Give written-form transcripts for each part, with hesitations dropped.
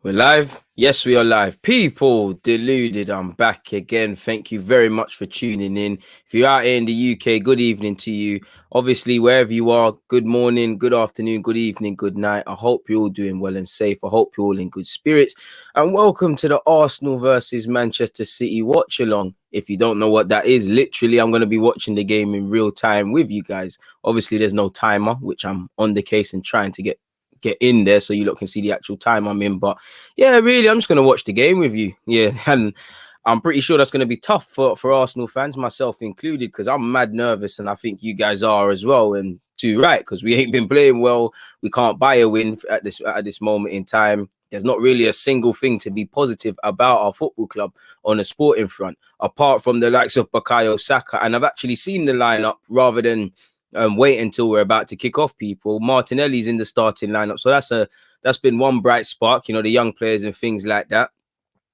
We're live. Yes, we are live. People, deluded. I'm back again. Thank you very much for tuning in. If you're out here in the UK, good evening to you. Obviously, wherever you are, good morning, good afternoon, good evening, good night. I hope you're all doing well and safe. I hope you're all in good spirits. And welcome to the Arsenal versus Manchester City Watchalong. If you don't know what that is, literally, I'm going to be watching the game in real time with you guys. Obviously, there's no timer, which I'm on the case and trying to get in there so you lot can see the actual time I'm in. But yeah, really, I'm just gonna watch the game with you. Yeah, and I'm pretty sure that's gonna be tough for Arsenal fans, myself included, because I'm mad nervous, and I think you guys are as well. And too right, because we ain't been playing well. We can't buy a win at this moment in time. There's not really a single thing to be positive about our football club on a sporting front, apart from the likes of Bukayo Saka. And I've actually seen the lineup rather than wait until we're about to kick off. People, Martinelli's in the starting lineup, so that's been one bright spark, the young players and things like that.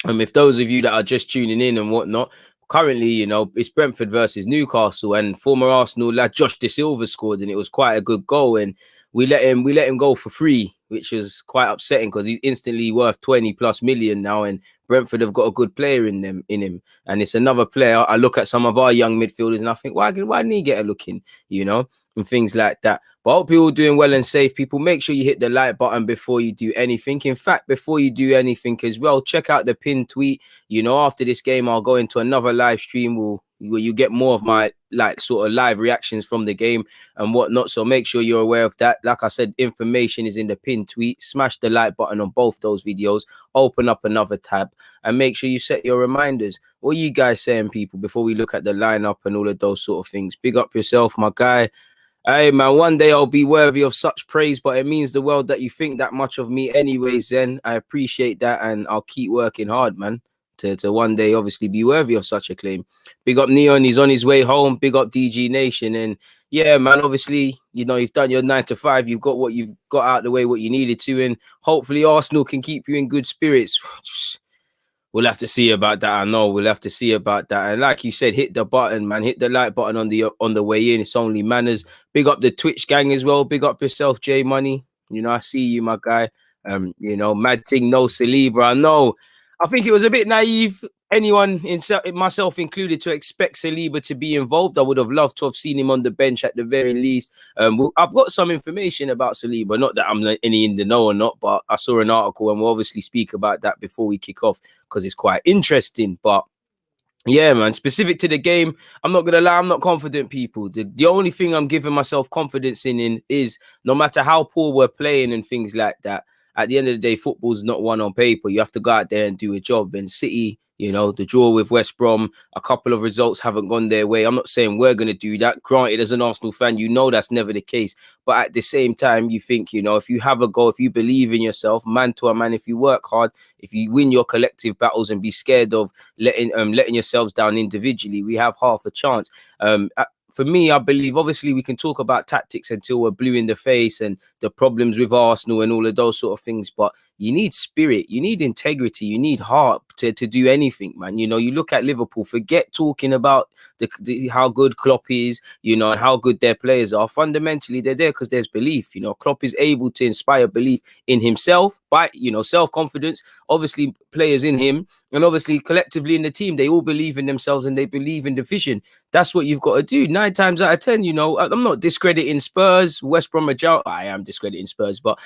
If those of you that are just tuning in and whatnot, currently, it's Brentford versus Newcastle, and former Arsenal lad Josh De Silva scored, and it was quite a good goal, and we let him go for free, which was quite upsetting because he's instantly worth 20+ million now, and Brentford have got a good player in him, and it's another player. I look at some of our young midfielders and I think, why didn't he get a look in, and things like that. But I hope you're all doing well and safe. People, make sure you hit the like button before you do anything. In fact, before you do anything as well, check out the pinned tweet. After this game, I'll go into another live stream where you get more of my sort of live reactions from the game and whatnot. So make sure you're aware of that. Like I said, information is in the pinned tweet. Smash the like button on both those videos. Open up another tab and make sure you set your reminders. What are you guys saying, people, before we look at the lineup and all of those sort of things? Big up yourself, my guy. Hey, man, one day I'll be worthy of such praise, but it means the world that you think that much of me anyways, Zen. I appreciate that, and I'll keep working hard, man, to one day obviously be worthy of such acclaim. Big up Neon, he's on his way home. Big up DG Nation. And yeah, man, obviously, you've done your 9 to 5. You've got what you've got out of the way, what you needed to, and hopefully Arsenal can keep you in good spirits. We'll have to see about that. I know we'll have to see about that. And like you said, hit the button, man. Hit the like button on the way in. It's only manners. Big up the Twitch gang as well. Big up yourself, J Money. I see you, my guy. Mad thing, no Saliba. I know. I think it was a bit naive, anyone, myself included, to expect Saliba to be involved. I would have loved to have seen him on the bench at the very least. I've got some information about Saliba, not that I'm any in the know or not, but I saw an article and we'll obviously speak about that before we kick off because it's quite interesting. But yeah, man, specific to the game, I'm not going to lie, I'm not confident, people. The only thing I'm giving myself confidence in is no matter how poor we're playing and things like that, at the end of the day, football's not won on paper. You have to go out there and do a job. And City, the draw with West Brom, a couple of results haven't gone their way. I'm not saying we're going to do that. Granted, as an Arsenal fan, that's never the case. But at the same time, you think, if you have a goal, if you believe in yourself, man to a man, if you work hard, if you win your collective battles and be scared of letting yourselves down individually, we have half a chance. For me, I believe, obviously, we can talk about tactics until we're blue in the face and the problems with Arsenal and all of those sort of things. But you need spirit, you need integrity, you need heart to do anything, man. You look at Liverpool, forget talking about how good Klopp is, and how good their players are. Fundamentally, they're there because there's belief. Klopp is able to inspire belief in himself by, self-confidence, obviously players in him, and obviously collectively in the team, they all believe in themselves and they believe in the vision. That's what you've got to do. 9 times out of 10, I'm not discrediting Spurs, West Bromwich Albion. I am discrediting Spurs, but,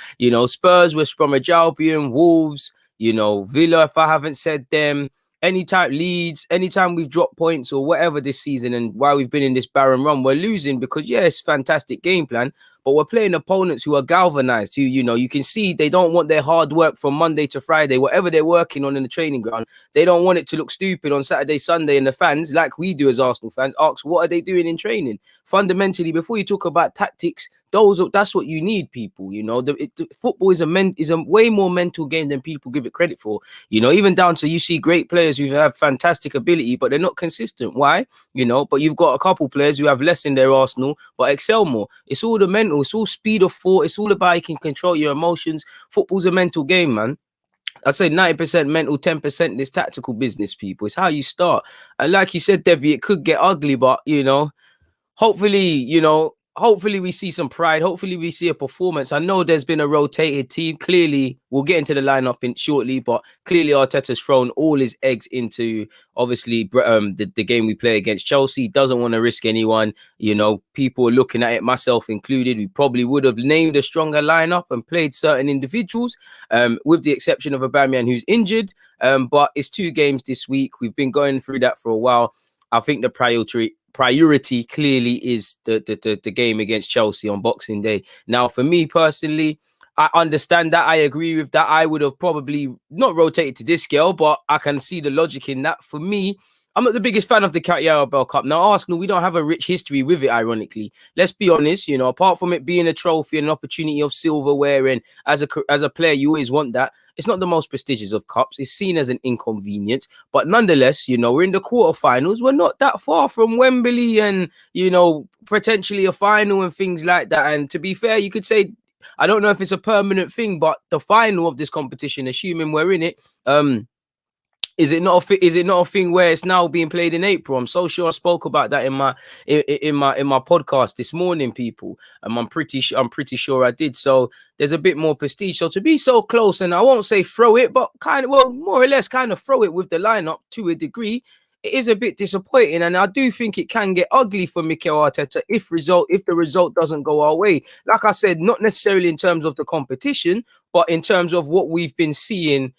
Spurs, West Bromwich Albion, Wolves, Villa, if I haven't said them, anytime Leeds, anytime we've dropped points or whatever this season and while we've been in this barren run, we're losing because, yeah, it's fantastic game plan, but we're playing opponents who are galvanized, who, you can see they don't want their hard work from Monday to Friday, whatever they're working on in the training ground. They don't want it to look stupid on Saturday, Sunday, and the fans, like we do as Arsenal fans, ask, what are they doing in training? Fundamentally, before you talk about tactics, that's what you need, people. Football is a way more mental game than people give it credit for. Even down to, you see great players who have fantastic ability, but they're not consistent. Why? But you've got a couple players who have less in their arsenal but excel more. It's all the mental. It's all speed of thought. It's all about you can control your emotions. Football's a mental game, man. I'd say 90% mental, 10% this tactical business, people. It's how you start. And like you said, Debbie, it could get ugly, but hopefully, hopefully we see some pride. Hopefully we see a performance. I know there's been a rotated team. Clearly, we'll get into the lineup in shortly, but clearly Arteta's thrown all his eggs into obviously the game we play against Chelsea. Doesn't want to risk anyone. You know, people are looking at it, myself included. We probably would have named a stronger lineup and played certain individuals, with the exception of Aubameyang, who's injured. But it's 2 games this week. We've been going through that for a while. I think the priority clearly is the game against Chelsea on Boxing Day. Now, for me personally, I understand that. I agree with that. I would have probably not rotated to this scale, but I can see the logic in that. For me, I'm not the biggest fan of the Carabao Cup. Now, Arsenal, we don't have a rich history with it, ironically. Let's be honest, you know, apart from it being a trophy and an opportunity of silverware, and as a player, you always want that. It's not the most prestigious of cups. It's seen as an inconvenience. But nonetheless, you know, we're in the quarterfinals. We're not that far from Wembley and, you know, potentially a final and things like that. And to be fair, you could say, I don't know if it's a permanent thing, but the final of this competition, assuming we're in it, is it not a thing where it's now being played in April? I'm so sure I spoke about that in my podcast this morning, people. I'm pretty sure I did. So there's a bit more prestige. So to be so close, and I won't say throw it, but kind of, well, more or less kind of throw it with the lineup to a degree, it is a bit disappointing. And I do think it can get ugly for Mikel Arteta if the result doesn't go our way. Like I said, not necessarily in terms of the competition, but in terms of what we've been seeing,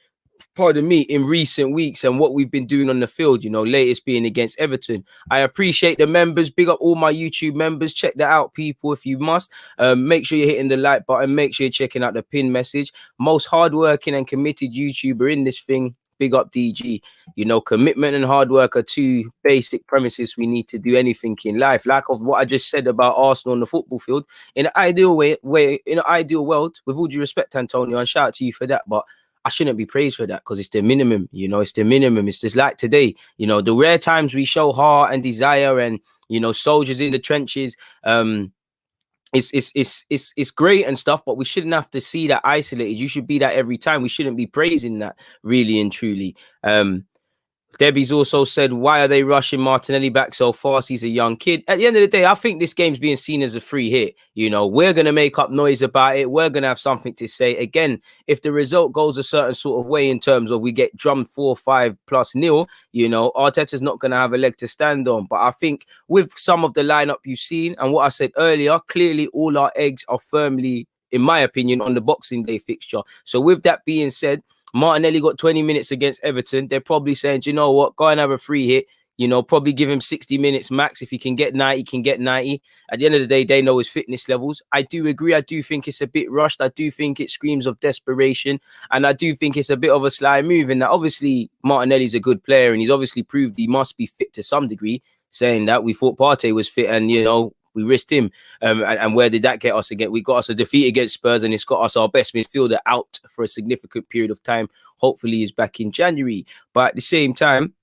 pardon me, in recent weeks and what we've been doing on the field, you know, latest being against Everton. I appreciate the members. Big up all my YouTube members. Check that out, people, if you must. Make sure you're hitting the like button. Make sure you're checking out the pin message. Most hardworking and committed YouTuber in this thing. Big up DG. You know, commitment and hard work are 2 basic premises we need to do anything in life. Like of what I just said about Arsenal on the football field. In an ideal in an ideal world, with all due respect, Antonio, and shout out to you for that, but I shouldn't be praised for that because it's the minimum, you know, it's the minimum. It's just like today, you know, the rare times we show heart and desire and, you know, soldiers in the trenches, it's great and stuff, but we shouldn't have to see that isolated. You should be that every time. We shouldn't be praising that, really and truly. Debbie's also said, why are they rushing Martinelli back so fast? He's a young kid. At the end of the day, I think this game's being seen as a free hit. You know, we're going to make up noise about it. We're going to have something to say. Again, if the result goes a certain sort of way in terms of we get drummed 4-5+0, you know, Arteta's not going to have a leg to stand on. But I think with some of the lineup you've seen and what I said earlier, clearly all our eggs are firmly, in my opinion, on the Boxing Day fixture. So with that being said, Martinelli got 20 minutes against Everton. They're probably saying, do you know what? Go and have a free hit. You know, probably give him 60 minutes max. If he can get 90, can get 90. At the end of the day, they know his fitness levels. I do agree. I do think it's a bit rushed. I do think it screams of desperation. And I do think it's a bit of a sly move. And that obviously Martinelli's a good player and he's obviously proved he must be fit to some degree. Saying that, we thought Partey was fit and, you know, we risked him. And where did that get us again? We got us a defeat against Spurs and it's got us our best midfielder out for a significant period of time. Hopefully he's back in January. But at the same time,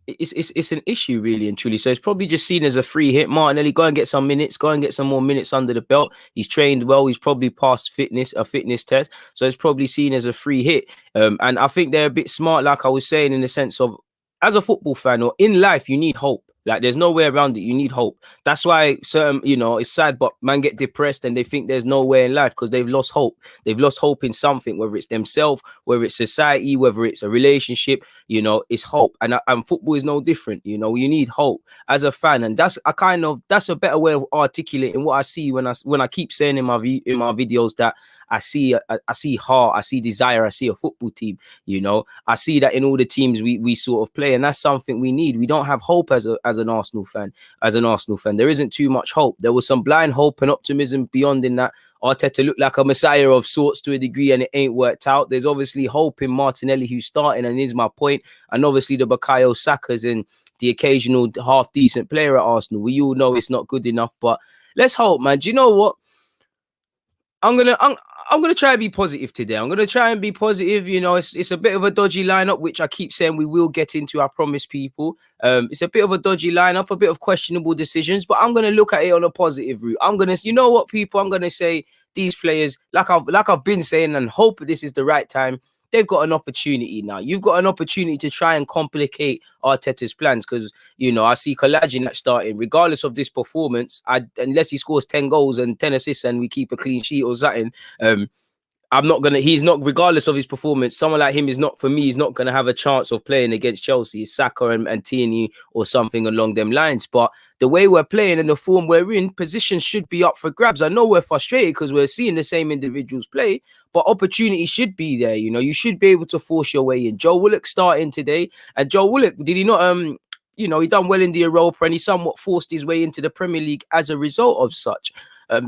it's an issue, really and truly. So it's probably just seen as a free hit. Martinelli, go and get some minutes. Go and get some more minutes under the belt. He's trained well. He's probably passed a fitness test. So it's probably seen as a free hit. And I think they're a bit smart, like I was saying, in the sense of, as a football fan or in life, you need hope. Like, there's no way around it. You need hope. That's why certain, you know, it's sad, but man get depressed and they think there's no way in life because they've lost hope. They've lost hope in something, whether it's themselves, whether it's society, whether it's a relationship, you know, it's hope. And football is no different. You know, you need hope as a fan. And that's a better way of articulating what I see when I keep saying in my videos that I see heart, I see desire, I see a football team, you know. I see that in all the teams we sort of play, and that's something we need. We don't have hope as an Arsenal fan. There isn't too much hope. There was some blind hope and optimism beyond in that. Arteta looked like a messiah of sorts to a degree, and it ain't worked out. There's obviously hope in Martinelli, who's starting, and is my point. And obviously the Bukayo Saka's and the occasional half-decent player at Arsenal. We all know it's not good enough, but let's hope, man. Do you know what? I'm gonna try and be positive today. I'm gonna try and be positive. You know, it's a bit of a dodgy lineup, which I keep saying we will get into. I promise, people. It's a bit of a dodgy lineup, a bit of questionable decisions, but I'm gonna look at it on a positive route. You know what, people? I'm gonna say these players, like I've been saying, and hope this is the right time. they've got an opportunity now. You've got an opportunity to try and complicate Arteta's plans because, you know, I see Kolasinac starting, regardless of this performance, unless he scores 10 goals and 10 assists and we keep a clean sheet or something, he's not, regardless of his performance, someone like him is not, for me, he's not going to have a chance of playing against Chelsea. It's Saka and Tierney or something along them lines. But the way we're playing and the form we're in, positions should be up for grabs. I know we're frustrated because we're seeing the same individuals play, but opportunity should be there. You know, you should be able to force your way in. Joe Willock starting today. And Joe Willock, did he not, you know, he done well in the Europa and he somewhat forced his way into the Premier League as a result of such.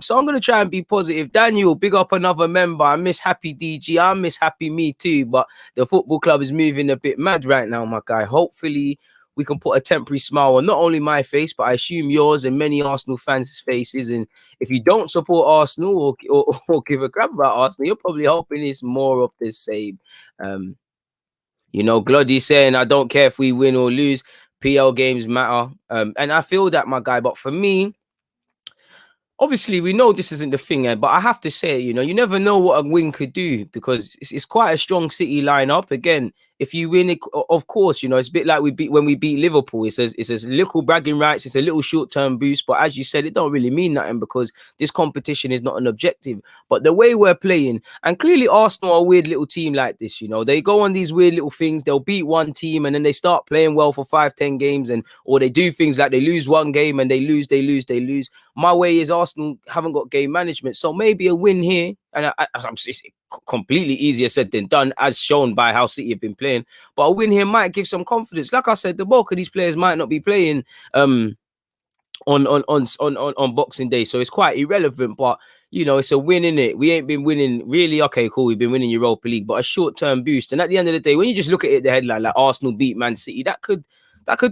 So I'm going to try and be positive. Daniel, big up another member. I miss Happy DG. I miss Happy me too. But the football club is moving a bit mad right now, my guy. Hopefully, we can put a temporary smile on not only my face, but I assume yours and many Arsenal fans' faces. And if you don't support Arsenal or give a crap about Arsenal, you're probably hoping it's more of the same. You know, Gloddy saying, I don't care if we win or lose. PL games matter. And I feel that, my guy. But for me, obviously, we know this isn't the thing, but I have to say, you know, you never know what a win could do because it's quite a strong City lineup. Again, if you win it, of course, you know, it's a bit like when we beat Liverpool. It's a little bragging rights. It's a little short-term boost. But as you said, it don't really mean nothing because this competition is not an objective. But the way we're playing, and clearly Arsenal are a weird little team like this, you know, they go on these weird little things. They'll beat one team and then they start playing well for 5-10 games, or they do things like they lose one game and they lose. My way is Arsenal haven't got game management. So maybe a win here, and it's completely easier said than done, as shown by how City have been playing. But a win here might give some confidence. Like I said, the bulk of these players might not be playing on Boxing Day, so it's quite irrelevant. But you know, it's a win, in it. We ain't been winning really. Okay, cool. We've been winning Europa League, but a short-term boost. And at the end of the day, when you just look at it, the headline like Arsenal beat Man City, that could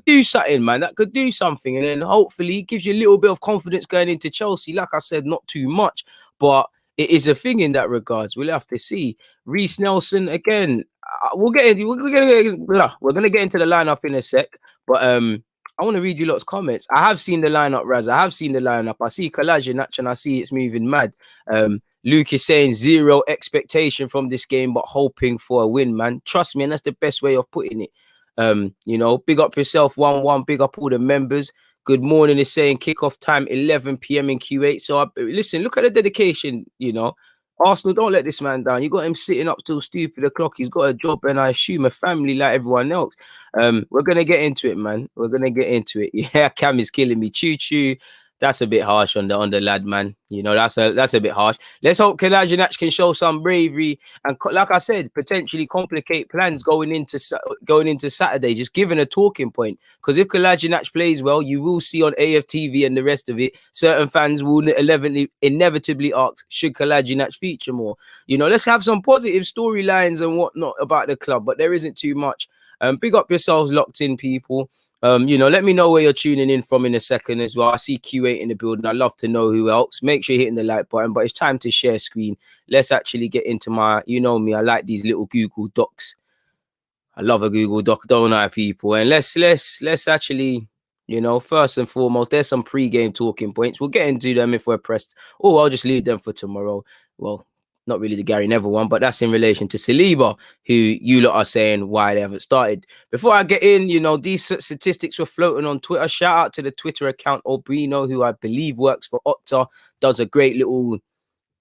do something, man. That could do something. And then hopefully it gives you a little bit of confidence going into Chelsea. Like I said, not too much, but it is a thing in that regards. We'll have to see. Reece Nelson, again, we're going to get into the lineup in a sec. But I want to read you lots of comments. I have seen the lineup, Raz. I have seen the lineup. I see Kolasinac and I see it's moving mad. Luke is saying 0 expectation from this game, but hoping for a win, man. Trust me, and that's the best way of putting it. You know, big up yourself, 1-1, big up all the members. Good morning is saying kickoff time 11 p.m. in Q8. So listen, look at the dedication, you know. Arsenal, don't let this man down. You got him sitting up till stupid o'clock. He's got a job and I assume a family like everyone else. We're gonna get into it, man. We're gonna get into it. Yeah, Cam is killing me. Choo. That's a bit harsh on the lad, man. You know, that's a bit harsh. Let's hope Kolasinac can show some bravery and, like I said, potentially complicate plans going into Saturday. Just giving a talking point, because if Kolasinac plays well, you will see on AFTV and the rest of it, certain fans will inevitably ask, should Kolasinac feature more? You know, let's have some positive storylines and whatnot about the club, but there isn't too much. Big up yourselves, locked in people. You know, let me know where you're tuning in from in a second as well. I see Q8 in the building. I'd love to know who else. Make sure you're hitting the like button, but it's time to share screen. Let's actually get into you know me, I like these little Google Docs. I love a Google Doc, don't I, people? And let's actually, you know, first and foremost, there's some pre-game talking points. We'll get into them if we're pressed. Or I'll just leave them for tomorrow. Well, not really the Gary Neville one, but that's in relation to Saliba, who you lot are saying why they haven't started. Before I get in, you know, these statistics were floating on Twitter. Shout out to the Twitter account Obrino, who I believe works for Opta, does a great little,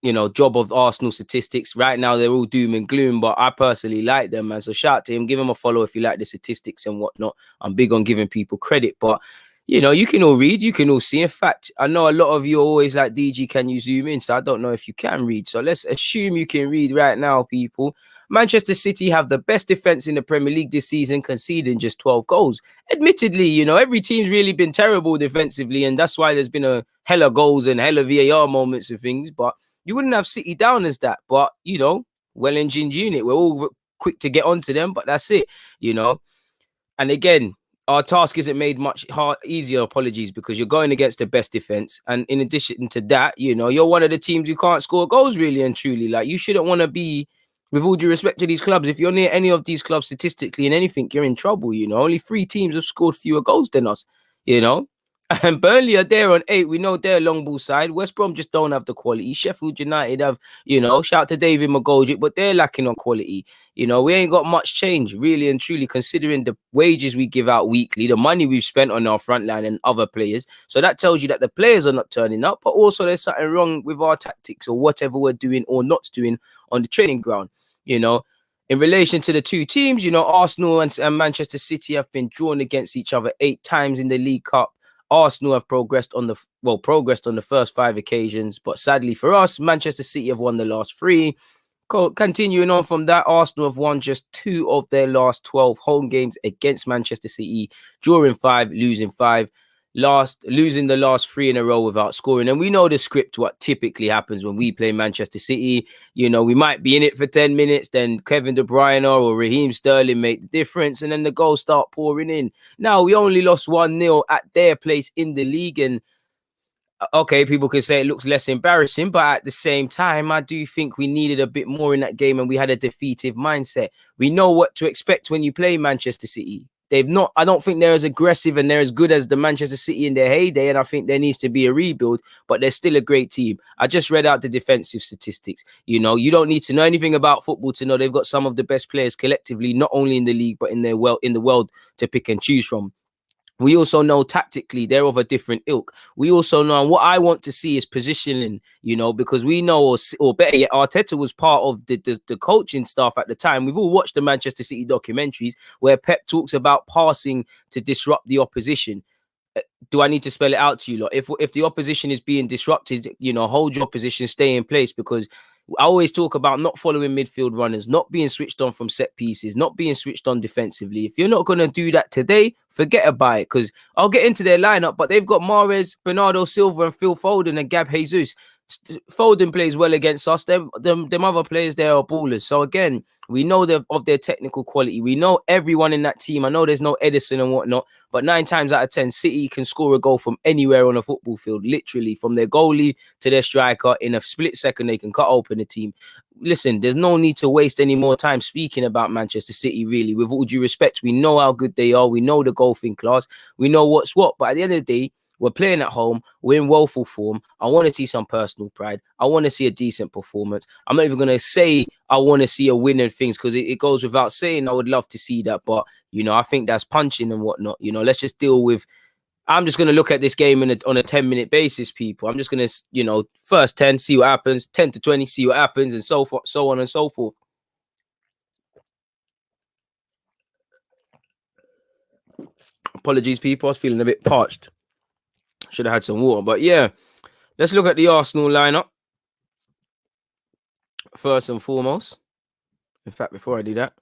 you know, job of Arsenal statistics. Right now, they're all doom and gloom, but I personally like them, man. So shout out to him. Give him a follow if you like the statistics and whatnot. I'm big on giving people credit, but you know, you can all read, you can all see. In fact, I know a lot of you are always like, DG, can you zoom in? So I don't know if you can read. So let's assume you can read right now, people. Manchester City have the best defense in the Premier League this season, conceding just 12 goals. Admittedly, you know, every team's really been terrible defensively, and that's why there's been a hella goals and hella VAR moments and things. But you wouldn't have City down as that. But, you know, well-engined unit. We're all quick to get onto them, but that's it, you know. And again, our task isn't made much easier, apologies, because you're going against the best defense. And in addition to that, you know, you're one of the teams who can't score goals really and truly. Like, you shouldn't want to be, with all due respect to these clubs, if you're near any of these clubs statistically in anything, you're in trouble, you know. Only 3 teams have scored fewer goals than us, you know. And Burnley are there on 8. We know they're a long ball side. West Brom just don't have the quality. Sheffield United have, shout out to David McGoldrick, but they're lacking on quality. We ain't got much change, really and truly, considering the wages we give out weekly, the money we've spent on our front line and other players. So that tells you that the players are not turning up, but also there's something wrong with our tactics or whatever we're doing or not doing on the training ground. In relation to the two teams, Arsenal and Manchester City have been drawn against each other 8 times in the League Cup. Arsenal have progressed on the first 5 occasions, but sadly for us, Manchester City have won the last 3. Continuing on from that, Arsenal have won just 2 of their last 12 home games against Manchester City, drawing 5, losing 5. Losing the last 3 in a row without scoring. And we know the script, what typically happens when we play Manchester City. We might be in it for 10 minutes, then Kevin De Bruyne or Raheem Sterling make the difference, and then the goals start pouring in. Now, we only lost 1-0 at their place in the league, and okay, people can say it looks less embarrassing, but at the same time, I do think we needed a bit more in that game, and we had a defeative mindset. We know what to expect when you play Manchester City. I don't think they're as aggressive and they're as good as the Manchester City in their heyday, and I think there needs to be a rebuild, but they're still a great team. I just read out the defensive statistics. You don't need to know anything about football to know they've got some of the best players collectively, not only in the league, but in the world to pick and choose from. We also know tactically they're of a different ilk. We also know, and what I want to see is positioning, because we know, or better yet, Arteta was part of the coaching staff at the time. We've all watched the Manchester City documentaries where Pep talks about passing to disrupt the opposition. Do I need to spell it out to you lot? If the opposition is being disrupted, hold your position, stay in place, because I always talk about not following midfield runners, not being switched on from set pieces, not being switched on defensively. If you're not going to do that today, forget about it, because I'll get into their lineup, but they've got Mahrez, Bernardo Silva and Phil Foden and Gab Jesus. Foden plays well against us. Them other players there are ballers. So again, we know of their technical quality. We know everyone in that team. I know there's no Edison and whatnot, but 9 times out of 10, City can score a goal from anywhere on a football field, literally from their goalie to their striker. In a split second, they can cut open the team. Listen, there's no need to waste any more time speaking about Manchester City, really. With all due respect, we know how good they are. We know the golfing class. We know what's what. But at the end of the day, we're playing at home. We're in woeful form. I want to see some personal pride. I want to see a decent performance. I'm not even going to say I want to see a win and things, because it goes without saying I would love to see that. But, I think that's punching and whatnot. Let's just deal with... I'm just going to look at this game on a 10-minute basis, people. I'm just going to, first 10, see what happens. 10 to 20, see what happens, and so forth, so on and so forth. Apologies, people. I was feeling a bit parched. Should have had some water. But yeah, let's look at the Arsenal lineup first and foremost. In fact, before I do that,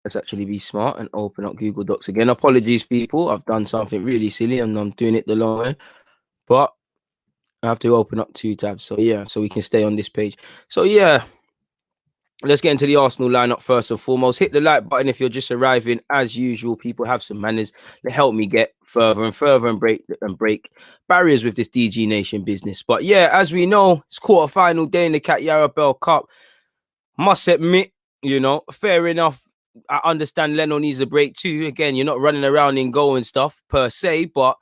let's actually be smart and open up Google Docs again. Apologies, people. I've done something really silly and I'm doing it the long way. But I have to open up 2 tabs. So yeah, so we can stay on this page. So yeah, let's get into the Arsenal lineup first and foremost. Hit the like button if you're just arriving. As usual, people have some manners that help me get further and further and break barriers with this DG Nation business. But yeah, as we know, it's quarter-final day in the Cat Yarabel Cup. Must admit, fair enough. I understand Leno needs a break too. Again, you're not running around in goal and stuff per se, but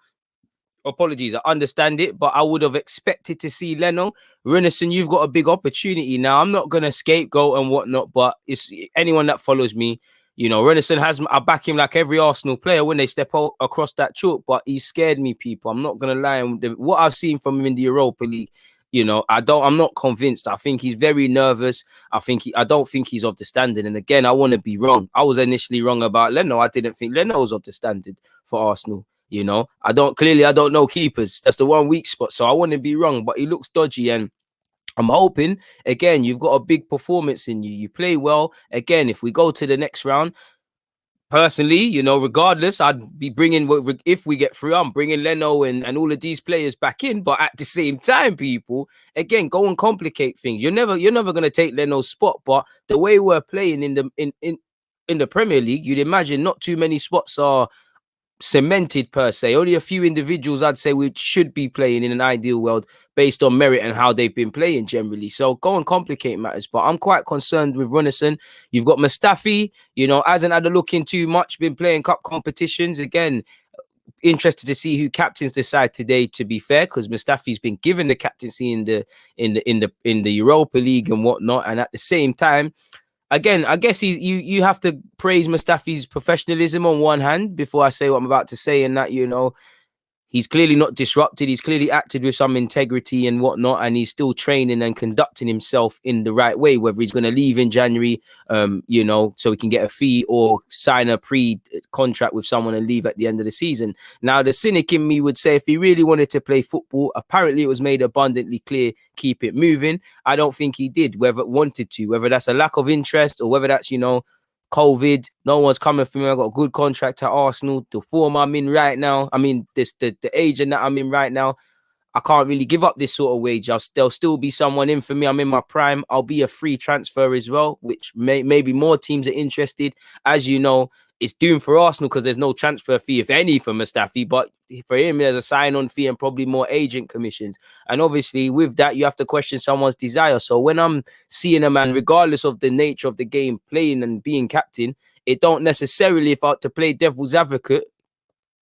apologies, I understand it, but I would have expected to see Leno. Renison, you've got a big opportunity now. I'm not going to scapegoat and whatnot, but it's anyone that follows me, Renison I back him like every Arsenal player when they step out across that chalk, but he scared me, people. I'm not going to lie. What I've seen from him in the Europa League, I'm not convinced. I think he's very nervous. I don't think he's of the standard. And again, I want to be wrong. I was initially wrong about Leno. I didn't think Leno was of the standard for Arsenal. I don't know keepers. That's the one weak spot. So I want to be wrong, but he looks dodgy. And I'm hoping, again, you've got a big performance in you. You play well. Again, if we go to the next round, personally, regardless, I'd be bringing, if we get through, I'm bringing Leno and all of these players back in. But at the same time, people, again, go and complicate things. You're never going to take Leno's spot. But the way we're playing in the Premier League, you'd imagine not too many spots are cemented per se. Only a few individuals I'd say we should be playing in an ideal world based on merit and how they've been playing generally. So go and complicate matters. But I'm quite concerned with Renison. You've got Mustafi, hasn't had a look in too much, been playing cup competitions. Again, interested to see who captains the side today, to be fair, because Mustafi's been given the captaincy in the Europa League and whatnot. And at the same time, again, I guess you have to praise Mustafi's professionalism on one hand before I say what I'm about to say, and that, he's clearly not disrupted. He's clearly acted with some integrity and whatnot, and he's still training and conducting himself in the right way. Whether he's going to leave in January, so he can get a fee, or sign a pre-contract with someone and leave at the end of the season. Now, the cynic in me would say if he really wanted to play football, apparently it was made abundantly clear, keep it moving. I don't think he did, whether that's a lack of interest or whether that's, COVID, no one's coming for me. I got a good contract at Arsenal. The form I'm in right now, the age that I'm in right now, I can't really give up this sort of wage. There'll still be someone in for me. I'm in my prime. I'll be a free transfer as well, which maybe more teams are interested. As you know, it's doomed for Arsenal because there's no transfer fee, if any, for Mustafi. But for him, there's a sign-on fee and probably more agent commissions. And obviously, with that, you have to question someone's desire. So when I'm seeing a man, regardless of the nature of the game, playing and being captain, it don't necessarily, if I had to play devil's advocate,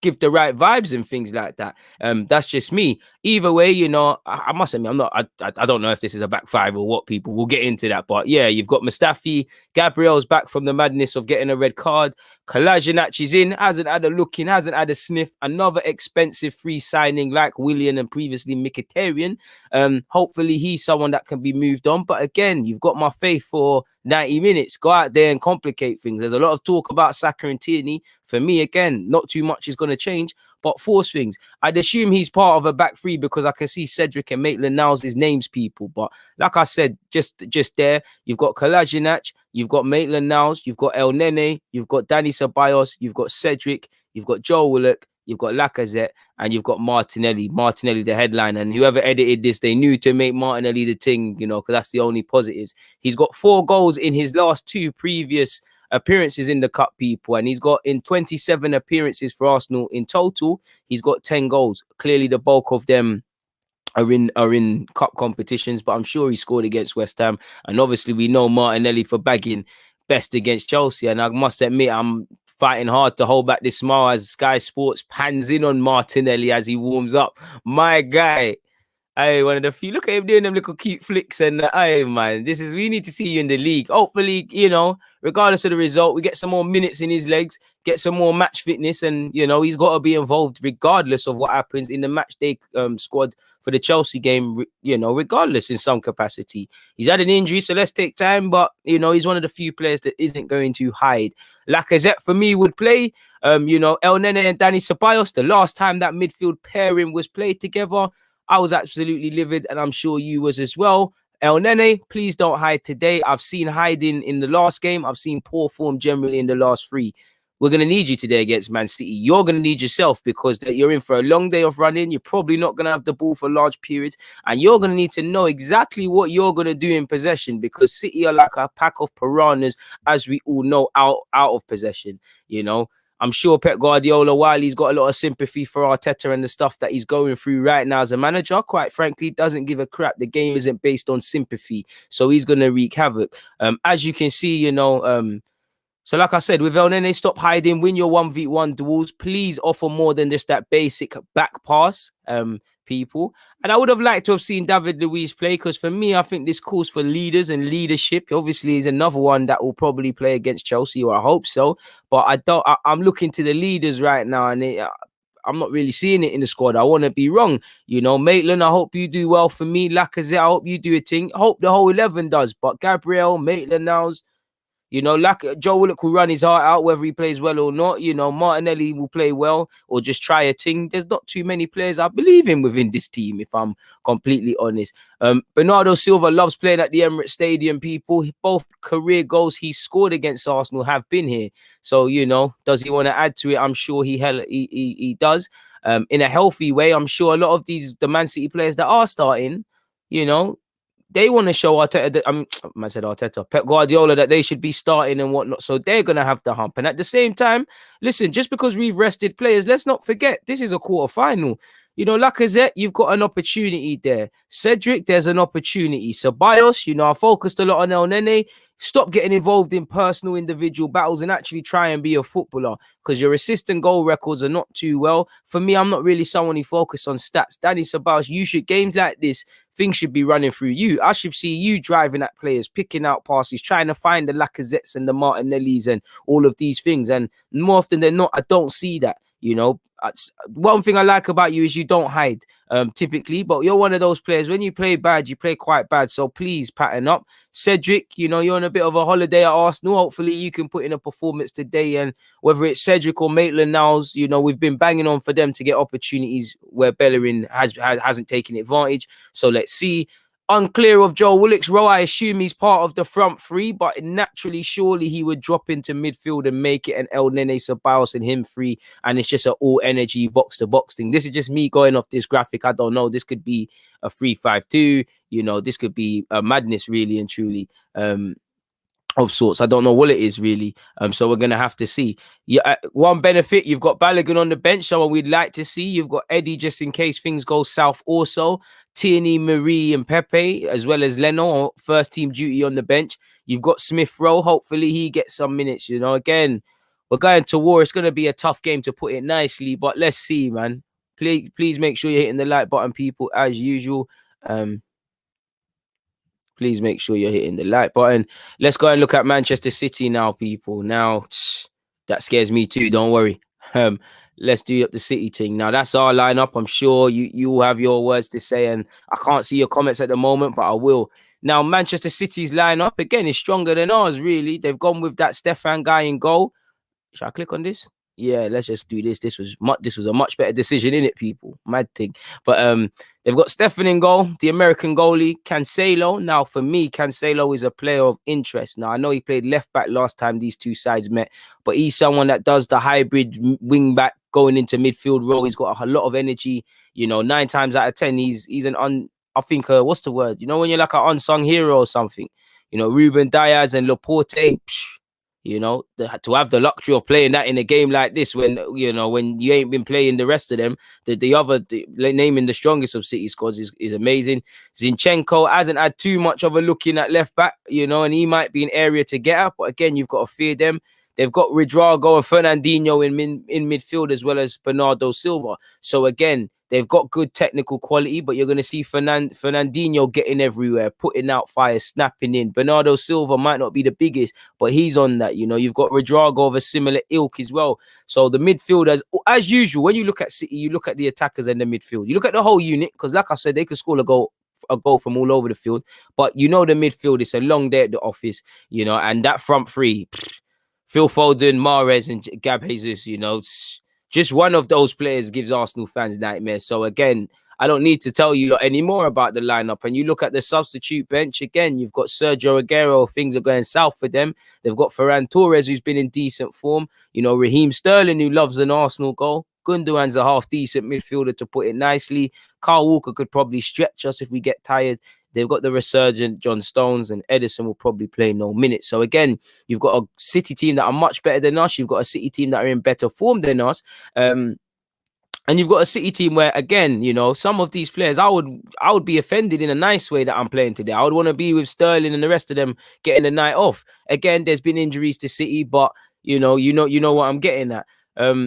give the right vibes and things like that. That's just me. Either way, I must admit, I don't know if this is a back five or what, people. We'll get into that. But yeah, you've got Mustafi. Gabriel's back from the madness of getting a red card. Kolasinac is in, hasn't had a look in, hasn't had a sniff. Another expensive free signing like Willian and previously Mkhitaryan. Hopefully he's someone that can be moved on. But again, you've got my faith for 90 minutes. Go out there and complicate things. There's a lot of talk about Saka and Tierney. For me, again, not too much is going to change, but force things. I'd assume he's part of a back three because I can see Cedric and Maitland-Niles as names, people. But like I said, just there, you've got Kolasinac, you've got Maitland-Niles, you've got El Nene, you've got Dani Ceballos, you've got Cedric, you've got Joe Willock, you've got Lacazette, and you've got Martinelli. Martinelli, the headline. And whoever edited this, they knew to make Martinelli the thing, because that's the only positives. He's got 4 goals in his last 2 previous appearances in the cup, people, and he's got in 27 appearances for Arsenal in total, he's got 10 goals. Clearly the bulk of them are in cup competitions, but I'm sure he scored against West Ham, and obviously we know Martinelli for bagging best against Chelsea. And I must admit, I'm fighting hard to hold back this smile as Sky Sports pans in on Martinelli as he warms up. My guy, hey, one of the few. Look at him doing them little cute flicks, and hey, man, we need to see you in the league. Hopefully, regardless of the result, we get some more minutes in his legs, get some more match fitness, and he's got to be involved regardless of what happens in the match day squad for the Chelsea game. Regardless in some capacity. He's had an injury, so let's take time. But he's one of the few players that isn't going to hide. Lacazette for me would play. El Nene and Dani Ceballos. The last time that midfield pairing was played together, I was absolutely livid, and I'm sure you was as well. El Nene, please don't hide today. I've seen hiding in the last game. I've seen poor form generally in the last 3. We're going to need you today against Man City. You're going to need yourself because you're in for a long day of running. You're probably not going to have the ball for large periods, and you're going to need to know exactly what you're going to do in possession, because City are like a pack of piranhas, as we all know, out of possession. I'm sure Pep Guardiola, while he's got a lot of sympathy for Arteta and the stuff that he's going through right now as a manager, quite frankly, doesn't give a crap. The game isn't based on sympathy, so he's going to wreak havoc. As you can see, so like I said, with El Nene, stop hiding, win your 1v1 duels. Please offer more than just that basic back pass, people. And I would have liked to have seen David Luiz play, because for me, I think this calls for leaders and leadership. Obviously, he's another one that will probably play against Chelsea, or I hope so. But I'm looking to the leaders right now, and I'm not really seeing it in the squad. I want to be wrong. Maitland, I hope you do well for me. Lacazette, I hope you do a thing. I hope the whole 11 does. But Gabriel, Maitland-Niles, Joe Willock will run his heart out whether he plays well or not. Martinelli will play well or just try a thing. There's not too many players I believe in within this team, if I'm completely honest. Bernardo Silva loves playing at the Emirates Stadium, people. Both career goals he scored against Arsenal have been here. So, does he want to add to it? I'm sure he does. In a healthy way, I'm sure a lot of the Man City players that are starting, they want to show Arteta, Pep Guardiola, that they should be starting and whatnot. So they're going to have the hump. And at the same time, listen, just because we've rested players, let's not forget, this is a quarter-final. You know, Lacazette, you've got an opportunity there. Cedric, there's an opportunity. Ceballos, you know, I focused a lot on El Nene. Stop getting involved in personal individual battles and actually try and be a footballer, because your assist and goal records are not too well. For me, I'm not really someone who focuses on stats. Danny Ceballos, you should, games like this, things should be running through you. I should see you driving at players, picking out passes, trying to find the Lacazettes and the Martinellis and all of these things. And more often than not, I don't see that. You know, one thing I like about you is you don't hide, typically, but you're one of those players. When you play bad, you play quite bad. So please pattern up. Cedric, you know, you're on a bit of a holiday at Arsenal. Hopefully you can put in a performance today. And whether it's Cedric or Maitland-Niles, you know, we've been banging on for them to get opportunities where Bellerin hasn't taken advantage. So let's see. Unclear of Joe Willock's role. I assume he's part of the front three, but naturally, surely he would drop into midfield and make it an El Nene, Ceballos and him free. And it's just an all energy box to box thing. This is just me going off this graphic. I don't know. This could be a 3-5-2. You know, this could be a madness, really and truly. Of sorts. I don't know what it is really. So we're gonna have to see. Yeah, one benefit, you've got Balogun on the bench, someone we'd like to see. You've got Eddie just in case things go south also. Tierney, Marie, and Pepe, as well as Leno, first team duty on the bench. You've got Smith Rowe. Hopefully he gets some minutes. You know, again, we're going to war. It's gonna be a tough game, to put it nicely, but let's see, man. Please make sure you're hitting the like button, people, as usual. Please make sure you're hitting the like button. Let's go and look at Manchester City now, people. Now, that scares me too. Don't worry. Let's do up the City thing. Now, that's our lineup. I'm sure you will have your words to say, and I can't see your comments at the moment, but I will. Now, Manchester City's lineup, again, is stronger than ours, really. They've gone with that Stefan guy in goal. Should I click on this? Yeah, let's just do this. This was a much better decision, innit, people? Mad thing. But they've got Stefan in goal, the American goalie, Cancelo. Now, for me, Cancelo is a player of interest. Now, I know he played left back last time these two sides met, but he's someone that does the hybrid wing back going into midfield role. He's got a lot of energy. You know, 9 times out of 10, he's an I think what's the word? You know, when you're like an unsung hero or something. You know, Ruben Diaz and Laporte. You know, to have the luxury of playing that in a game like this, when you know, when you ain't been playing the rest of them, naming the strongest of City squads is amazing. Zinchenko hasn't had too much of a look in at left back, you know, and he might be an area to get at, but again, you've got to fear them. They've got Ridrago and Fernandinho in midfield, as well as Bernardo Silva. So again, they've got good technical quality, but you're going to see Fernandinho getting everywhere, putting out fire, snapping in. Bernardo Silva might not be the biggest, but he's on that. You know, you've got Ridrago of a similar ilk as well. So the midfielders, as usual, when you look at City, you look at the attackers and the midfield. You look at the whole unit, because like I said, they could score a goal from all over the field. But you know the midfield, it's a long day at the office, you know, and that front three, Phil Foden, Mahrez, and Gab Jesus, you know, just one of those players gives Arsenal fans nightmares. So again, I don't need to tell you any more about the lineup. And you look at the substitute bench, again, you've got Sergio Aguero. Things are going south for them. They've got Ferran Torres, who's been in decent form. You know, Raheem Sterling, who loves an Arsenal goal. Gundogan's a half-decent midfielder, to put it nicely. Kyle Walker could probably stretch us if we get tired. They've got the resurgent John Stones, and Edison will probably play no minutes. So again, you've got a City team that are much better than us. You've got a City team that are in better form than us. And you've got a City team where, again, you know, some of these players, I would be offended in a nice way that I'm playing today. I would want to be with Sterling and the rest of them getting the night off. Again, there's been injuries to City, but you know what I'm getting at.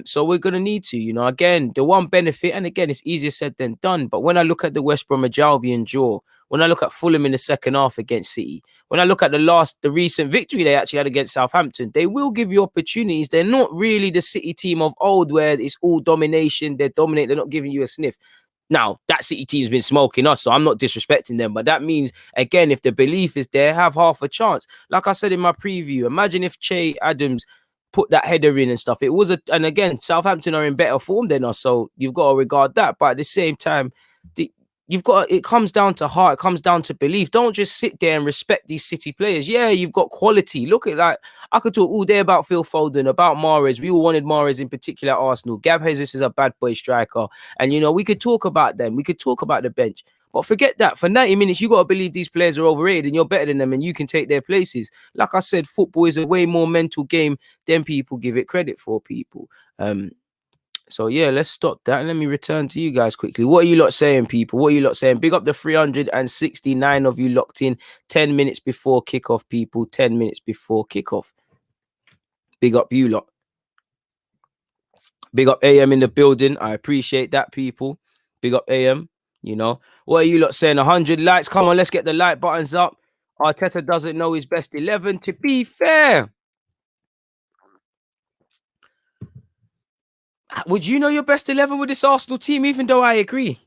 So we're going to need to, you know, again, the one benefit, and again, it's easier said than done. But when I look at the West Bromwich Albion draw, when I look at Fulham in the second half against City, when I look at the recent victory they actually had against Southampton, they will give you opportunities. They're not really the City team of old where it's all domination. They're dominant. They're not giving you a sniff. Now, that City team's been smoking us, so I'm not disrespecting them. But that means, again, if the belief is there, have half a chance. Like I said in my preview, imagine if Che Adams put that header in and stuff. And again, Southampton are in better form than us, so you've got to regard that. But at the same time, it comes down to heart, it comes down to belief. Don't just sit there and respect these City players. Yeah, you've got quality. Look at that. I could talk all day about Phil Foden, about Mahrez. We all wanted Mahrez in particular at Arsenal. Gab Jesus is a bad boy striker. And, you know, we could talk about them. We could talk about the bench. But forget that. For 90 minutes, you got to believe these players are overrated and you're better than them and you can take their places. Like I said, football is a way more mental game than people give it credit for, people. So yeah, let's stop that and let me return to you guys quickly. What are you lot saying, people? What are you lot saying? Big up the 369 of you locked in 10 minutes before kickoff, people. 10 minutes before kickoff. Big up you lot. Big up AM in the building. I appreciate that, people. Big up AM. You know, what are you lot saying? 100 likes. Come on, let's get the like buttons up. Arteta doesn't know his best 11. To be fair, would you know your best 11 with this Arsenal team? Even though I agree.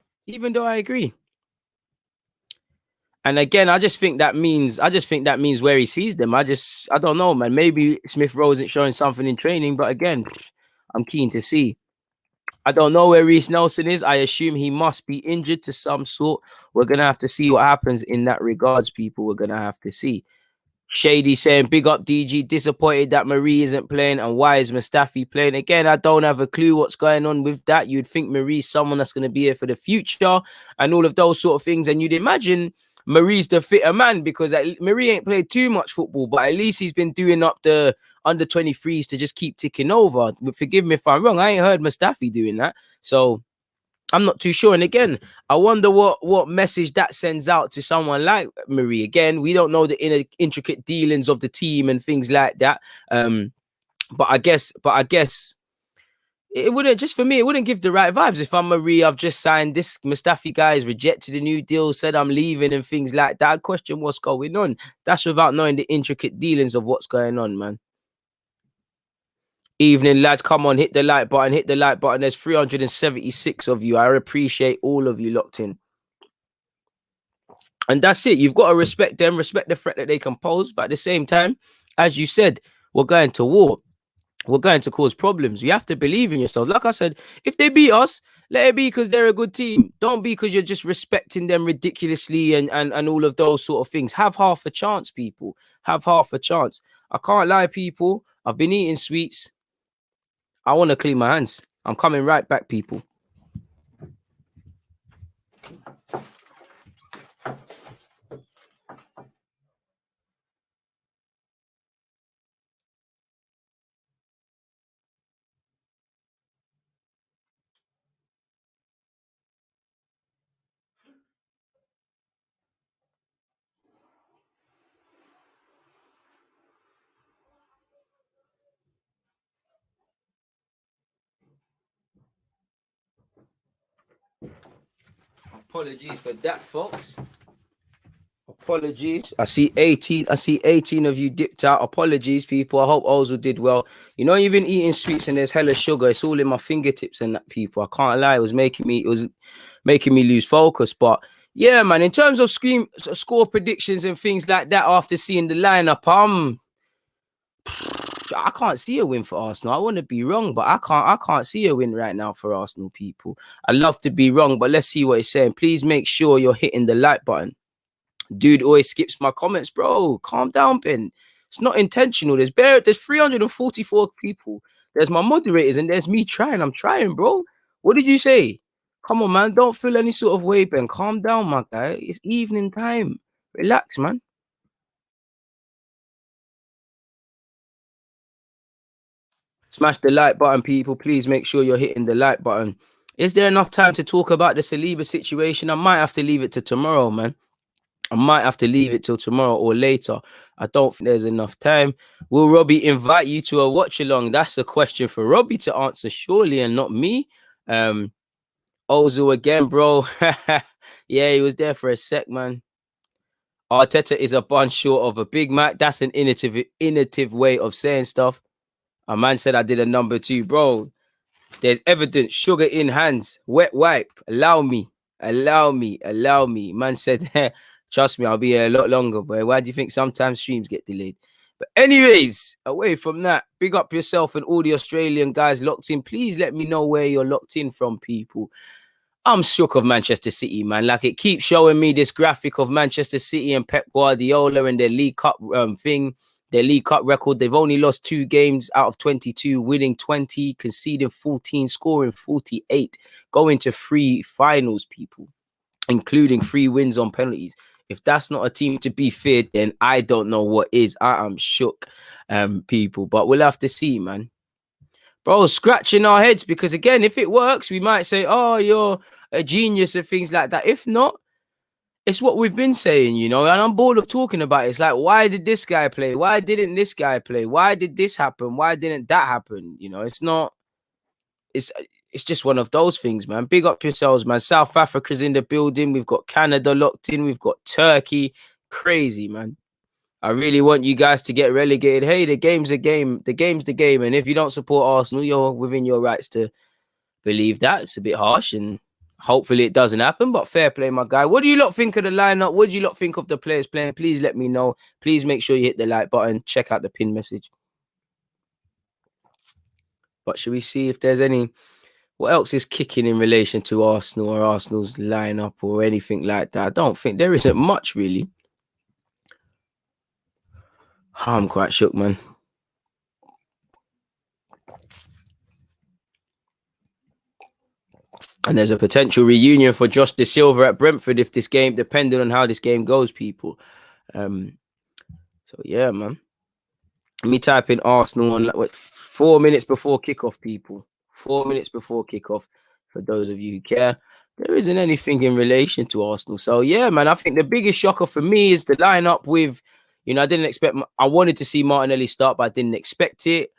And again, I just think that means where he sees them. I don't know, man. Maybe Smith Rowe isn't showing something in training, but again, I'm keen to see. I don't know where Reece Nelson is. I assume he must be injured to some sort. We're gonna have to see what happens in that regards, people. We're gonna have to see. Shady saying, big up DG, disappointed that Marie isn't playing, and why is Mustafi playing? Again, I don't have a clue what's going on with that. You'd think Marie's someone that's going to be here for the future and all of those sort of things. And you'd imagine Marie's the fitter man because Marie ain't played too much football, but at least he's been doing up the under 23s to just keep ticking over. But forgive me if I'm wrong. I ain't heard Mustafi doing that. So I'm not too sure. And again, I wonder what message that sends out to someone like Marie. Again, we don't know the intricate dealings of the team and things like that. But I guess it wouldn't, just for me, it wouldn't give the right vibes. If I'm Marie, I've just signed this Mustafi guy, has rejected a new deal, said I'm leaving and things like that. I'd question what's going on. That's without knowing the intricate dealings of what's going on, man. Evening, lads. Come on, hit the like button. There's 376 of you. I appreciate all of you locked in. And that's it. You've got to respect them, respect the threat that they can pose. But at the same time, as you said, we're going to war. We're going to cause problems. You have to believe in yourself. Like I said, if they beat us, let it be because they're a good team. Don't be because you're just respecting them ridiculously and all of those sort of things. Have half a chance, people. Have half a chance. I can't lie, people. I've been eating sweets. I want to clean my hands. I'm coming right back, people. Apologies for that, folks. Apologies. I see 18 of you dipped out. Apologies, people. I hope Ozil did well. You know, you've been eating sweets and there's hella sugar. It's all in my fingertips and that, people. I can't lie. It was making me lose focus. But yeah, man, in terms of score predictions and things like that, after seeing the lineup, I can't see a win for Arsenal. I want to be wrong, but I can't see a win right now for Arsenal, people. I love to be wrong, but let's see what it's saying. Please make sure you're hitting the like button. Dude always skips my comments, bro. Calm down, Ben. It's not intentional. There's 344 people. There's my moderators and there's me trying. I'm trying, bro. What did you say? Come on, man. Don't feel any sort of way, Ben. Calm down, my guy. It's evening time. Relax, man. Smash the like button, people. Please make sure you're hitting the like button. Is there enough time to talk about the Saliba situation? I might have to leave it to tomorrow, man. I might have to leave it till tomorrow or later. I don't think there's enough time. Will Robbie invite you to a watch along? That's a question for Robbie to answer, surely, and not me. Ozil again, bro. Yeah, he was there for a sec, man. Arteta is a bunch short of a Big Mac. That's an innovative way of saying stuff. A man said I did a number 2, bro. There's evidence. Sugar in hands. Wet wipe. Allow me. Man said, trust me, I'll be here a lot longer, boy. Why do you think sometimes streams get delayed? But anyways, away from that, big up yourself and all the Australian guys locked in. Please let me know where you're locked in from, people. I'm shook of Manchester City, man. Like, it keeps showing me this graphic of Manchester City and Pep Guardiola and their League Cup their League Cup record. They've only lost 2 games out of 22, winning 20, conceding 14, scoring 48, going to 3 finals, people, including 3 wins on penalties. If that's not a team to be feared, then I don't know what is. I am shook, people. But we'll have to see, man. bro, scratching our heads because again, if it works, we might say, "Oh, you're a genius," and things like that. If not, it's what we've been saying, you know, and I'm bored of talking about it. It's like, why did this guy play? Why didn't this guy play? Why did this happen? Why didn't that happen? You know, it's not. It's it's just one of those things, man. Big up yourselves, man. South Africa's in the building. We've got Canada locked in. We've got Turkey. Crazy, man. I really want you guys to get relegated. Hey, the game's a game. The game's the game. And if you don't support Arsenal, you're within your rights to believe that. It's a bit harsh and hopefully it doesn't happen, but fair play, my guy. What do you lot think of the lineup? What do you lot think of the players playing? Please let me know. Please make sure you hit the like button. Check out the pin message. But should we see if there's any... What else is kicking in relation to Arsenal or Arsenal's lineup or anything like that? I don't think there isn't much, really. I'm quite shook, man. And there's a potential reunion for Josh De Silva at Brentford if this game, depending on how this game goes, people. So, yeah, man. Let me type in Arsenal on 4 minutes before kickoff, people. 4 minutes before kickoff, for those of you who care. There isn't anything in relation to Arsenal. So, yeah, man, I think the biggest shocker for me is the lineup with, you know, I wanted to see Martinelli start, but I didn't expect it.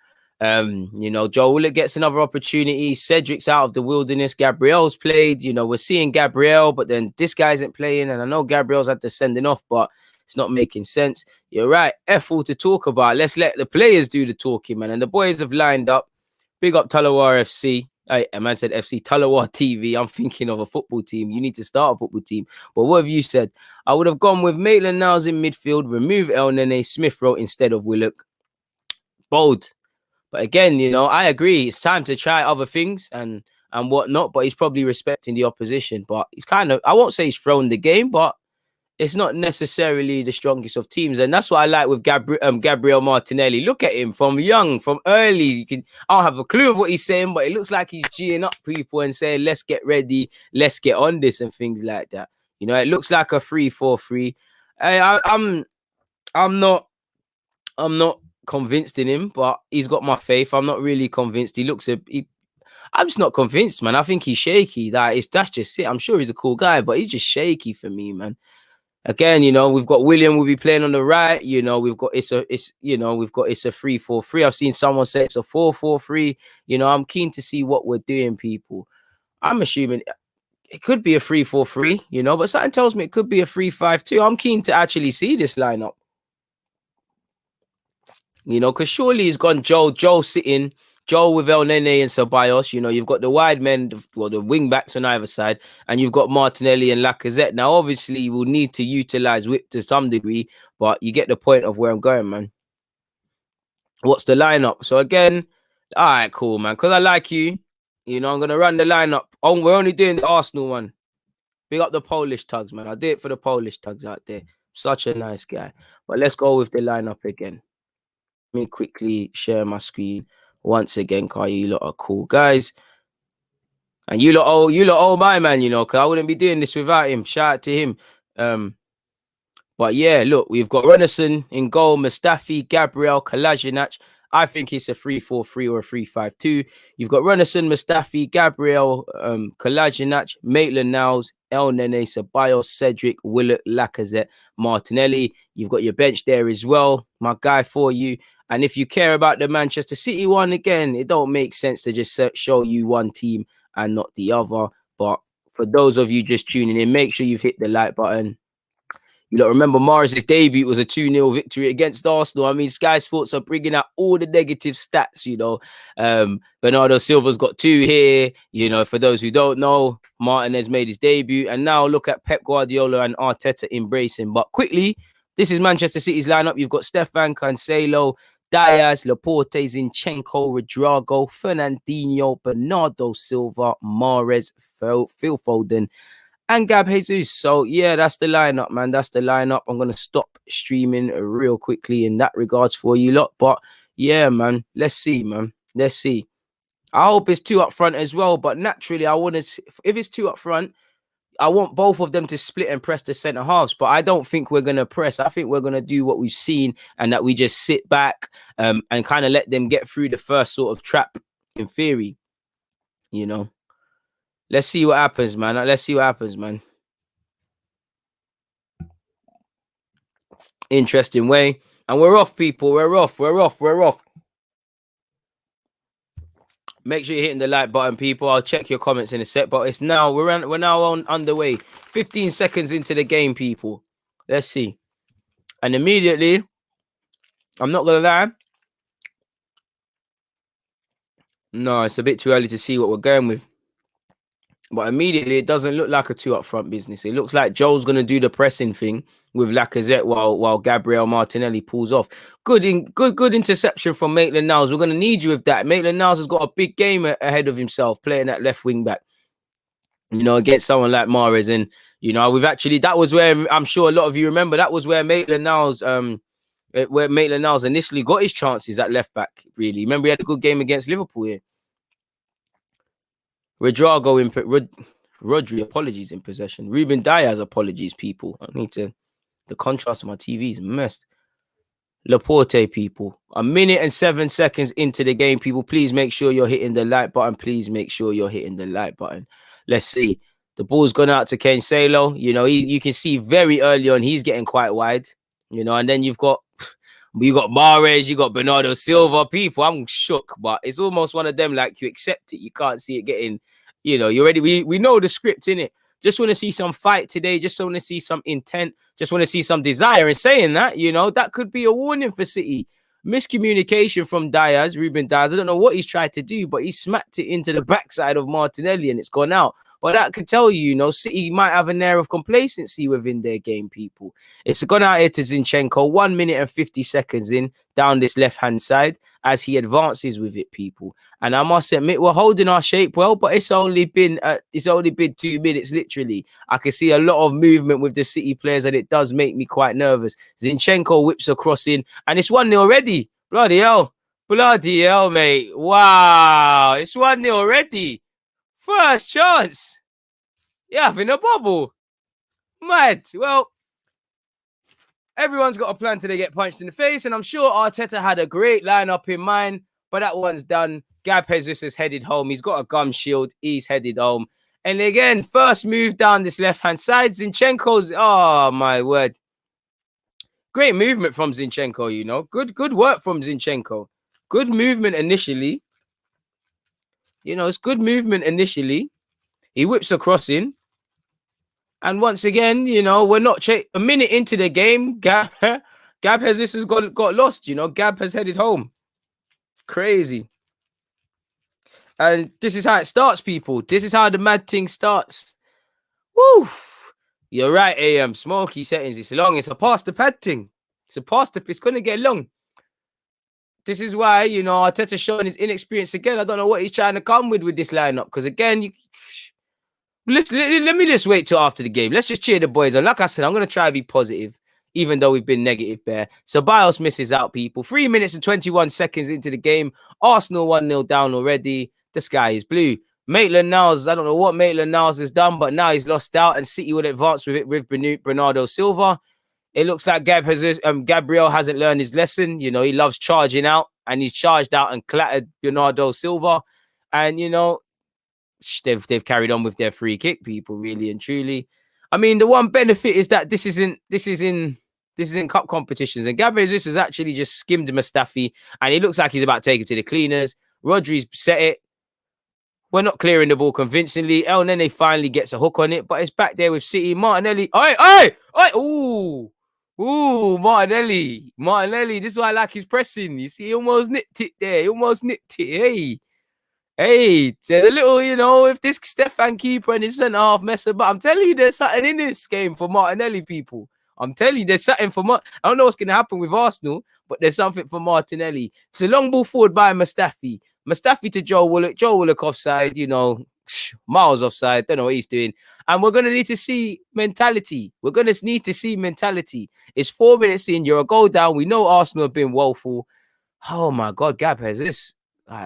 You know, Joe Willock gets another opportunity. Cedric's out of the wilderness. Gabriel's played. You know, we're seeing Gabriel, but then this guy isn't playing. And I know Gabriel's had the sending off, but it's not making sense. You're right. F all to talk about. Let's let the players do the talking, man. And the boys have lined up. Big up Talawar FC. A man said FC Talawar TV. I'm thinking of a football team. You need to start a football team. But what have you said? I would have gone with Maitland-Niles in midfield, remove El Nene, Smith Rowe instead of Willock. Bold. But again, you know, I agree. It's time to try other things and whatnot. But he's probably respecting the opposition. But he's kind of, I won't say he's thrown the game, but it's not necessarily the strongest of teams. And that's what I like with Gabriel Martinelli. Look at him from young, from early. I don't have a clue of what he's saying, but it looks like he's G'ing up people and saying, let's get ready, let's get on this and things like that. You know, it looks like a 3-4-3. I'm not convinced in him, but he's got my faith. I'm not really convinced. I'm just not convinced, man. I think he's shaky. That's just it. I'm sure he's a cool guy, but he's just shaky for me, man. Again, you know, we've got William will be playing on the right. You know, it's a 3-4-3. I've seen someone say it's a 4-4-3. You know, I'm keen to see what we're doing, people. I'm assuming it could be a 3-4-3, you know, but something tells me it could be a 3-5-2. I'm keen to actually see this lineup. You know, because surely he's gone Joe sitting, Joe with El Nene and Ceballos. You know, you've got the wide men, the wing backs on either side, and you've got Martinelli and Lacazette. Now, obviously, you will need to utilize Whip to some degree, but you get the point of where I'm going, man. What's the lineup? So again, all right, cool, man. Because I like you, you know, I'm gonna run the lineup. Oh, we're only doing the Arsenal one. Big up the Polish tugs, man. I did it for the Polish tugs out there. Such a nice guy. But let's go with the lineup again. Let me quickly share my screen once again, Kai. You lot are cool guys. And you lot owe my man, you know, because I wouldn't be doing this without him. Shout out to him. But yeah, look, we've got Renison in goal, Mustafi, Gabriel, Kolasinac. I think it's a 3-4-3 or a 3-5-2. You've got Renison, Mustafi, Gabriel, Kolasinac, Maitland-Niles, El Nene, Ceballos, Cedric, Willock, Lacazette, Martinelli. You've got your bench there as well, my guy for you. And if you care about the Manchester City one, again, it don't make sense to just show you one team and not the other. But for those of you just tuning in, make sure you've hit the like button. You know, remember Morris's debut was a 2-0 victory against Arsenal. I mean, Sky Sports are bringing out all the negative stats, you know. Bernardo Silva's got 2 here. You know, for those who don't know, Martin has made his debut. And now look at Pep Guardiola and Arteta embracing. But quickly, this is Manchester City's lineup. You've got Stefan Cancelo, Diaz, Laporte, Zinchenko, Rodrigo, Fernandinho, Bernardo Silva, Mahrez, Phil Foden, and Gab Jesus. So yeah, that's the lineup, man. That's the lineup. I'm gonna stop streaming real quickly in that regards for you lot. But yeah, man, let's see, man. Let's see. I hope it's 2 up front as well. But naturally, I want to. If it's 2 up front, I want both of them to split and press the centre halves. But I don't think we're gonna press. I think we're gonna do what we've seen, and that we just sit back and kind of let them get through the first sort of trap in theory, you know. Let's see what happens, man. Let's see what happens, man. Interesting way. And we're off, people. We're off. Make sure you're hitting the like button, people. I'll check your comments in a sec. But it's now we're now on underway. 15 seconds into the game, people. Let's see. And immediately, I'm not gonna lie. No, it's a bit too early to see what we're going with. But immediately, it doesn't look like a 2 up front business. It looks like Joel's going to do the pressing thing with Lacazette while Gabriel Martinelli pulls off. Good interception from Maitland-Niles. We're going to need you with that. Maitland-Niles has got a big game ahead of himself playing that left wing back, you know, against someone like Mahrez. And, you know, that was where I'm sure a lot of you remember, that was where Maitland-Niles initially got his chances at left back, really. Remember, he had a good game against Liverpool here. Rodri, apologies in possession. Ruben Diaz, apologies, people. I need to. The contrast of my TV is messed. Laporte, people. 1 minute and 7 seconds into the game, people. Please make sure you're hitting the like button. Please make sure you're hitting the like button. Let's see. The ball's gone out to Cancelo. You know, you can see very early on he's getting quite wide. You know, and then you got Mahrez, you got Bernardo Silva. People, I'm shook, but it's almost one of them, like, you accept it. You can't see it getting, you know, you already, we know the script, innit? Just want to see some fight today. Just want to see some intent. Just want to see some desire. And saying that, you know, that could be a warning for City. Miscommunication from Ruben Diaz. I don't know what he's tried to do, but he smacked it into the backside of Martinelli and it's gone out. But that could tell you, you know, City might have an air of complacency within their game, people. It's gone out here to Zinchenko, 1 minute and 50 seconds in, down this left-hand side, as he advances with it, people. And I must admit, we're holding our shape well, but it's only been 2 minutes, literally. I can see a lot of movement with the City players, and it does make me quite nervous. Zinchenko whips across in, and it's 1-0 already. Bloody hell, mate. Wow, it's 1-0 already. First chance. Yeah, having a bubble. Mad. Well, everyone's got a plan till they get punched in the face, and I'm sure Arteta had a great lineup in mind, but that one's done. Gab Jesus has headed home. He's got a gum shield. He's headed home. And again, first move down this left-hand side. Zinchenko's, oh my word. Great movement from Zinchenko, you know. Good work from Zinchenko. Good movement initially. You know, it's good movement initially. He whips across in. And once again, you know, we're not a minute into the game. Gab has got lost, you know. Gab has headed home. Crazy. And this is how it starts, people. This is how the mad thing starts. Woo! You're right, AM. Smoky settings. It's long. It's a past the pad thing. It's going to get long. This is why, you know, Arteta's showing his inexperience again. I don't know what he's trying to come with this lineup. Because again, let me just wait till after the game. Let's just cheer the boys on. Like I said, I'm going to try to be positive, even though we've been negative there. So Bios misses out, people. 3 minutes and 21 seconds into the game. Arsenal 1-0 down already. The sky is blue. Maitland-Niles, I don't know what Maitland-Niles has done, but now he's lost out, and City would advance with it with Bernardo Silva. It looks like Gabriel hasn't learned his lesson. You know, he loves charging out, and he's charged out and clattered Bernardo Silva. And, you know, they've carried on with their free kick, people, really and truly. I mean, the one benefit is that this isn't cup competitions, and Gabriel Jesus has actually just skimmed Mustafi, and he looks like he's about to take him to the cleaners. Rodri's set it. We're not clearing the ball convincingly. El Nene finally gets a hook on it, but it's back there with City. Martinelli. Ooh, Martinelli. This is why I like his pressing. You see, he almost nipped it there. Hey, there's a little, you know, if this Stefan keeper and his centre-half mess about, I'm telling you, there's something in this game for Martinelli, people. I'm telling you, there's something for I don't know what's going to happen with Arsenal, but there's something for Martinelli. It's a long ball forward by Mustafi. Mustafi to Joe Willock. Joe Willock offside, you know, miles offside. Don't know what he's doing. And we're going to need to see mentality. It's 4 minutes in. You're a goal down. We know Arsenal have been woeful. Oh, my God. Gab has this.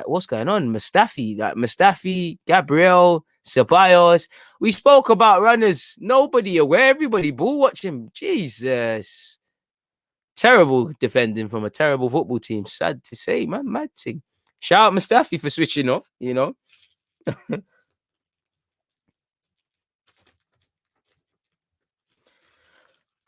What's going on? Mustafi, Gabriel, Ceballos. We spoke about runners. Nobody aware. Everybody ball watching. Jesus. Terrible defending from a terrible football team. Sad to say, man. Mad thing. Shout out Mustafi for switching off, you know.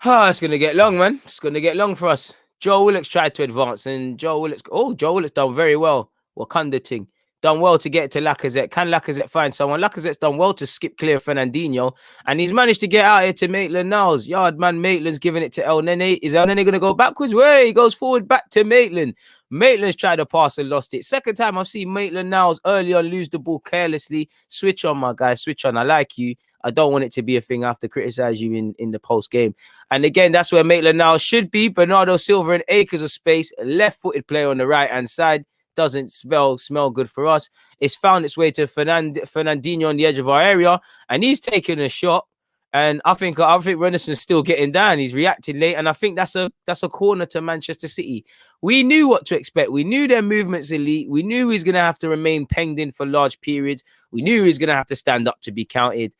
It's gonna get long, man. It's gonna get long for us. Joe Willock's tried to advance, and Joe Willock's done very well. Wakanda ting done well to get to Lacazette. Can Lacazette find someone? Lacazette's done well to skip clear Fernandinho, and he's managed to get out here to Maitland-Niles. Yard man Maitland's giving it to El Nene. Is El Nene gonna go backwards? Way he goes forward back to Maitland. Maitland's tried to pass and lost it. Second time I've seen Maitland-Niles early on lose the ball carelessly. Switch on, my guy. Switch on. I like you. I don't want it to be a thing. I have to criticize you in the post game. And again, that's where Maitland-Niles should be. Bernardo Silva in acres of space. Left-footed player on the right-hand side. Doesn't smell good for us. It's found its way to Fernandinho on the edge of our area. And he's taking a shot. And I think Rennison's still getting down. He's reacting late. And I think that's a corner to Manchester City. We knew what to expect. We knew their movements elite. We knew he's going to have to remain penned in for large periods. We knew he's going to have to stand up to be counted.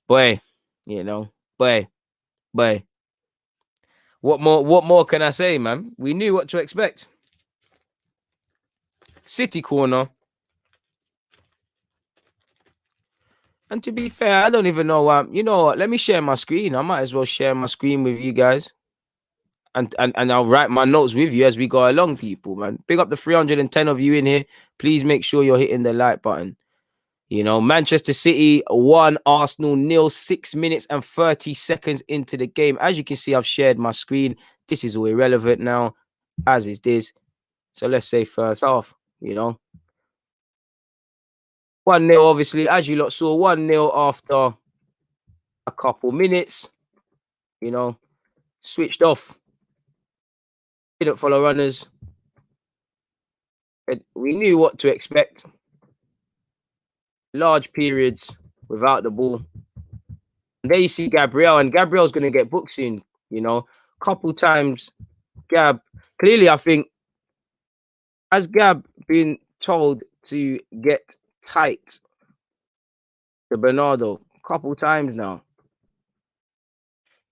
Boy, you know, boy. What more can I say, man? We knew what to expect. City corner. And to be fair, I don't even know why. You know what? Let me share my screen. I might as well share my screen with you guys. And I'll write my notes with you as we go along, people, man. Big up the 310 of you in here. Please make sure you're hitting the like button. You know, Manchester City 1, Arsenal 0, 6 minutes and 30 seconds into the game. As you can see, I've shared my screen. This is all irrelevant now, as is this. So let's say first half, you know. 1-0, obviously, as you lot saw, 1-0 after a couple minutes, you know, switched off. Didn't follow runners. We knew what to expect. Large periods without the ball. And there you see Gabriel, and Gabriel's going to get booked soon, you know. Couple times, Gab, clearly I think, has Gab been told to get tight to Bernardo a couple times now?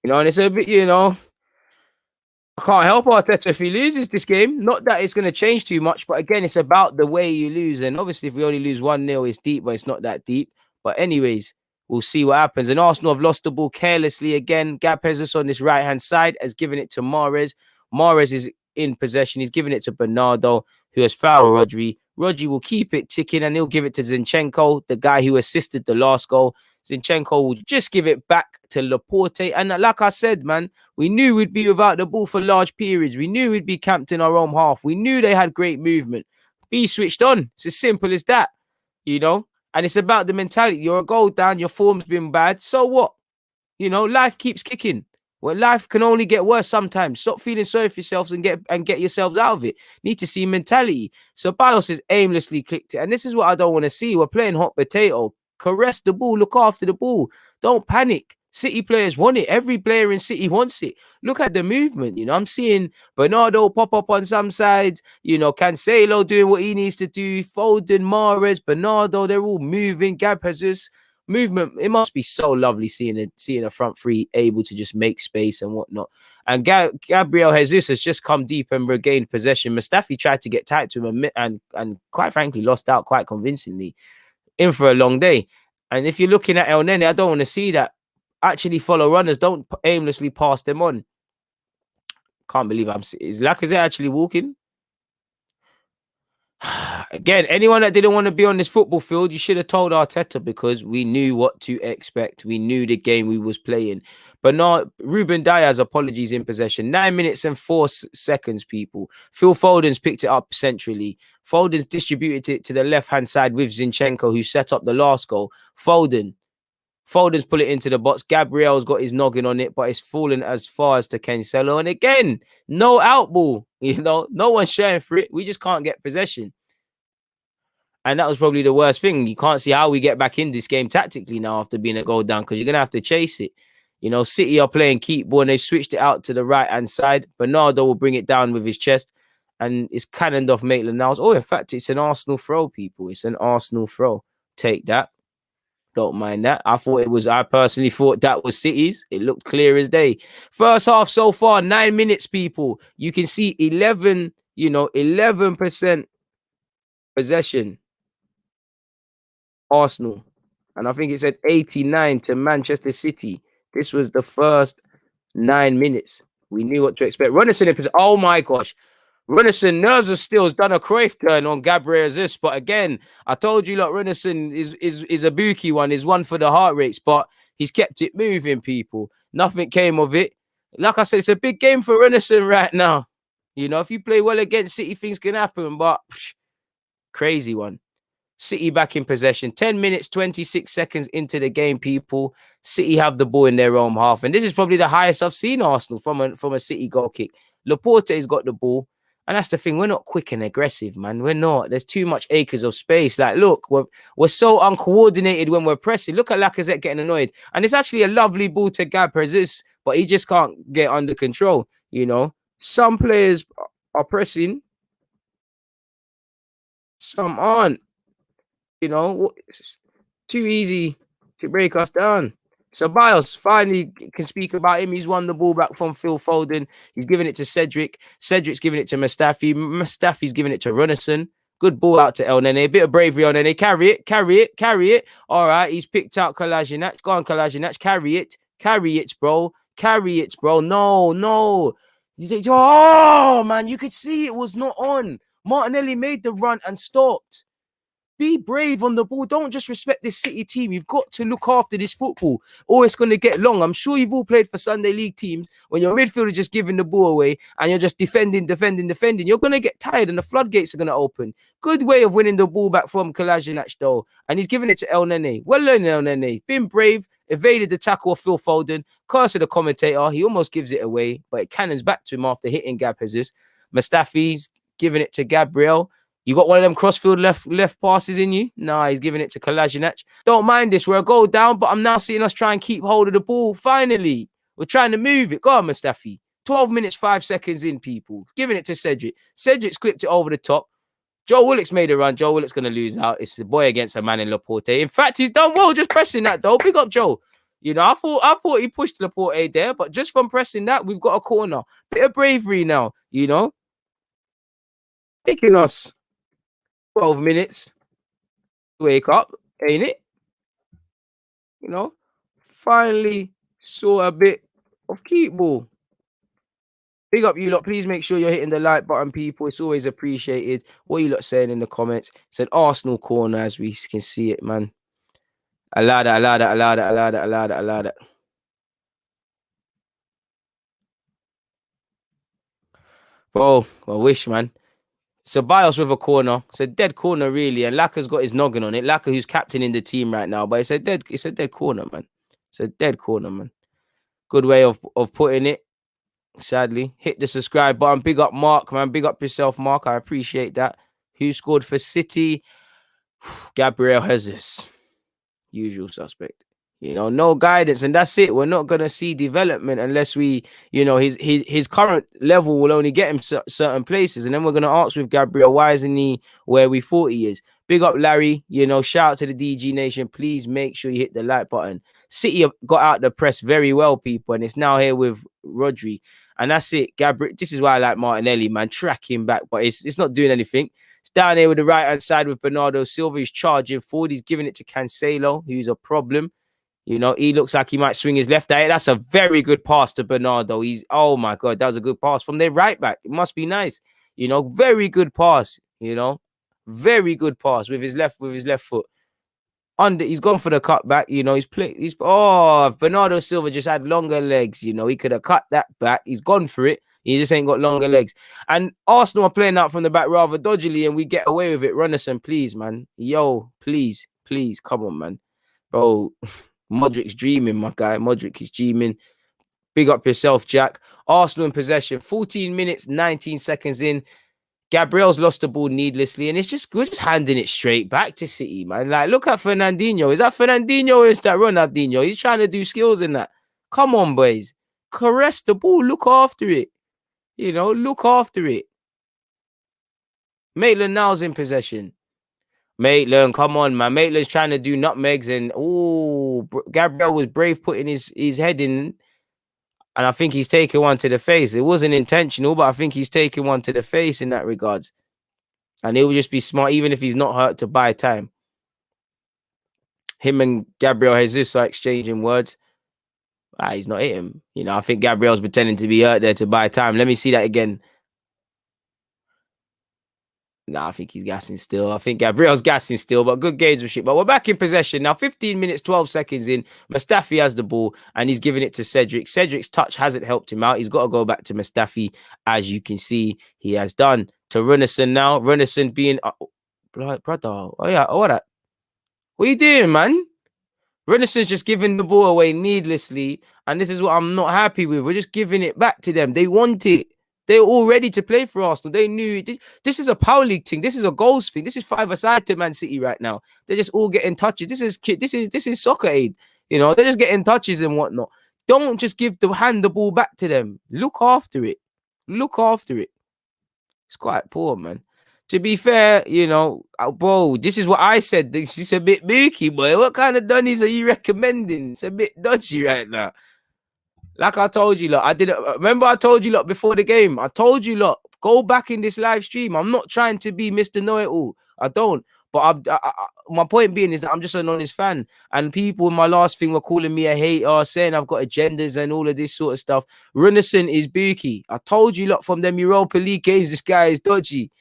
You know, and it's a bit, you know, I can't help Arteta if he loses this game. Not that it's going to change too much, but again, it's about the way you lose. And obviously, if we only lose 1-0, it's deep, but it's not that deep. But anyways, we'll see what happens. And Arsenal have lost the ball carelessly again. Gab Jesus on this right-hand side has given it to Mahrez. Mahrez is in possession. He's giving it to Bernardo, who has fouled Rodri. Rodri will keep it ticking, and he'll give it to Zinchenko, the guy who assisted the last goal. Zinchenko will just give it back to Laporte. And like I said, man, we knew we'd be without the ball for large periods. We knew we'd be camped in our own half. We knew they had great movement. Be switched on. It's as simple as that, you know? And it's about the mentality. You're a goal down. Your form's been bad. So what? You know, life keeps kicking. Well, life can only get worse sometimes. Stop feeling sorry for yourselves and get yourselves out of it. Need to see mentality. So Bios has aimlessly clicked it. And this is what I don't want to see. We're playing hot potato. Caress the ball. Look after the ball. Don't panic. City players want it. Every player in City wants it. Look at the movement. You know, I'm seeing Bernardo pop up on some sides. You know, Cancelo doing what he needs to do. Foden, Mahrez, Bernardo, they're all moving. Gab Jesus. Movement. It must be so lovely seeing a front three able to just make space and whatnot. And Gabriel Jesus has just come deep and regained possession. Mustafi tried to get tight to him and quite frankly lost out quite convincingly. In for a long day. And if you're looking at El Nene, I don't want to see that. Actually follow runners. Don't aimlessly pass them on. Can't believe is Lacazette actually walking? Again, anyone that didn't want to be on this football field, you should have told Arteta, because we knew what to expect. We knew the game we was playing. But not Ruben Diaz, apologies, in possession. 9 minutes and 4 seconds, people. Phil Foden's picked it up centrally. Foden's distributed it to the left-hand side with Zinchenko, who set up the last goal. Foden's put it into the box. Gabriel's got his noggin on it, but it's fallen as far as to Cancelo. And again, no out ball. You know, no one's sharing for it. We just can't get possession. And that was probably the worst thing. You can't see how we get back in this game tactically now after being a goal down, because you're going to have to chase it. You know, City are playing keep ball and they've switched it out to the right-hand side. Bernardo will bring it down with his chest and it's cannoned off Maitland-Niles. Oh, in fact, it's an Arsenal throw, people. It's an Arsenal throw. Take that. Don't mind that. I personally thought that was City's. It looked clear as day. First half so far, 9 minutes, people. You can see 11%. Possession, Arsenal. And I think it said 89 to Manchester City. This was the first 9 minutes. We knew what to expect. Runnison in possession. Oh my gosh. Runnison, nerves of steel, has done a Cruyff turn on Gabriel Jesus. But again, I told you, look, Runnison is a bookie one, is one for the heart rates, but he's kept it moving, people. Nothing came of it. Like I said, it's a big game for Runnison right now. You know, if you play well against City, things can happen, but crazy one. City back in possession. 10 minutes, 26 seconds into the game, people. City have the ball in their own half. And this is probably the highest I've seen Arsenal from a City goal kick. Laporte's got the ball. And that's the thing. We're not quick and aggressive, man. We're not. There's too much acres of space. Like, look, we're so uncoordinated when we're pressing. Look at Lacazette getting annoyed. And it's actually a lovely ball to Gabriel Jesus, but he just can't get under control, you know. Some players are pressing. Some aren't. You know, it's too easy to break us down. So Bios finally can speak about him. He's won the ball back from Phil Foden. He's giving it to Cedric. Cedric's giving it to Mustafi. Mustafi's giving it to Runnison. Good ball out to El Nene. A bit of bravery on Nene. Carry it, carry it, carry it. All right, he's picked out Kolasinac. Go on, Kolasinac. Carry it, bro. Carry it, bro. No. Oh, man, you could see it was not on. Martinelli made the run and stopped. Be brave on the ball. Don't just respect this City team. You've got to look after this football, or it's going to get long. I'm sure you've all played for Sunday League teams when your midfielder just giving the ball away and you're just defending. You're going to get tired and the floodgates are going to open. Good way of winning the ball back from Kolasinac, though. And he's giving it to El Nene. Well done, El Nene. Been brave, evaded the tackle of Phil Foden. Curse of the commentator. He almost gives it away, but it cannons back to him after hitting Gabriel Jesus. Mustafi's giving it to Gabriel. You got one of them crossfield left passes in you? Nah, he's giving it to Kolasinac. Don't mind this. We're a goal down, but I'm now seeing us try and keep hold of the ball. Finally, we're trying to move it. Go on, Mustafi. 12 minutes, 5 seconds in, people. Giving it to Cedric. Cedric's clipped it over the top. Joe Willock's made a run. Joe Willock's going to lose out. It's the boy against a man in Laporte. In fact, he's done well just pressing that, though. Big up, Joe. You know, I thought he pushed Laporte there, but just from pressing that, we've got a corner. Bit of bravery now, you know. Taking us 12 minutes to wake up, ain't it? You know, finally saw a bit of keep ball. Big up you lot. Please make sure you're hitting the like button, people. It's always appreciated. What you lot saying in the comments? It's an Arsenal corner, as we can see it, man. Allow that. Bro, I wish, man. So Bios with a corner. It's a dead corner, really. And Laka's got his noggin on it. Laka, who's captain in the team right now. But it's a dead corner, man. It's a dead corner, man. Good way of putting it. Sadly. Hit the subscribe button. Big up Mark, man. Big up yourself, Mark. I appreciate that. Who scored for City? Gabriel Jesus. Usual suspect. You know, no guidance, and that's it. We're not gonna see development unless we, you know, his current level will only get him certain places, and then we're gonna ask with Gabriel, why isn't he where we thought he is? Big up Larry, you know, shout out to the DG Nation. Please make sure you hit the like button. City have got out the press very well, people, and it's now here with Rodri, and that's it. Gabriel, this is why I like Martinelli, man. Track him back, but it's not doing anything. It's down here with the right hand side with Bernardo Silva. He's charging forward. He's giving it to Cancelo, who's a problem. You know, he looks like he might swing his left eye. That's a very good pass to Bernardo. Oh my God, that was a good pass from their right back. It must be nice. You know, very good pass, you know, very good pass with his left foot. He's gone for the cutback, you know, if Bernardo Silva just had longer legs, you know, he could have cut that back. He's gone for it. He just ain't got longer legs. And Arsenal are playing out from the back rather dodgily, and we get away with it. Runnison, please, man. Yo, please, come on, man. Bro. Modric's dreaming, my guy. Modric is dreaming. Big up yourself, Jack. Arsenal in possession. 14 minutes, 19 seconds in. Gabriel's lost the ball needlessly, and we're just handing it straight back to City, man. Like, look at Fernandinho. Is that Fernandinho or is that Ronaldinho? He's trying to do skills in that. Come on, boys. Caress the ball. Look after it. You know, look after it. Maitland-Niles in possession. Maitland, come on, man. Maitland's trying to do nutmegs, and Gabriel was brave putting his head in, and I think he's taken one to the face. It wasn't intentional, but I think he's taken one to the face in that regards. And it will just be smart, even if he's not hurt, to buy time. Him and Gabriel Jesus are exchanging words. He's not hit him. You know, I think Gabriel's pretending to be hurt there to buy time. Let me see that again. Nah, I think he's gassing still. I think Gabriel's gassing still, but good gamesmanship. But we're back in possession now. 15 minutes, 12 seconds in. Mustafi has the ball and he's giving it to Cedric. Cedric's touch hasn't helped him out. He's got to go back to Mustafi, as you can see he has done. To Runnison now. Runnison being... brother. Oh, yeah. Oh, what that? What are you doing, man? Renaissance just giving the ball away needlessly, and this is what I'm not happy with. We're just giving it back to them. They want it. They're all ready to play for Arsenal. They knew it. This is a power league thing. This is a goals thing. This is five-a-side to Man City right now. They're just all getting touches. This is soccer aid. You know, they're just getting touches and whatnot. Don't just hand the ball back to them. Look after it. Look after it. It's quite poor, man. To be fair, you know, bro, this is what I said. This is a bit booky, boy. What kind of dunnies are you recommending? It's a bit dodgy right now. Like I told you, look, remember I told you, look, before the game, I told you, look, go back in this live stream. I'm not trying to be Mr. Know-It-All. I don't. But my point being is that I'm just an honest fan. And people in my last thing were calling me a hater, saying I've got agendas and all of this sort of stuff. Runnison is booky. I told you, look, from them Europa League games, this guy is dodgy.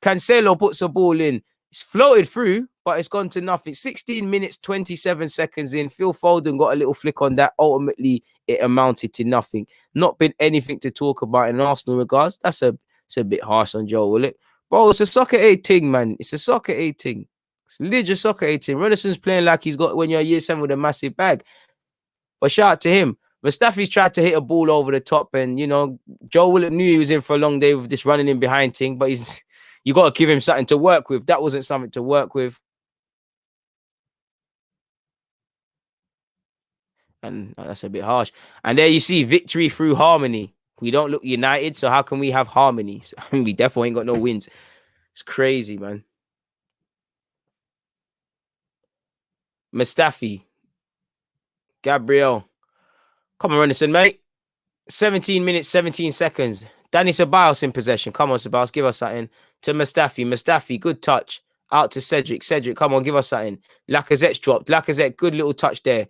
Cancelo puts a ball in. It's floated through, but it's gone to nothing. 16 minutes, 27 seconds in. Phil Foden got a little flick on that. Ultimately, it amounted to nothing. Not been anything to talk about in Arsenal regards. It's a bit harsh on Joe, will it? Bro, it's a soccer aid thing, man. It's a soccer aid thing. It's legit soccer aid thing. Rennison's playing like he's got when you're year 7 with a massive bag. But shout out to him. Mustafi's tried to hit a ball over the top, and you know, Joe Willett knew he was in for a long day with this running in behind thing, but you got to give him something to work with. That wasn't something to work with. And that's a bit harsh. And there you see victory through harmony. We don't look united, so how can we have harmony? So, we definitely ain't got no wins. It's crazy, man. Mustafi. Gabriel. Come on, Renison, mate. 17 minutes, 17 seconds. Danny Ceballos in possession. Come on, Ceballos, give us something. To Mustafi. Mustafi, good touch. Out to Cedric. Cedric, come on, give us something. Lacazette's dropped. Lacazette, good little touch there.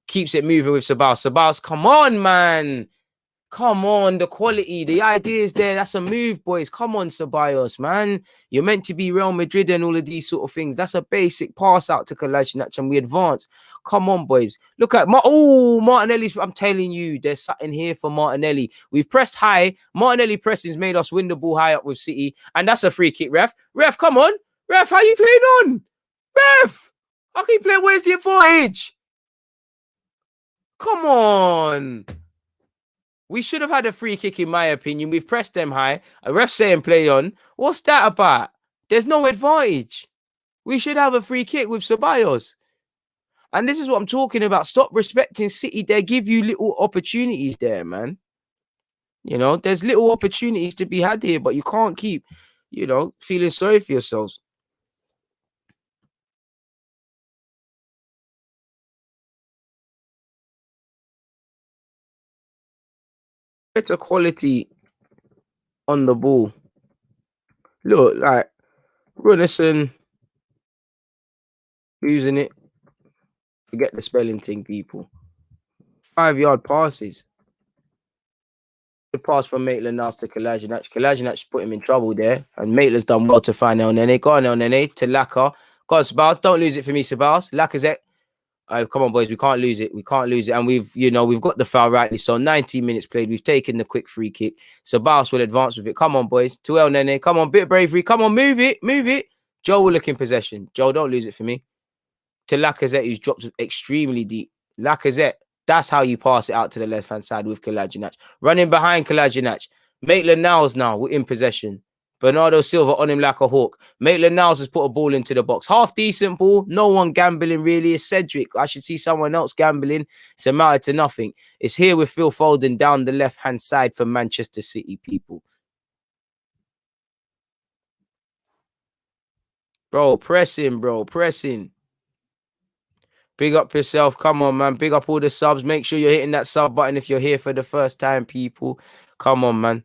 Keeps it moving with Ceballos. Ceballos, come on, man. Come on, the quality, the idea is there. That's a move, boys. Come on, Ceballos, man. You're meant to be Real Madrid and all of these sort of things. That's a basic pass out to Kolasinac and we advance. Come on, boys. Look at Martinelli's. I'm telling you, there's something here for Martinelli. We've pressed high. Martinelli pressing's made us win the ball high up with City. And that's a free kick, ref. Ref, come on. Ref, how you playing on? Ref, how can you play? Where's the advantage? Come on. We should have had a free kick, in my opinion. We've pressed them high. A ref saying play on. What's that about? There's no advantage. We should have a free kick with Ceballos. And this is what I'm talking about. Stop respecting City. They give you little opportunities there, man. You know, there's little opportunities to be had here, but you can't keep, you know, feeling sorry for yourselves. Better quality on the ball. Look, like Runnison losing it. Forget the spelling thing, people. 5-yard passes. The pass from Maitland-Niles to Kolasinac. Kolasinac put him in trouble there, and Maitland's done well to find El Nene. Go on, El Nene to Laka. Go on, Ceballos. Don't lose it for me, Ceballos. Lacazette. Come on, boys. We can't lose it. We can't lose it. And we've got the foul rightly. So 19 minutes played. We've taken the quick free kick. Ceballos will advance with it. Come on, boys. To El Nene. Come on, bit of bravery. Come on, move it. Move it. Joe will look in possession. Joe, don't lose it for me. To Lacazette, who's dropped extremely deep. Lacazette. That's how you pass it out to the left-hand side with Kolasinac. Running behind Kolasinac. Maitland-Niles now in possession. Bernardo Silva on him like a hawk. Maitland-Niles has put a ball into the box. Half decent ball. No one gambling really. It's Cedric. I should see someone else gambling. It's a matter to nothing. It's here with Phil Foden down the left-hand side for Manchester City, people. Bro, pressing, bro. Pressing. Big up yourself. Come on, man. Big up all the subs. Make sure you're hitting that sub button if you're here for the first time, people. Come on, man.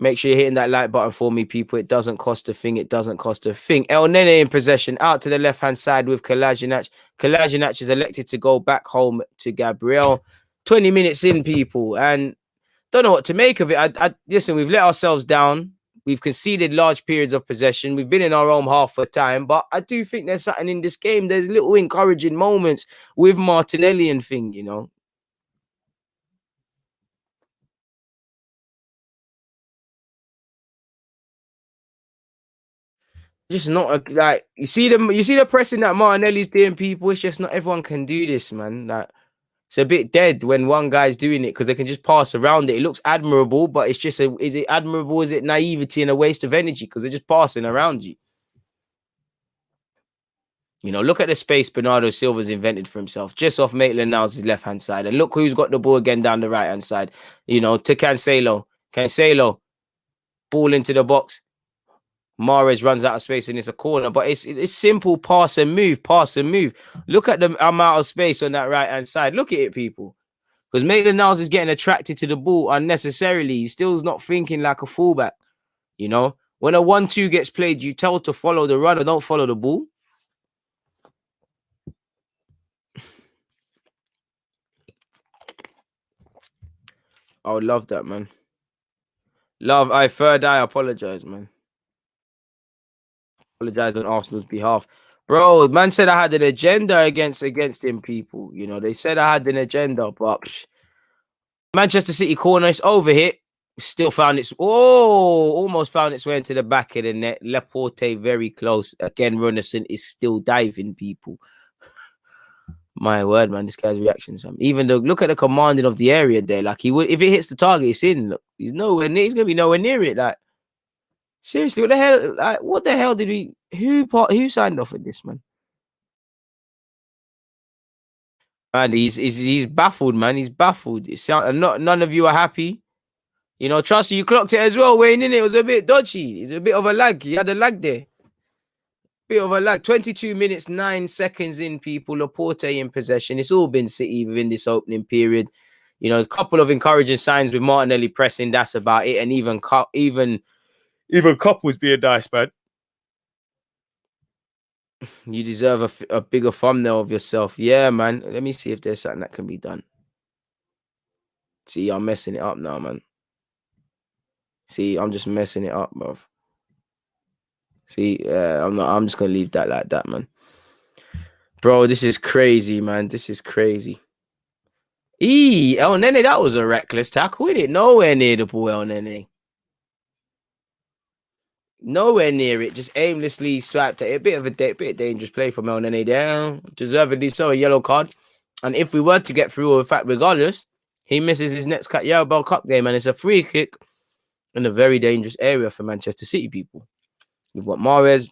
Make sure you're hitting that like button for me, people. It doesn't cost a thing. It doesn't cost a thing. El Nene in possession, out to the left-hand side with Kolasinac. Kolasinac is elected to go back home to Gabriel. 20 minutes in, people, and don't know what to make of it. Listen, we've let ourselves down. We've conceded large periods of possession. We've been in our own half for time, but I do think there's something in this game. There's little encouraging moments with Martinelli and thing, you know. Just not like you see them. You see the pressing that Martinelli's doing, people. It's just not everyone can do this, man. Like it's a bit dead when one guy's doing it because they can just pass around it. It looks admirable, but it's just is it admirable? Is it naivety and a waste of energy because they're just passing around you? You know, look at the space Bernardo Silva's invented for himself, just off Maitland-Niles' left-hand side. And look who's got the ball again down the right-hand side. You know, to Cancelo. Cancelo, ball into the box. Mahrez runs out of space and it's a corner. But it's simple pass and move, pass and move. Look at the amount of space on that right-hand side. Look at it, people. Because Maitland-Niles is getting attracted to the ball unnecessarily. He still's not thinking like a fullback. You know, when a 1-2 gets played, you tell to follow the runner, don't follow the ball. I would love that, man. Love, I apologize, man. Apologize on Arsenal's behalf. Bro, man said I had an agenda against him, people. You know, they said I had an agenda, but Manchester City corner, it's overhit. Still found its almost found its way into the back of the net. Laporte very close. Again, Runnison is still diving, people. My word, man, this guy's reactions. Even though look at the commanding of the area there. Like he would if it hits the target, it's in. Look, he's nowhere near, he's gonna be nowhere near it. Like seriously, what the hell? Like, what the hell did we? Who signed off with this, man? And he's baffled, man. He's baffled. None of you are happy. You know, trust you clocked it as well. Wayne in it was a bit dodgy. It's a bit of a lag. He had a lag there. Bit of a lag. 22 minutes, 9 seconds in, people. Laporte in possession. It's all been City within this opening period. You know, there's a couple of encouraging signs with Martinelli pressing. That's about it. And even Couples being nice, man. You deserve a bigger thumbnail of yourself. Yeah, man. Let me see if there's something that can be done. See, I'm messing it up now, man. See, I'm just messing it up, bro. See, I'm just gonna leave that like that, man. Bro, this is crazy, man. This is crazy. El Nene, that was a reckless tackle, isn't it? Nowhere near the ball, El Nene. Nowhere near it. Just aimlessly swiped at it. A bit of dangerous play from El Nene there. Deservedly so, a yellow card. And if we were to get through, in fact, regardless, he misses his next Carabao Cup game, and it's a free kick in a very dangerous area for Manchester City, people. You've got Mahrez,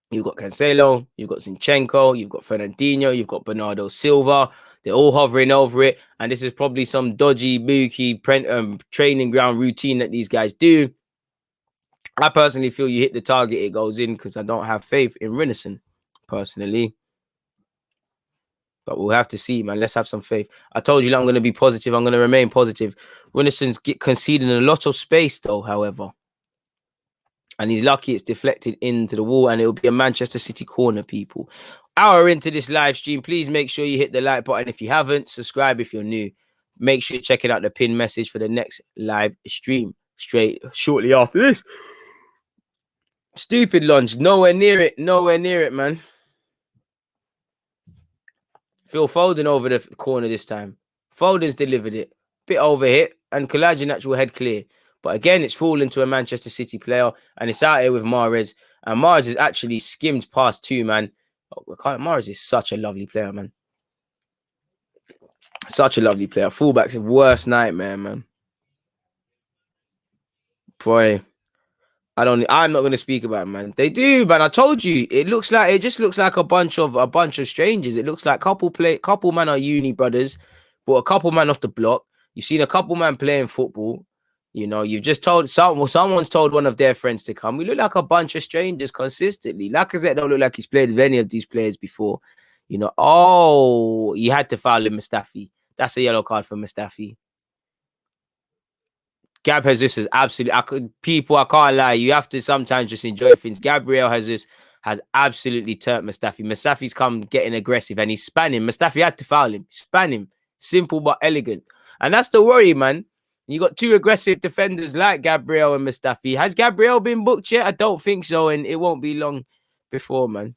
you've got Cancelo, you've got Zinchenko, you've got Fernandinho, you've got Bernardo Silva. They're all hovering over it, and this is probably some dodgy, booky training ground routine that these guys do. I personally feel you hit the target, it goes in, because I don't have faith in Runnison, personally. But we'll have to see, man. Let's have some faith. I told you that I'm going to be positive. I'm going to remain positive. Runnison's conceding a lot of space, though, however. And he's lucky it's deflected into the wall, and it'll be a Manchester City corner, people. Hour into this live stream, please make sure you hit the like button if you haven't. Subscribe if you're new. Make sure you're checking out the pin message for the next live stream shortly after this. Stupid lunge. Nowhere near it. Nowhere near it, man. Phil Foden over the corner this time. Foden's delivered it. Bit overhit, and Kolasinac will head clear. But again, it's fallen to a Manchester City player, and it's out here with Mahrez. And Mahrez is actually skimmed past two, man. Mahrez is such a lovely player, man. Such a lovely player. Fullback's a worst nightmare, man. Boy, I'm not going to speak about it, man. They do, man. I told you. It just looks like a bunch of strangers. It looks like couple man are uni brothers, but a couple man off the block. You've seen a couple man playing football. You know, you've just told someone's told one of their friends to come. We look like a bunch of strangers consistently. Lacazette don't look like he's played with any of these players before. You know, oh, you had to foul him, Mustafi. That's a yellow card for Mustafi. Gab Jesus is absolutely. I can't lie. You have to sometimes just enjoy things. Gabriel Jesus has absolutely turned Mustafi. Mustafi's come getting aggressive and he's spanning. Mustafi had to foul him. Span him. Simple but elegant. And that's the worry, man. You got two aggressive defenders like Gabriel and Mustafi. Has Gabriel been booked yet? I don't think so, and it won't be long before, man.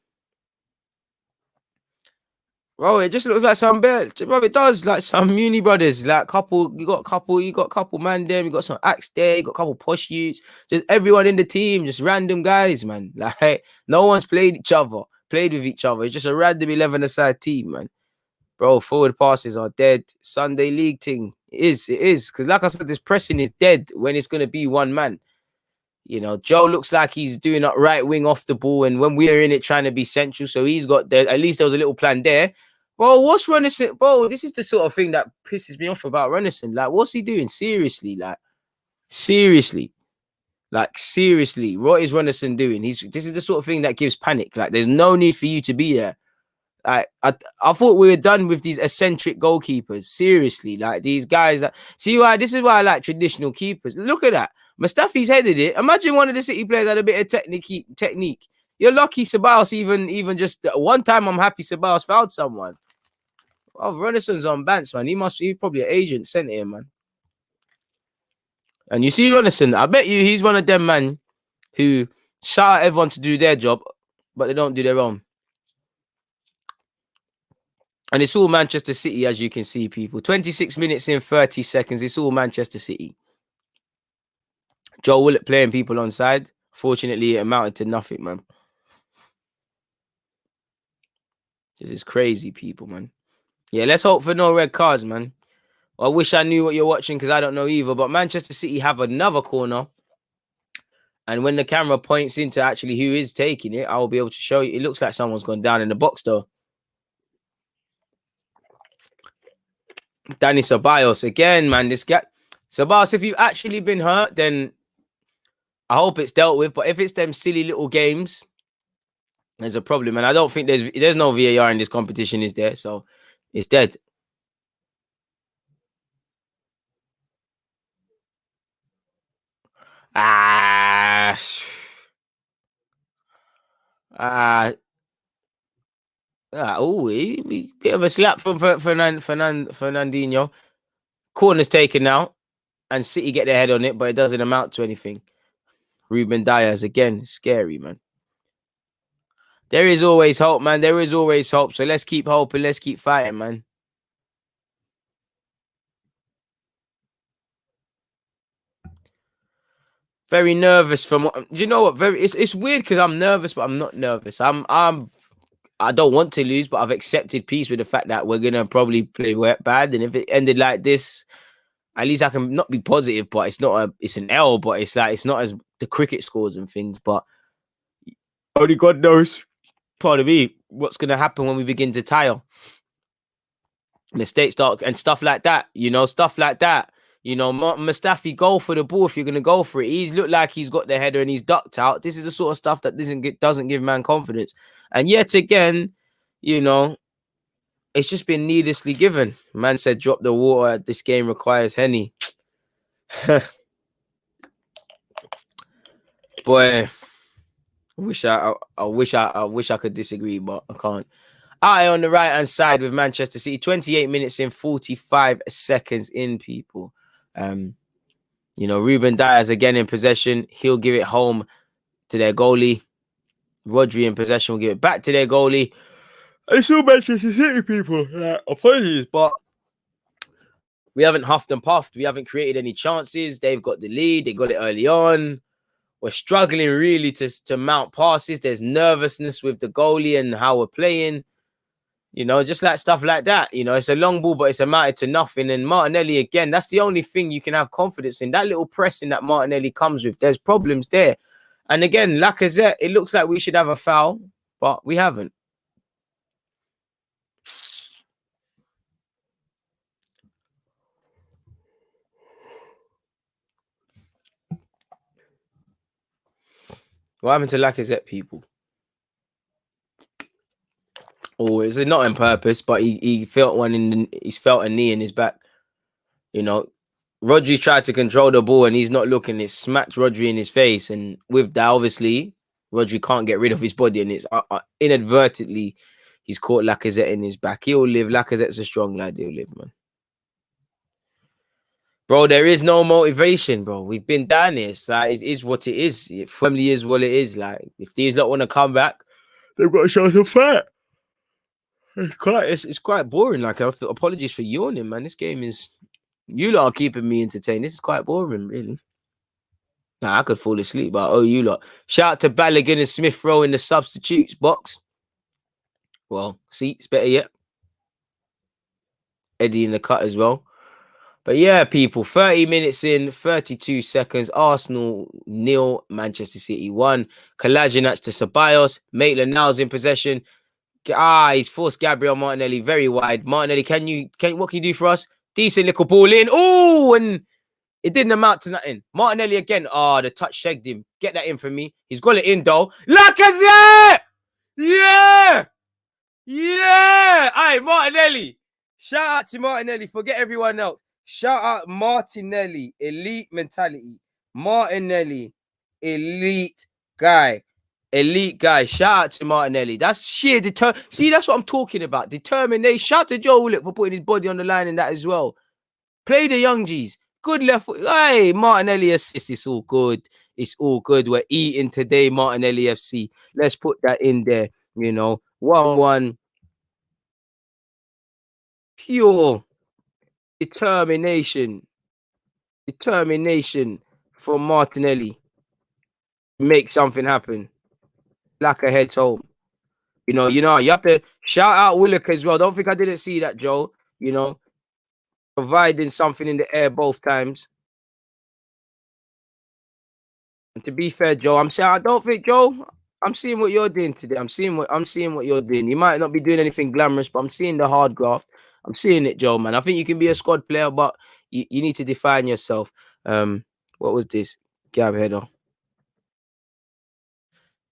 Bro, it just looks like some bit. Bro, it does like some uni brothers, like you got couple man there, you got some acts there, you got a couple push youths, just everyone in the team, just random guys, man. Like no one's played with each other. It's just a random 11-a-side team, man. Bro, forward passes are dead. Sunday league thing. It is. Because like I said, this pressing is dead when it's gonna be one man. You know, Joe looks like he's doing that right wing off the ball, and when we're in it trying to be central, so he's got there. At least there was a little plan there. Bro, what's Runnison? Bro, this is the sort of thing that pisses me off about Runnison. Like, what's he doing? Seriously, seriously, what is Runnison doing? This is the sort of thing that gives panic. Like, there's no need for you to be there. Like, I thought we were done with these eccentric goalkeepers. Seriously, like these guys that this is why I like traditional keepers. Look at that. Mustafi's headed it. Imagine one of the City players had a bit of technique. You're lucky Ceballos even just one time. I'm happy Ceballos fouled someone. Oh, Rennison's on Bants, man. He's probably an agent sent here, man. And you see Rennison, I bet you he's one of them, man, who shout at everyone to do their job, but they don't do their own. And it's all Manchester City, as you can see, people. 26 minutes in 30 seconds. It's all Manchester City. Joe Willett playing people on side. Fortunately, it amounted to nothing, man. This is crazy, people, man. Yeah, let's hope for no red cards, man. I wish I knew what you're watching because I don't know either. But Manchester City have another corner. And when the camera points into actually who is taking it, I'll be able to show you. It looks like someone's gone down in the box, though. Danny Ceballos again, man. This guy, Ceballos, if you've actually been hurt, then I hope it's dealt with. But if it's them silly little games, there's a problem. And I don't think there's no VAR in this competition, is there? So it's dead. Bit of a slap from Fernandinho. Corner's taken now, and City get their head on it, but it doesn't amount to anything. Ruben Diaz again, scary, man. There is always hope, man. There is always hope. So let's keep hoping. Let's keep fighting, man. Very nervous from what, you know what? It's weird because I'm nervous, but I'm not nervous. I don't want to lose, but I've accepted peace with the fact that we're gonna probably play bad. And if it ended like this, at least I can not be positive, but it's an L, but it's not as the cricket scores and things, but only God knows, pardon me, what's gonna happen when we begin to tire. Mistakes start and stuff like that, stuff like that. Mustafi, go for the ball if you're gonna go for it. He's looked like he's got the header and he's ducked out. This is the sort of stuff that doesn't give man confidence. And yet again, it's just been needlessly given. Man said, drop the water. This game requires Henny. Boy, I wish I could disagree, but I can't. Eye on the right hand side with Manchester City. 28 minutes in 45 seconds in, people. Ruben Diaz again in possession. He'll give it home to their goalie. Rodri in possession will give it back to their goalie. It's all Manchester City, people. Apologies, but we haven't huffed and puffed. We haven't created any chances. They've got the lead. They got it early on. We're struggling really to mount passes. There's nervousness with the goalie and how we're playing. Just like stuff like that. It's a long ball, but it's amounted to nothing. And Martinelli, again, that's the only thing you can have confidence in. That little pressing that Martinelli comes with, there's problems there. And again, Lacazette, it looks like we should have a foul, but we haven't. What happened to Lacazette, people? Oh, it's not on purpose, but he felt he's felt a knee in his back. Rodri tried to control the ball and he's not looking. It smacked Rodri in his face. And with that, obviously, Rodri can't get rid of his body. And it's inadvertently, he's caught Lacazette in his back. He'll live. Lacazette's a strong lad. He'll live, man. Bro, there is no motivation, bro. We've been down this. Like, it is what it is. It firmly is what it is. Like, if these lot want to come back, they've got to show some fight. It's quite boring. Like, apologies for yawning, man. This game is... You lot are keeping me entertained. This is quite boring, really. Nah, I could fall asleep, but oh, you lot. Shout out to Balogun and Smith Rowe in the substitutes box. Well, seats, better yet. Eddie in the cut as well. But yeah, people, 30 minutes in, 32 seconds. Arsenal 0, Manchester City 1. Kolasinac to Ceballos. Maitland-Niles in possession. He's forced Gabriel Martinelli very wide. Martinelli, what can you do for us? Decent little ball in. Oh, and it didn't amount to nothing. Martinelli again. The touch shagged him. Get that in for me. He's got it in though. Lacazette! Yeah! Yeah! Aye, Martinelli. Shout out to Martinelli. Forget everyone else. Shout out Martinelli. Elite mentality. Martinelli. Elite guy. Elite guy. Shout out to Martinelli. That's sheer See, that's what I'm talking about. Determination. Shout out to Joe Willock for putting his body on the line in that as well. Play the young G's. Good left foot. Hey, Martinelli assist. It's all good. It's all good. We're eating today, Martinelli FC. Let's put that in there. 1-1. Pure determination. Determination from Martinelli. Make something happen. Like a head's home. You have to shout out Willock as well. Don't think I didn't see that, Joe. Providing something in the air both times. And to be fair, Joe, I'm seeing what you're doing today. I'm seeing what you're doing. You might not be doing anything glamorous, but I'm seeing the hard graft. I'm seeing it, Joe, man. I think you can be a squad player, but you need to define yourself. What was this? Gab header.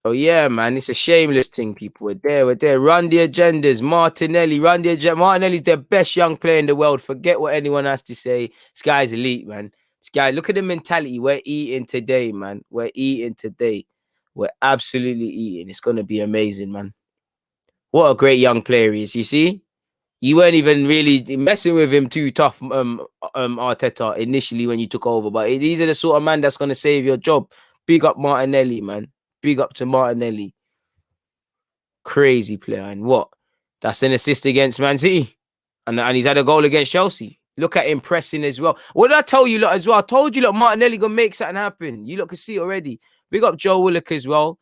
Oh yeah, man. It's a shameless thing, people. We're there. Run the agendas. Martinelli, run the agenda. Martinelli's the best young player in the world. Forget what anyone has to say. This guy's elite, man. This guy, look at the mentality. We're eating today, man. We're eating today. We're absolutely eating. It's gonna be amazing, man. What a great young player he is. You see? You weren't even really messing with him too tough, Arteta, initially when you took over. But these are the sort of man that's gonna save your job. Big up Martinelli, man. Big up to Martinelli. Crazy player. And what? That's an assist against Man City. And he's had a goal against Chelsea. Look at him pressing as well. What did I tell you lot as well? I told you lot Martinelli gonna make something happen. You lot can see already. Big up Joe Willock as well.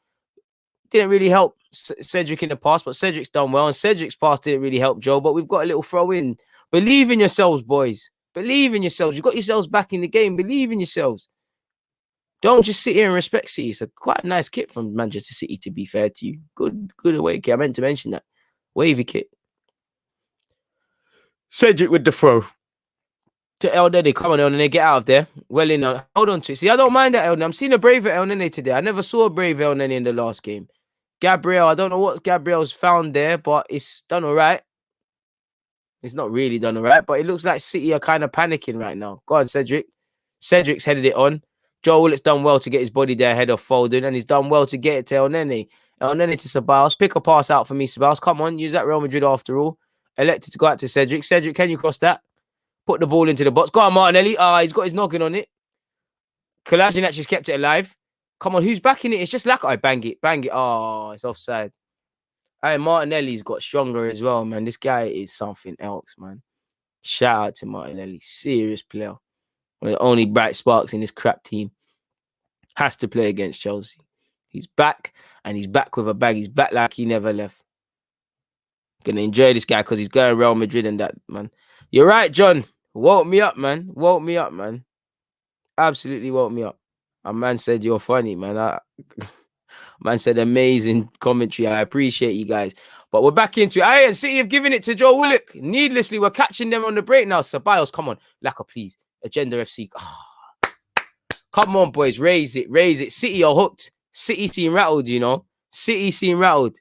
Didn't really help Cedric in the past, but Cedric's done well. And Cedric's pass didn't really help Joe, but we've got a little throw in. Believe in yourselves, boys. Believe in yourselves. You got yourselves back in the game. Believe in yourselves. Don't just sit here and respect City. It's quite a nice kit from Manchester City, to be fair to you. Good away kit. I meant to mention that. Wavy kit. Cedric with the throw. To El Nene. Come on, El Nene. Get out of there. Well in. Hold on to it. See, I don't mind that El Nene. I'm seeing a braver El Nene today. I never saw a brave El Nene in the last game. Gabriel. I don't know what Gabriel's found there, but it's done all right. It's not really done all right, but it looks like City are kind of panicking right now. Go on, Cedric. Cedric's headed it on. Joe Willock's done well to get his body there ahead of Foden, and he's done well to get it to El Nene. El Nene to Ceballos. Pick a pass out for me, Ceballos. Come on, use that Real Madrid after all. Elected to go out to Cedric. Cedric, can you cross that? Put the ball into the box. Go on, Martinelli. He's got his noggin on it. Kolasinac just kept it alive. Come on, who's backing it? It's just like, bang it. It's offside. Hey, Martinelli's got stronger as well, man. This guy is something else, man. Shout out to Martinelli. Serious player. One of the only bright sparks in this crap team. Has to play against Chelsea. He's back, and he's back with a bag. He's back like he never left. Gonna enjoy this guy because he's going Real Madrid and that, man. You're right, John. Woke me up, man. Woke me up, man. Absolutely woke me up. A man said you're funny, man. Man said amazing commentary. I appreciate you guys. But we're back into it. And City have given it to Joe Willock. Needlessly, we're catching them on the break now. Ceballos, come on. Lacquer, please. Agenda FC. Come on, boys. Raise it. City are hooked. City seem rattled, City seem rattled.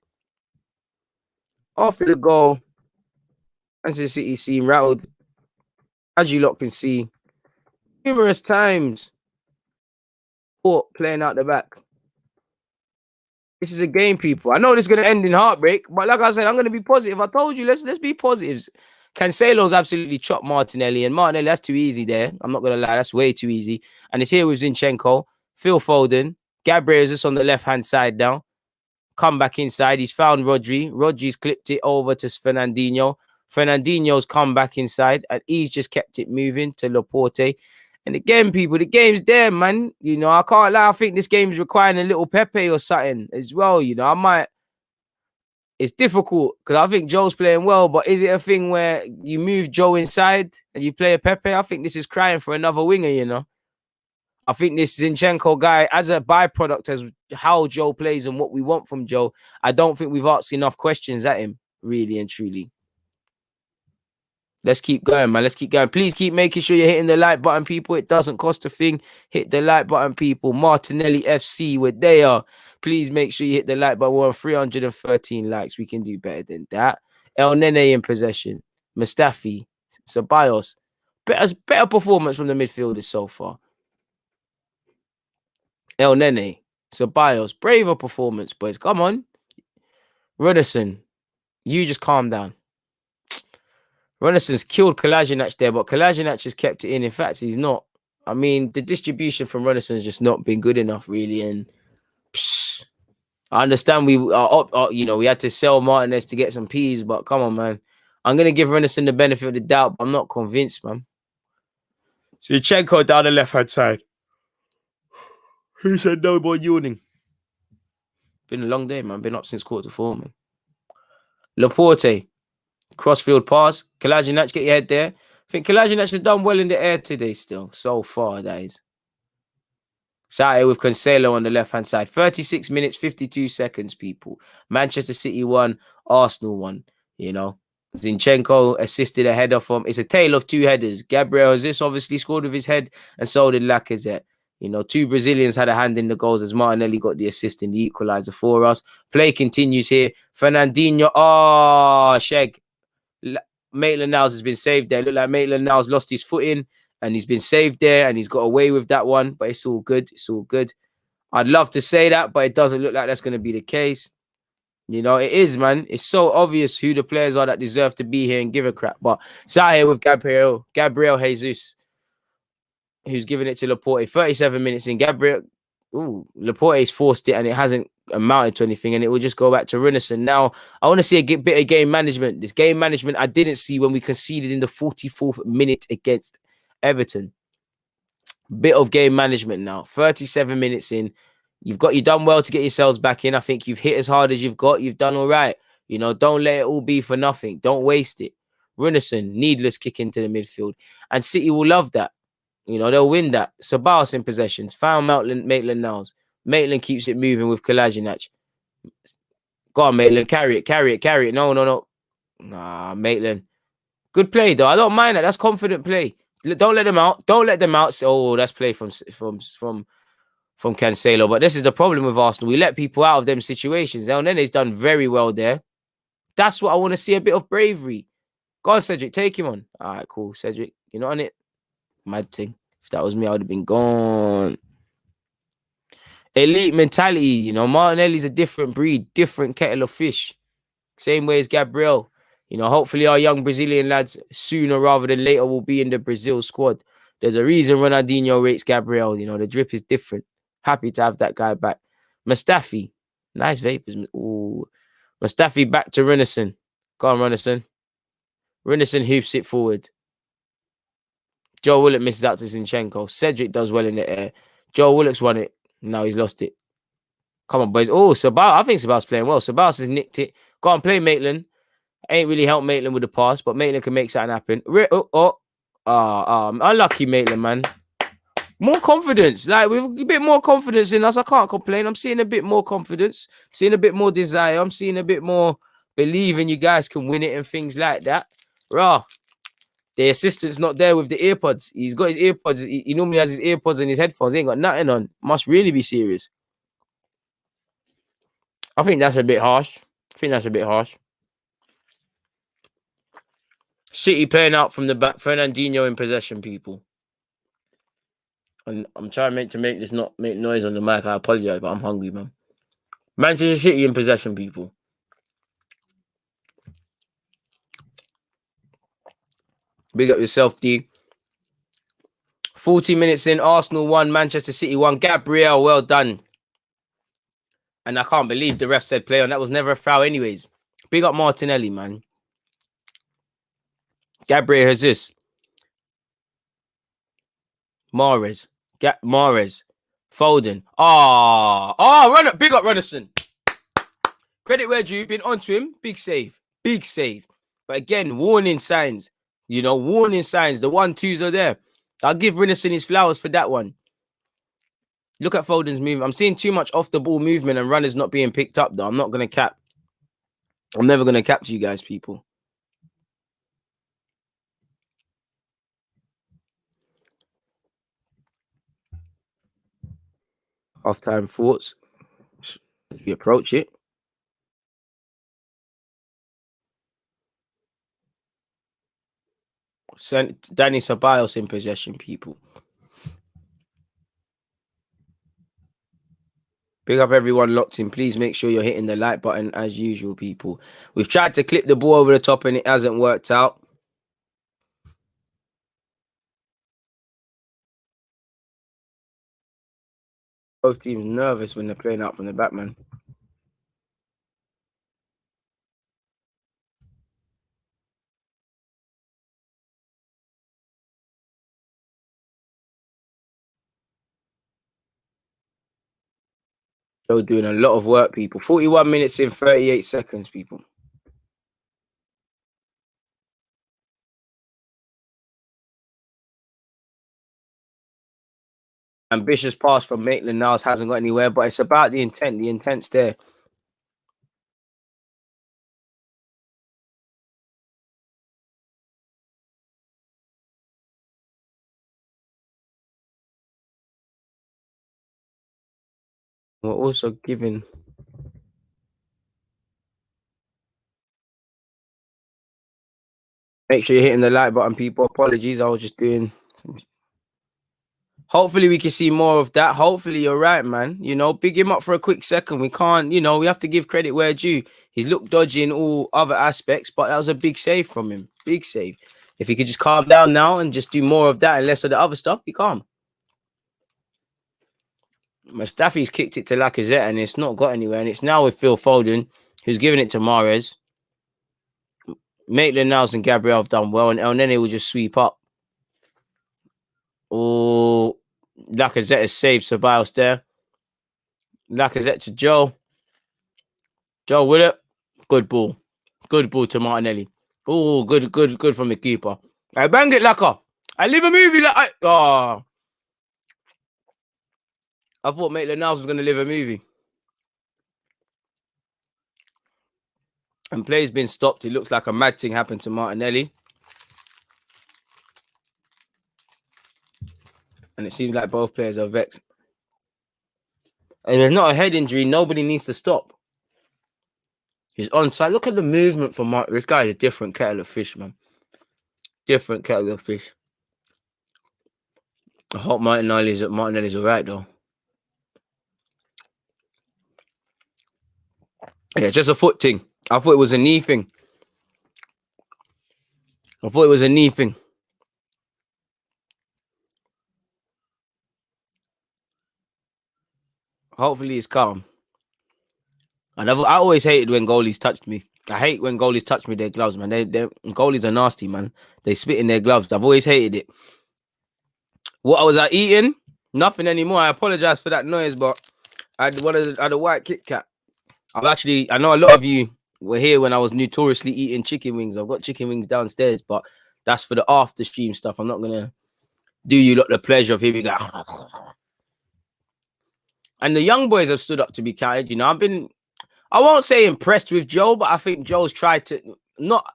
After the goal, Manchester City seem rattled. As you lot can see, numerous times. Caught playing out the back. This is a game, people. I know this is gonna end in heartbreak, but like I said, I'm gonna be positive. I told you, let's be positives. Cancelo's absolutely chopped Martinelli, and Martinelli, that's too easy there. I'm not gonna lie, that's way too easy. And it's here with Zinchenko, Phil Foden, Gabriel is just on the left-hand side now. Come back inside. He's found Rodri. Rodri's clipped it over to Fernandinho. Fernandinho's come back inside, and he's just kept it moving to Laporte. And again, people, the game's there, man. You know, I can't lie. I think this game is requiring a little Pepe or something as well. You know, I might. It's difficult because I think Joe's playing well, but is it a thing where you move Joe inside and you play a Pepe? I think this is crying for another winger, you know. I think this Zinchenko guy, as a byproduct, as how Joe plays and what we want from Joe, I don't think we've asked enough questions at him, really and truly. Let's keep going, man. Let's keep going. Please keep making sure you're hitting the like button, people. It doesn't cost a thing. Hit the like button, people. Martinelli FC, where they are. Please make sure you hit the like button. We're on 313 likes. We can do better than that. El Nene in possession. Mustafi. Ceballos. Better performance from the midfielders so far. El Nene. Ceballos. Braver performance, boys. Come on. Runnison. You just calm down. Rennison's killed Kolasinac there, but Kolasinac has kept it in. In fact, he's not. I mean, the distribution from Rennison's just not been good enough, really. And I understand we we had to sell Martinez to get some peas, but come on, man. I'm gonna give Rennison the benefit of the doubt, but I'm not convinced, man. Zinchenko down the left-hand side. Who said no more yawning? Been a long day, man. Been up since 4:45, man. Laporte. Crossfield pass. Kolasinac, get your head there. I think Kolasinac has done well in the air today still. So far, that is. Sate with Cancelo on the left-hand side. 36 minutes, 52 seconds, people. Manchester City won. Arsenal won. You know. Zinchenko assisted a header from... It's a tale of two headers. Gabriel Jesus obviously scored with his head, and so did Lacazette. You know, two Brazilians had a hand in the goals as Martinelli got the assist in the equalizer for us. Play continues here. Fernandinho. Oh, Sheg. Maitland-Niles has been saved there. Look like Maitland-Niles lost his footing and he's been saved there and he's got away with that one, but it's all good. It's all good. I'd love to say that, but it doesn't look like that's going to be the case. You know, it is, man. It's so obvious who the players are that deserve to be here and give a crap. But sat here with Gabriel Jesus, who's giving it to Laporte. 37 minutes in. Laporte's forced it and it hasn't amounted to anything, and it will just go back to Renison. Now, I want to see a bit of game management. This game management I didn't see when we conceded in the 44th minute against Everton. Bit of game management now. 37 minutes in. You've done well to get yourselves back in. I think you've hit as hard as you've got. You've done all right. You know, don't let it all be for nothing. Don't waste it. Renison, needless kick into the midfield. And City will love that. You know, they'll win that. Ceballos in possession. Found Maitland-Niles. Maitland keeps it moving with Kolasinac. Go on, Maitland. Carry it. No. Nah, Maitland. Good play, though. I don't mind that. That's confident play. Don't let them out. Don't let them out. Oh, that's play from Cancelo. But this is the problem with Arsenal. We let people out of them situations. El Nene's done very well there. That's what I want to see, a bit of bravery. Go on, Cedric. Take him on. All right, cool. Cedric, you're not on it. Mad thing. If that was me, I would have been gone. Elite mentality, you know. Martinelli's a different breed, different kettle of fish. Same way as Gabriel. You know, hopefully our young Brazilian lads sooner rather than later will be in the Brazil squad. There's a reason Ronaldinho rates Gabriel. You know, the drip is different. Happy to have that guy back. Mustafi. Nice vapors. Ooh. Mustafi back to Renison. Go on, Renison. Renison hoops it forward. Joe Willock misses out to Zinchenko. Cedric does well in the air. Joe Willock's won it. Now he's lost it. Come on, boys. Oh, I think Ceballos playing well. Ceballos has nicked it. Go on, play Maitland. Ain't really helped Maitland with the pass, but Maitland can make something happen. Unlucky Maitland, man. More confidence. Like, with a bit more confidence in us. I can't complain. I'm seeing a bit more confidence. Seeing a bit more desire. I'm seeing a bit more believing you guys can win it and things like that. Rah. The assistant's not there with the earpods. He's got his earpods. He normally has his earpods and his headphones. He ain't got nothing on. Must really be serious. I think that's a bit harsh. City playing out from the back. Fernandinho in possession, people. And I'm trying to make this not make noise on the mic. I apologize, but I'm hungry, man. Manchester City in possession, people. Big up yourself, D. 40 minutes in, Arsenal 1, Manchester City 1. Gabriel, well done. And I can't believe the ref said play on. That was never a foul anyways. Big up Martinelli, man. Gabriel Jesus. Mahrez. Mahrez. Foden. Run up. Big up Runnison. Credit where due. Been onto him. Big save. Big save. But again, warning signs. You know, warning signs. The 1-2s are there. I'll give Runnison his flowers for that one. Look at Foden's movement. I'm seeing too much off the ball movement and runners not being picked up, though. I'm not going to cap. I'm never going to cap to you guys, people. Half-time thoughts as we approach it. Danny Ceballos in possession, people. Big up everyone locked in. Please make sure you're hitting the like button as usual, people. We've tried to clip the ball over the top and it hasn't worked out. Both teams nervous when they're playing out from the back, man. They're doing a lot of work, people. 41 minutes in, 38 seconds, people. Ambitious pass from Maitland-Niles hasn't got anywhere, but it's about the intent. The intent's there. We're also giving... Make sure you're hitting the like button, people. Apologies, I was just doing... Hopefully we can see more of that. Hopefully you're right, man. You know, big him up for a quick second. We can't, you know, we have to give credit where due. He's looked dodgy in all other aspects, but that was a big save from him. Big save. If he could just calm down now and just do more of that and less of the other stuff, be calm. Mustafi's kicked it to Lacazette and it's not got anywhere. And it's now with Phil Foden, who's giving it to Mahrez. Maitland-Niles and Gabriel have done well, and El Nene will just sweep up. Oh, Lacazette has saved Ceballos there. Lacazette to Joe. Joe with it. Good ball. Good ball to Martinelli. Oh, good from the keeper. I bang it, Lacazette. I live a movie like I thought Maitland-Niles was going to live a movie. And play's been stopped. It looks like a mad thing happened to Martinelli. And it seems like both players are vexed. And there's not a head injury. Nobody needs to stop. He's onside. Look at the movement from Martin. This guy is a different kettle of fish, man. Different kettle of fish. I hope Martinelli's all right, though. Yeah, just a foot thing. I thought it was a knee thing. Hopefully it's calm. I always hated when goalies touched me. I hate when goalies touch me their gloves, man. Goalies are nasty, man. They spit in their gloves. I've always hated it. What was I eating? Nothing anymore. I apologize for that noise, but I had a white Kit Kat. I know a lot of you were here when I was notoriously eating chicken wings. I've got chicken wings downstairs, but that's for the after stream stuff. I'm not gonna do you lot the pleasure of hearing that. And the young boys have stood up to be counted. You know, I won't say impressed with Joe, but I think Joe's tried to not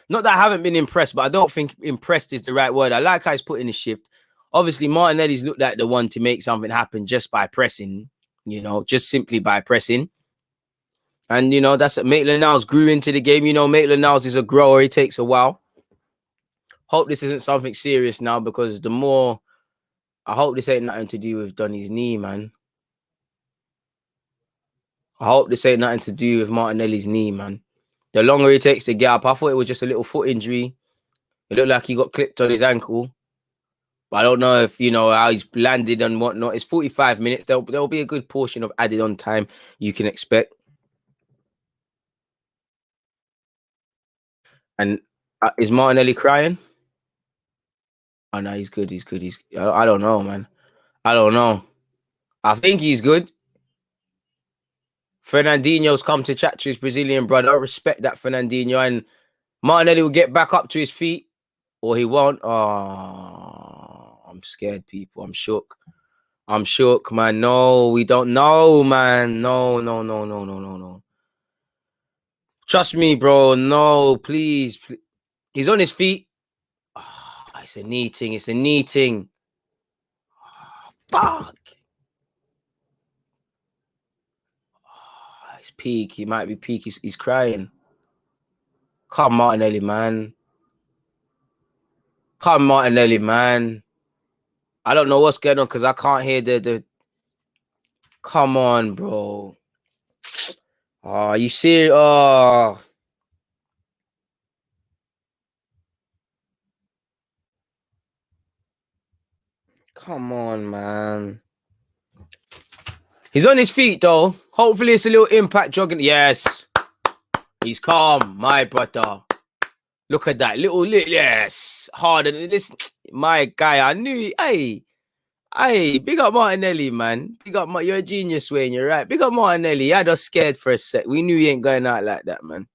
that I haven't been impressed, but I don't think impressed is the right word. I like how he's put in his shift. Obviously, Martinelli's looked like the one to make something happen just by pressing, you know, just simply by pressing. And, you know, that's Maitland-Niles grew into the game. You know, Maitland-Niles is a grower. It takes a while. Hope this isn't something serious now, because the more I hope this ain't nothing to do with Donny's knee, man. I hope this ain't nothing to do with Martinelli's knee, man. The longer he takes to get up, I thought it was just a little foot injury. It looked like he got clipped on his ankle. But I don't know if, you know, how he's landed and whatnot. It's 45 minutes. There'll be a good portion of added on time you can expect. And is Martinelli crying? Oh, no, he's good. He's good. I don't know, man. I don't know. I think he's good. Fernandinho's come to chat to his Brazilian brother. I respect that, Fernandinho. And Martinelli will get back up to his feet, or he won't. Oh, I'm scared, people. I'm shook. I'm shook, man. No, we don't know, man. No. Trust me, bro. No, please. He's on his feet. Oh, it's a knee thing. It's a knee thing. Oh, fuck. Oh, it's peak. He might be peak. He's crying. Come, Martinelli, man. Come, Martinelli, man. I don't know what's going on because I can't hear the. Come on, bro. Oh, you see? Oh. Come on, man. He's on his feet, though. Hopefully, it's a little impact jogging. Yes. He's calm, my brother. Look at that. Little, yes. Harder than this. My guy, I knew. Hey, big up Martinelli, man. Big up, you're a genius, Wayne. You're right. Big up Martinelli. He had us scared for a sec. We knew he ain't going out like that, man.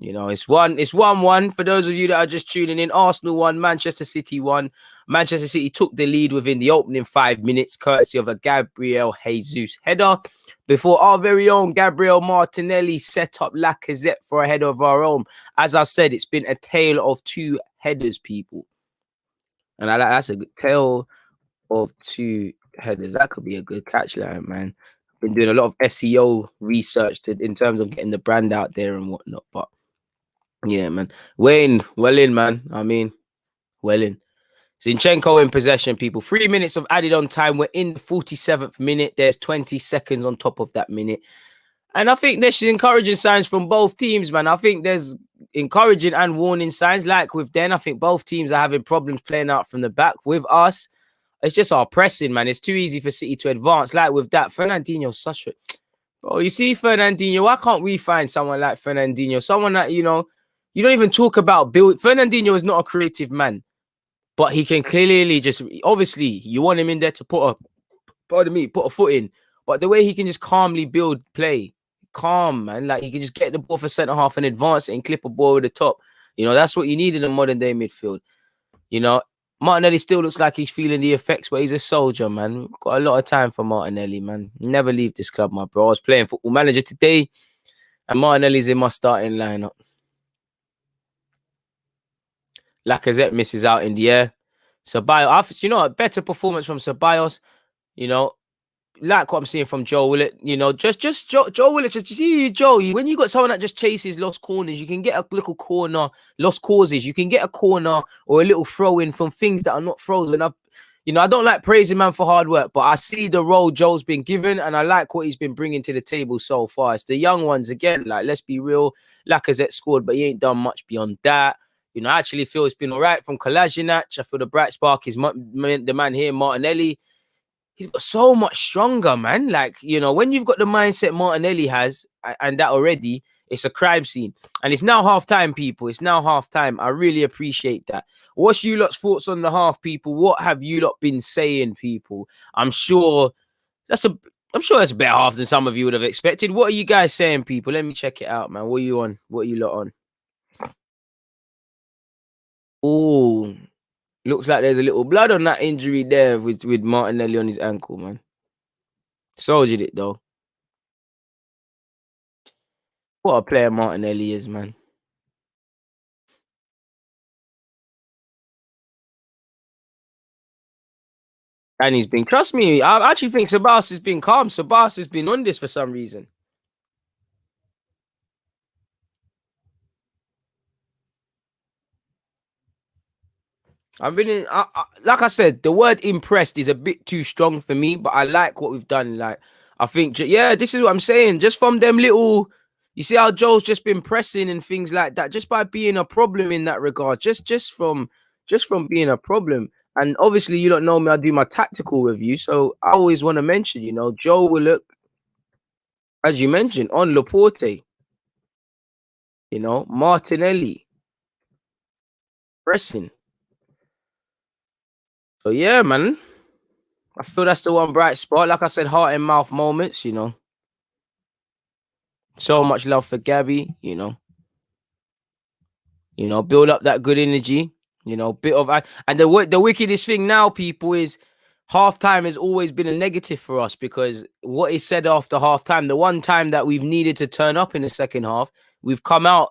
You know, it's 1-1 for those of you that are just tuning in. Arsenal 1, Manchester City 1. Manchester City took the lead within the opening 5 minutes, courtesy of a Gabriel Jesus header, before our very own Gabriel Martinelli set up Lacazette for a header of our own. As I said, it's been a tale of 2 headers, people. And that's a good tale of 2 headers. That could be a good catch line, man. Been doing a lot of SEO research in terms of getting the brand out there and whatnot, but yeah, man. Wayne, well in, man. I mean, well in. Zinchenko in possession, people. 3 minutes of added on time. We're in the 47th minute. There's 20 seconds on top of that minute. And I think there's encouraging signs from both teams, man. I think there's encouraging and warning signs. Like with Den, I think both teams are having problems playing out from the back. With us, it's just our pressing, man. It's too easy for City to advance. Like with that, Fernandinho's such a... Bro, you see Fernandinho, why can't we find someone like Fernandinho? Someone that, you know, you don't even talk about build. Fernandinho is not a creative man, but he can clearly just, obviously, you want him in there to put a foot in. But the way he can just calmly build play, calm, man. Like he can just get the ball for centre half and advance it and clip a ball over the top. You know, that's what you need in a modern day midfield. You know, Martinelli still looks like he's feeling the effects, but he's a soldier, man. We've got a lot of time for Martinelli, man. Never leave this club, my bro. I was playing Football Manager today, and Martinelli's in my starting lineup. Lacazette misses out in the air. Ceballos, you know, a better performance from Ceballos. You know, like what I'm seeing from Joe Willett. You know, just Joe Willett. Just see Joe. When you got someone that just chases lost corners, you can get a little corner. Lost causes, you can get a corner or a little throw in from things that are not throws. And I don't like praising man for hard work, but I see the role Joe's been given, and I like what he's been bringing to the table so far. It's the young ones again. Like, let's be real. Lacazette scored, but he ain't done much beyond that. You know, I actually feel it's been all right from Kolasinac. I feel the bright spark is the man here, Martinelli. He's got so much stronger, man. Like, you know, when you've got the mindset Martinelli has, and that already, it's a crime scene. And it's now half time, people. It's now half time. I really appreciate that. What's you lot's thoughts on the half, people? What have you lot been saying, people? I'm sure that's a better half than some of you would have expected. What are you guys saying, people? Let me check it out, man. What are you on? What are you lot on? Oh, looks like there's a little blood on that injury there with Martinelli on his ankle, man. Soldiered it, though. What a player Martinelli is, man. And he's been, trust me, I actually think Ceballos has been calm. Ceballos has been on this for some reason. I've been in, like I said, the word impressed is a bit too strong for me, but I like what we've done. Like, I think, yeah, this is what I'm saying. Just from them little, you see how Joe's just been pressing and things like that, just by being a problem in that regard, just from being a problem. And obviously, you don't know me. I do my tactical review, so I always want to mention, Joe will look, as you mentioned, on Laporte, Martinelli pressing. So yeah, man. I feel that's the one bright spot. Like I said, heart and mouth moments, So much love for Gabby, build up that good energy, bit of and the wickedest thing now, people, is halftime has always been a negative for us because what is said after halftime, the one time that we've needed to turn up in the second half, we've come out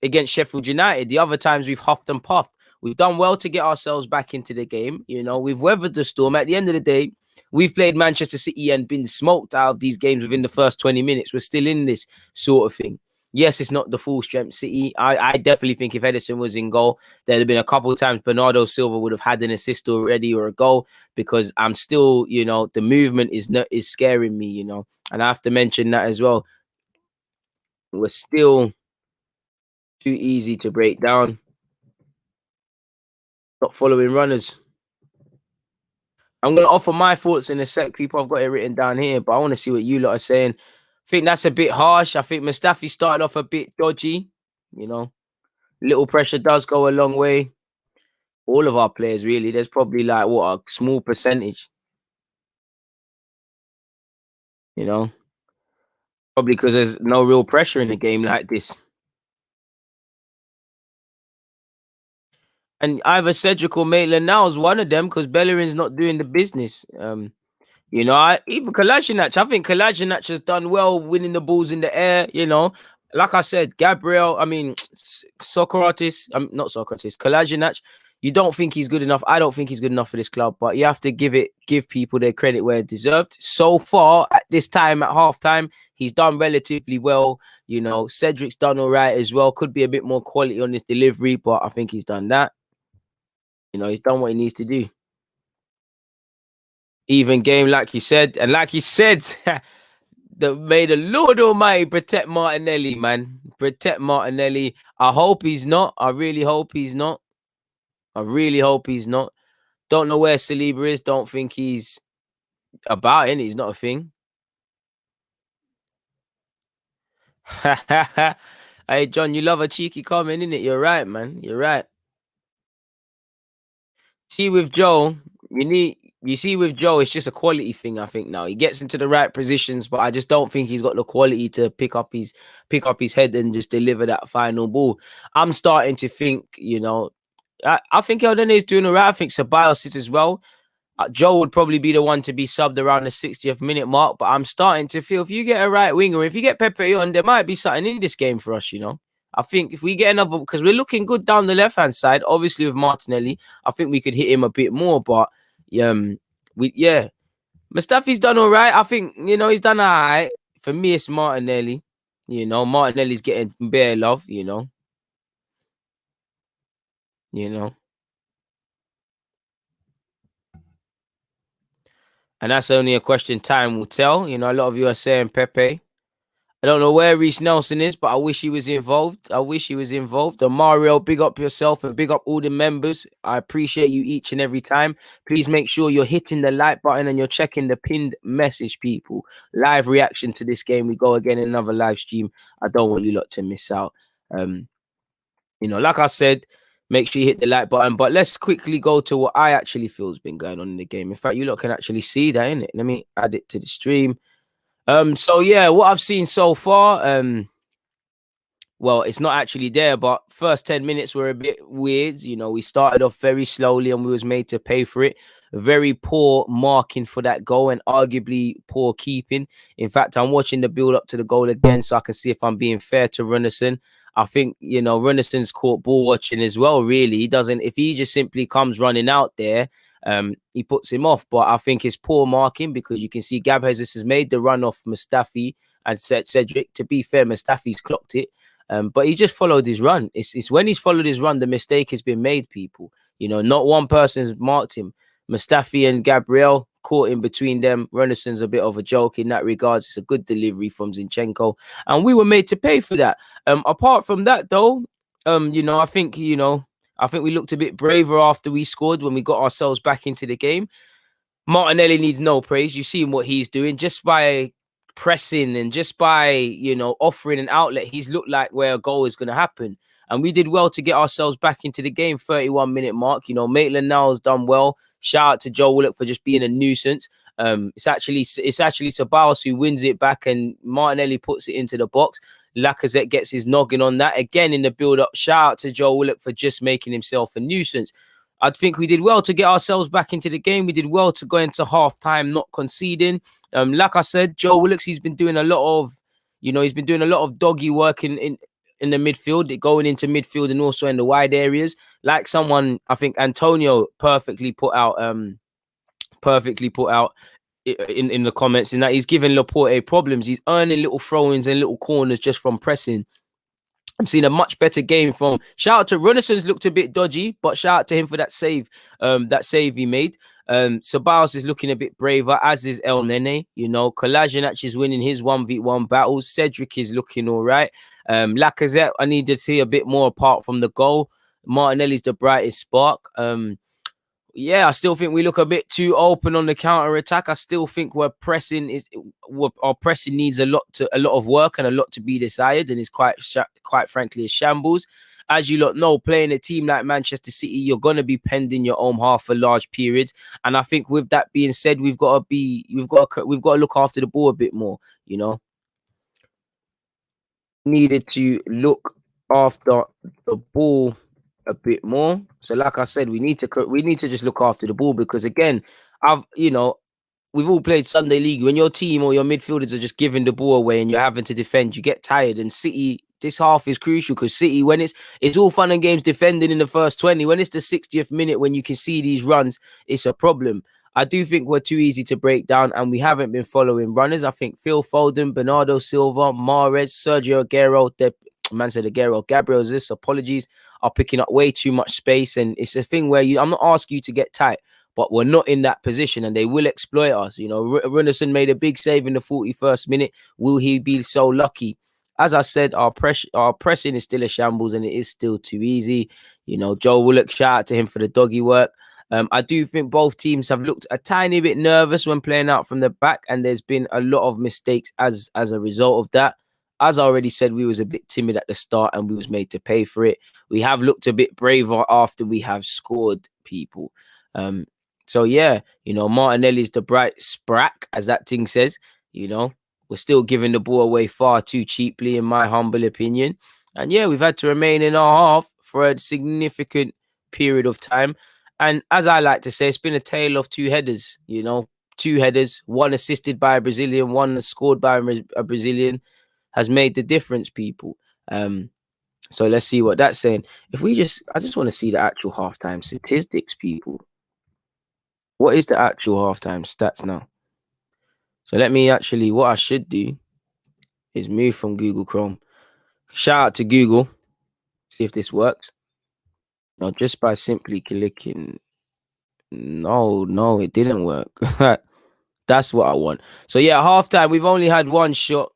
against Sheffield United. The other times we've huffed and puffed. We've done well to get ourselves back into the game. We've weathered the storm. At the end of the day, we've played Manchester City and been smoked out of these games within the first 20 minutes. We're still in this sort of thing. Yes, it's not the full strength City. I definitely think if Edison was in goal, there'd have been a couple of times Bernardo Silva would have had an assist already or a goal, because I'm still, the movement is scaring me, and I have to mention that as well. We're still too easy to break down. Not following runners. I'm going to offer my thoughts in a sec, people. I've got it written down here, but I want to see what you lot are saying. I think that's a bit harsh. I think Mustafi started off a bit dodgy. Little pressure does go a long way. All of our players, really. There's probably like, what, a small percentage. Probably because there's no real pressure in a game like this. And either Cedric or Maitland now is one of them, because Bellerin's not doing the business. Even Kolasinac, I think Kolasinac has done well winning the balls in the air, Like I said, Gabriel, Socrates, not Socrates, Kolasinac, you don't think he's good enough. I don't think he's good enough for this club, but you have to give people their credit where it deserved. So far, at this time, at halftime, he's done relatively well. Cedric's done all right as well. Could be a bit more quality on his delivery, but I think he's done that. He's done what he needs to do. Even game, like you said, may the Lord Almighty protect Martinelli, man. Protect Martinelli. I hope he's not. I really hope he's not. Don't know where Saliba is. Don't think he's about it. He's not a thing. Hey, John, you love a cheeky comment, innit? You're right, man. You're right. See, with Joe, with Joe, it's just a quality thing. I think now he gets into the right positions, but I just don't think he's got the quality to pick up his head and just deliver that final ball. I'm starting to think, I think Eldon is doing all right. I think Ceballos is as well. Joe would probably be the one to be subbed around the 60th minute mark, but I'm starting to feel if you get a right winger, if you get Pepe on, there might be something in this game for us, I think if we get another, because we're looking good down the left-hand side, obviously with Martinelli, I think we could hit him a bit more, but Mustafi's done all right. I think, he's done all right. For me, it's Martinelli. Martinelli's getting bare love, And that's only a question time will tell. A lot of you are saying Pepe. I don't know where Reece Nelson is, but I wish he was involved. And Mario, big up yourself and big up all the members. I appreciate you each and every time. Please make sure you're hitting the like button and you're checking the pinned message, people. Live reaction to this game. We go again in another live stream. I don't want you lot to miss out. Like I said, make sure you hit the like button. But let's quickly go to what I actually feel has been going on in the game. In fact, you lot can actually see that, innit? Let me add it to the stream. So yeah, what I've seen so far, well, it's not actually there, but first 10 minutes were a bit weird. We started off very slowly and we was made to pay for it. Very poor marking for that goal and arguably poor keeping. In fact, I'm watching the build up to the goal again so I can see if I'm being fair to Runnison. I think, Runnison's caught ball watching as well, really. He doesn't, if he just simply comes running out there, he puts him off. But I think it's poor marking because you can see Gab Jesus has made the run off Mustafi and Cedric. To be fair, Mustafi's clocked it. But he just followed his run. It's when he's followed his run, the mistake has been made, people. You know, not one person's marked him. Mustafi and Gabriel caught in between them. Rennison's a bit of a joke in that regards. It's a good delivery from Zinchenko, and we were made to pay for that. Apart from that, though, you know, I think we looked a bit braver after we scored when we got ourselves back into the game. Martinelli needs no praise. You've seen what he's doing just by pressing and just by, you know, offering an outlet. He's looked like where a goal is going to happen. And we did well to get ourselves back into the game, 31-minute mark. You know, Maitland now has done well. Shout out to Joe Willock for just being a nuisance. It's actually Ceballos who wins it back and Martinelli puts it into the box. Lacazette gets his noggin on that. Again, in the build-up, shout out to Joe Willock for just making himself a nuisance. I think we did well to get ourselves back into the game. We did well to go into half-time not conceding. Like I said, Joe Willock, he's been doing a lot of doggy work in the midfield, going into midfield and also in the wide areas. Like someone, I think Antonio perfectly put out in the comments, in that he's giving Laporte problems. He's earning little throw-ins and little corners just from pressing. I'm seeing a much better game from. Shout out to Rennison's looked a bit dodgy, but shout out to him for that save he made. Ceballos is looking a bit braver, as is El Nene. You know, Kolasinac is winning his 1v1 battles. Cedric is looking all right. Lacazette, I need to see a bit more apart from the goal. Martinelli's the brightest spark. Yeah, I still think we look a bit too open on the counter attack. I still think our pressing needs a lot of work and a lot to be desired, and it's quite frankly a shambles. As you lot know, playing a team like Manchester City, you're gonna be pending your own half for large periods. And I think with that being said, we've got to look after the ball a bit more. You know, needed to look after the ball a bit more. So like I said, we need to just look after the ball, because again, we've all played Sunday League. When your team or your midfielders are just giving the ball away and you're having to defend, you get tired. And City, this half is crucial, because City, when it's all fun and games defending in the first 20, when it's the 60th minute, when you can see these runs, it's a problem. I do think we're too easy to break down, and we haven't been following runners. I think Phil Foden, Bernardo Silva, Mahrez, Sergio Aguero, Gabriel Jesus, apologies, are picking up way too much space. And it's a thing where I'm not asking you to get tight, but we're not in that position and they will exploit us. You know, Runnison made a big save in the 41st minute. Will he be so lucky? As I said, our pressing is still a shambles and it is still too easy. You know, Joe Willock, shout out to him for the doggy work. I do think both teams have looked a tiny bit nervous when playing out from the back, and there's been a lot of mistakes as a result of that. As I already said, we was a bit timid at the start and we was made to pay for it. We have looked a bit braver after we have scored, people. So yeah, you know, Martinelli's the bright sprack, as that thing says. You know, we're still giving the ball away far too cheaply, in my humble opinion. And yeah, we've had to remain in our half for a significant period of time. And as I like to say, it's been a tale of two headers, you know, two headers, one assisted by a Brazilian, one scored by a Brazilian, has made the difference, people. So let's see what that's saying. I just want to see the actual halftime statistics, people. What is the actual halftime stats now? So what I should do is move from Google Chrome. Shout out to Google. See if this works. No, just by simply clicking. No, it didn't work. That's what I want. So yeah, halftime, we've only had one shot.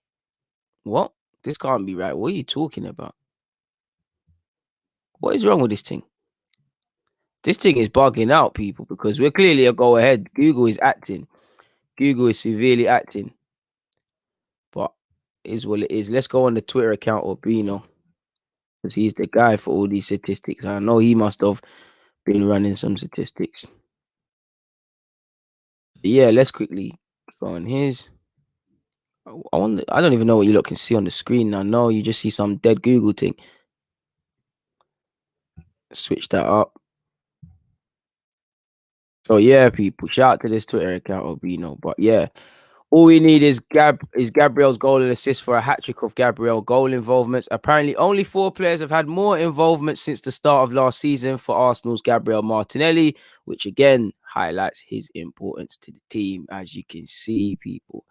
What? This can't be right. What are you talking about? What is wrong with this thing? This thing is bugging out, people, because we're clearly a go ahead. Google is acting. Google is severely acting. But it is what it is. Let's go on the Twitter account of Bino, because he's the guy for all these statistics. I know he must have been running some statistics. But yeah, let's quickly go on his. I don't even know what you lot can see on the screen now. No, you just see some dead Google thing. Switch that up. So yeah, people, shout out to this Twitter account of Bino. But yeah, all we need is Gabriel's goal and assist for a hat-trick of Gabriel goal involvements. Apparently, only 4 players have had more involvement since the start of last season for Arsenal's Gabriel Martinelli, which again highlights his importance to the team, as you can see, people.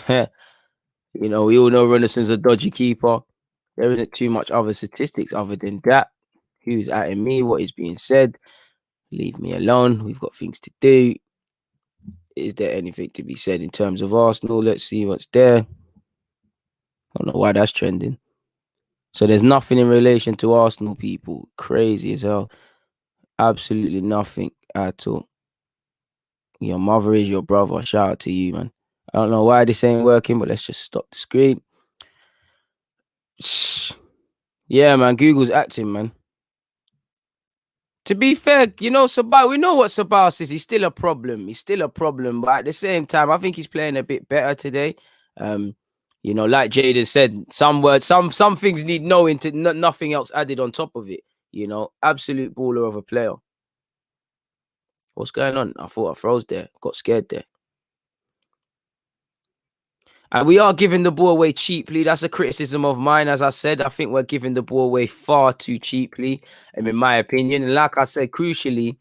You know, we all know Rennison's a dodgy keeper. There isn't too much other statistics other than that. Who's at me? What is being said? Leave me alone. We've got things to do. Is there anything to be said in terms of Arsenal? Let's see what's there. I don't know why that's trending. So there's nothing in relation to Arsenal, people. Crazy as hell. Absolutely nothing at all. Your mother is your brother. Shout out to you, man. I don't know why this ain't working, but let's just stop the screen. Yeah, man. Google's acting, man. To be fair, we know what Sabah is. He's still a problem. He's still a problem. But at the same time, I think he's playing a bit better today. Like Jaden said, some things need knowing to nothing else added on top of it. Absolute baller of a player. What's going on? I thought I froze there. Got scared there. And we are giving the ball away cheaply. That's a criticism of mine. As I said, I think we're giving the ball away far too cheaply, in my opinion. And like I said, crucially,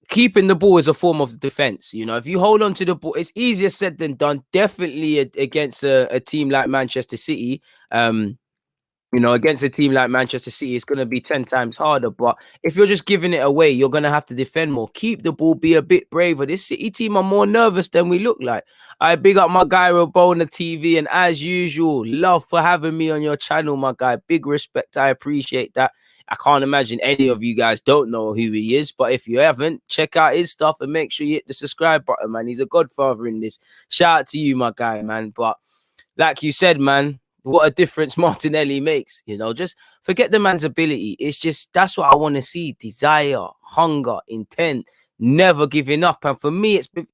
keeping the ball is a form of defense. If you hold on to the ball, it's easier said than done. Definitely against a team like Manchester City. Against a team like Manchester City, it's going to be 10 times harder. But if you're just giving it away, you're going to have to defend more. Keep the ball, be a bit braver. This City team are more nervous than we look like. I big up my guy, Robona TV. And as usual, love for having me on your channel, my guy. Big respect. I appreciate that. I can't imagine any of you guys don't know who he is. But if you haven't, check out his stuff and make sure you hit the subscribe button, man. He's a godfather in this. Shout out to you, my guy, man. But like you said, man, what a difference Martinelli makes. Just forget the man's ability. It's just that's what I want to see: desire, hunger, intent, never giving up. And for me, it's been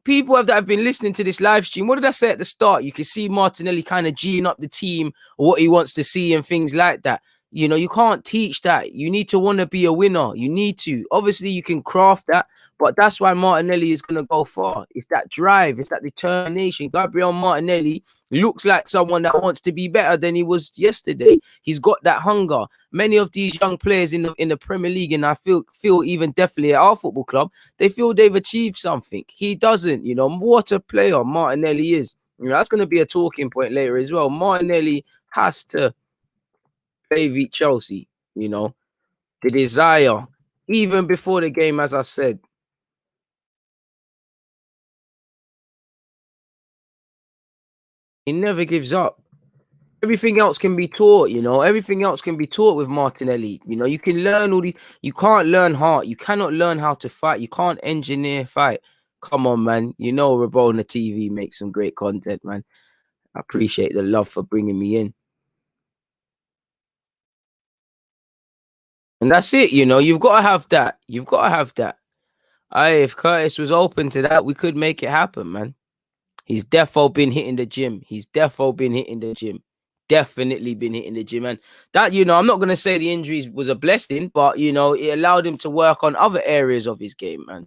people that have been listening to this live stream. What did I say at the start? You can see Martinelli kind of geeing up the team, or what he wants to see, and things like that. You can't teach that. You need to want to be a winner. You need to. Obviously, you can craft that, but that's why Martinelli is going to go far. It's that drive. It's that determination. Gabriel Martinelli looks like someone that wants to be better than he was yesterday. He's got that hunger. Many of these young players in the Premier League, and I feel even definitely at our football club, they feel they've achieved something. He doesn't. What a player Martinelli is. That's going to be a talking point later as well. Martinelli has to play Chelsea. The desire, even before the game, as I said. He never gives up. Everything else can be taught, everything else can be taught with Martinelli. You can learn all these. You can't learn heart. You cannot learn how to fight. You can't engineer fight. Come on, man. Rabona TV makes some great content, man. I appreciate the love for bringing me in. And that's it, you've got to have that. You've got to have that. If Curtis was open to that, we could make it happen, man. He's defo been hitting the gym. Definitely been hitting the gym. And that, I'm not going to say the injuries was a blessing, but, it allowed him to work on other areas of his game, man.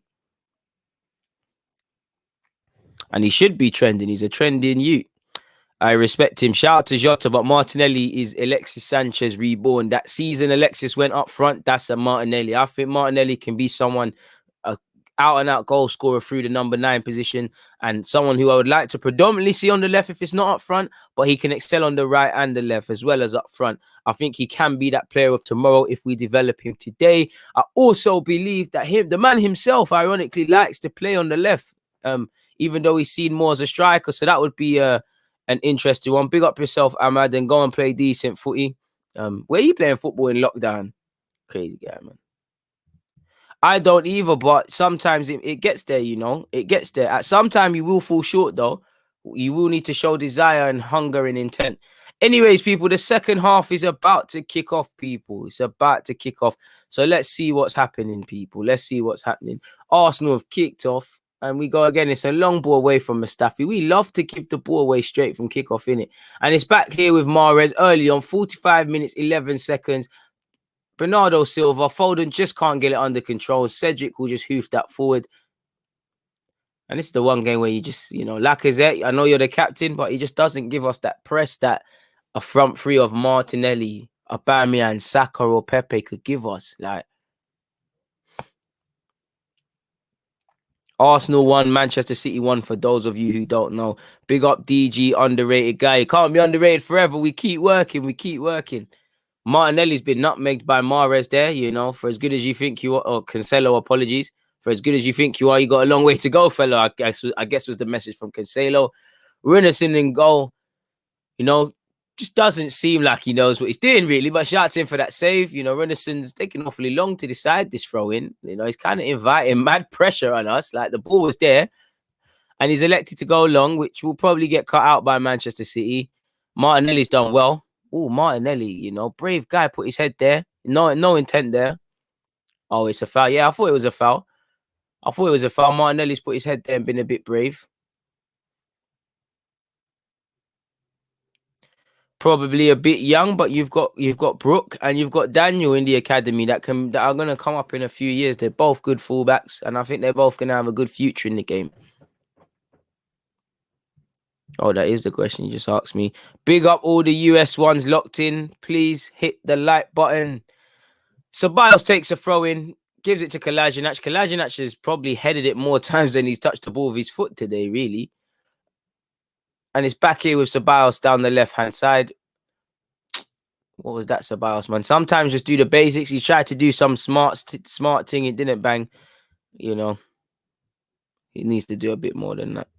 And he should be trending. He's a trending youth. I respect him. Shout out to Jota, but Martinelli is Alexis Sanchez reborn. That season Alexis went up front, that's a Martinelli. I think Martinelli can be someone, out-and-out goal scorer through the number 9 position, and someone who I would like to predominantly see on the left if it's not up front, but he can excel on the right and the left as well as up front. I think he can be that player of tomorrow if we develop him today. I also believe that the man himself, ironically, likes to play on the left, even though he's seen more as a striker, so that would be an interesting one. Big up yourself, Ahmad, and go and play decent footy. Where are you playing football in lockdown? Crazy guy, man. I don't either, but sometimes it gets there, It gets there. At some time, you will fall short, though. You will need to show desire and hunger and intent. Anyways, people, the second half is about to kick off, people. It's about to kick off. So let's see what's happening, people. Let's see what's happening. Arsenal have kicked off, and we go again. It's a long ball away from Mustafi. We love to give the ball away straight from kickoff, innit? And it's back here with Mahrez early on, 45 minutes, 11 seconds. Bernardo Silva, Foden just can't get it under control. Cedric will just hoof that forward. And it's the one game where you just, Lacazette, I know you're the captain, but he just doesn't give us that press that a front three of Martinelli, Aubameyang, Saka or Pepe could give us. Like, Arsenal 1, Manchester City 1, for those of you who don't know. Big up DG, underrated guy. He can't be underrated forever. We keep working. Martinelli's been nutmegged by Mahrez there, you know, for as good as you think you are, or Cancelo, apologies. For as good as you think you are, you got a long way to go, fella. I guess was the message from Cancelo. Runnison in goal, you know, just doesn't seem like he knows what he's doing, really. But shout out to him for that save. You know, Runnison's taking awfully long to decide this throw in. You know, he's kind of inviting mad pressure on us. Like the ball was there and he's elected to go long, which will probably get cut out by Manchester City. Martinelli's done well. Oh, Martinelli, you know, brave guy, put his head there. No intent there. Oh, it's a foul. Yeah, I thought it was a foul. Martinelli's put his head there and been a bit brave. Probably a bit young, but you've got Brooke and you've got Daniel in the academy that are gonna come up in a few years. They're both good fullbacks, and I think they're both gonna have a good future in the game. Oh, that is the question you just asked me. Big up all the US ones locked in. Please hit the like button. Ceballos takes a throw in, gives it to Kolasinac. Kolasinac has probably headed it more times than he's touched the ball with his foot today, really. And it's back here with Ceballos down the left-hand side. What was that, Ceballos, man? Sometimes just do the basics. He tried to do some smart thing. It didn't bang. You know, he needs to do a bit more than that.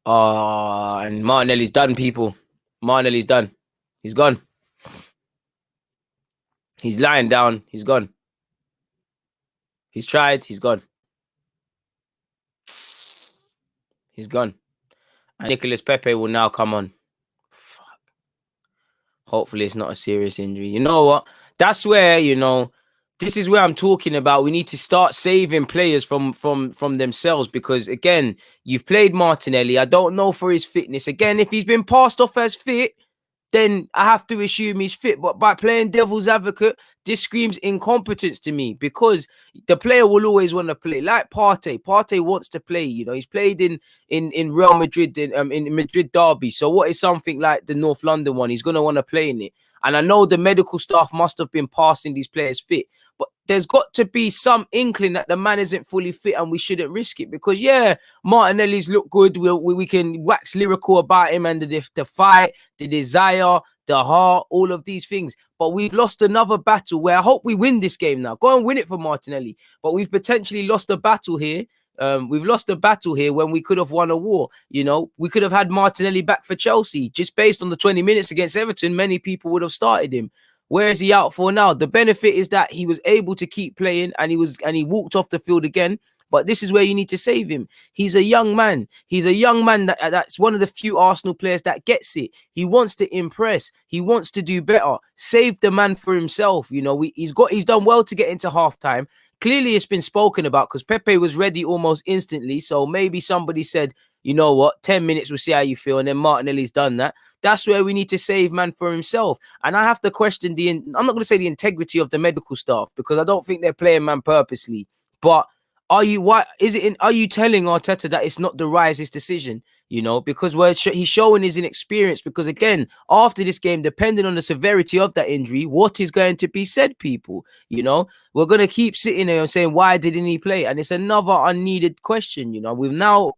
And Martinelli's done, people. Martinelli's done. He's gone. He's lying down. He's gone. He's tried. He's gone. He's gone. And Nicolas Pepe will now come on. Fuck. Hopefully it's not a serious injury. You know what? That's where, you know, this is where I'm talking about. We need to start saving players from themselves because, again, you've played Martinelli. I don't know for his fitness. Again, if he's been passed off as fit, then I have to assume he's fit. But by playing devil's advocate, this screams incompetence to me because the player will always want to play. Like Partey. Partey wants to play. You know, he's played in Real Madrid, in Madrid derby. So what is something like the North London one? He's going to want to play in it. And I know the medical staff must have been passing these players fit. But there's got to be some inkling that the man isn't fully fit and we shouldn't risk it. Because, yeah, Martinelli's look good. We can wax lyrical about him and the fight, the desire, the heart, all of these things. But we've lost another battle where I hope we win this game now. Go and win it for Martinelli. But we've potentially lost a battle here. We've lost a battle here when we could have won a war. You know, we could have had Martinelli back for Chelsea. Just based on the 20 minutes against Everton, many people would have started him. Where is he out for now? The benefit is that he was able to keep playing and he walked off the field again. But this is where you need to save him. He's a young man. He's a young man that's one of the few Arsenal players that gets it. He wants to impress. He wants to do better. Save the man for himself. You know, he's done well to get into halftime. Clearly, it's been spoken about because Pepe was ready almost instantly. So maybe somebody said, you know what, 10 minutes, we'll see how you feel. And then Martinelli's done that. That's where we need to save man for himself. And I have to question I'm not going to say the integrity of the medical staff because I don't think they're playing man purposely. But are you telling Arteta that it's not the wisest decision? You know, because he's showing his inexperience. Because again, after this game, depending on the severity of that injury, what is going to be said, people? You know, we're going to keep sitting there and saying, why didn't he play? And it's another unneeded question. You know,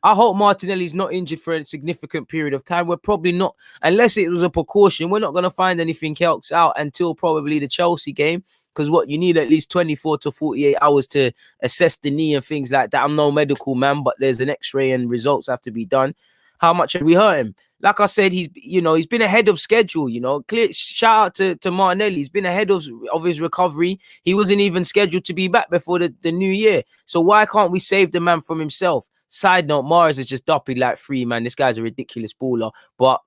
I hope Martinelli's not injured for a significant period of time. We're probably not, unless it was a precaution, we're not going to find anything else out until probably the Chelsea game. Because you need at least 24 to 48 hours to assess the knee and things like that. I'm no medical man, but there's an x-ray and results have to be done. How much have we hurt him? Like I said, he's been ahead of schedule, you know. Clear shout out to Martinelli. He's been ahead of his recovery. He wasn't even scheduled to be back before the new year. So why can't we save the man from himself? Side note, Mahrez is just dopey like free, man. This guy's a ridiculous baller. But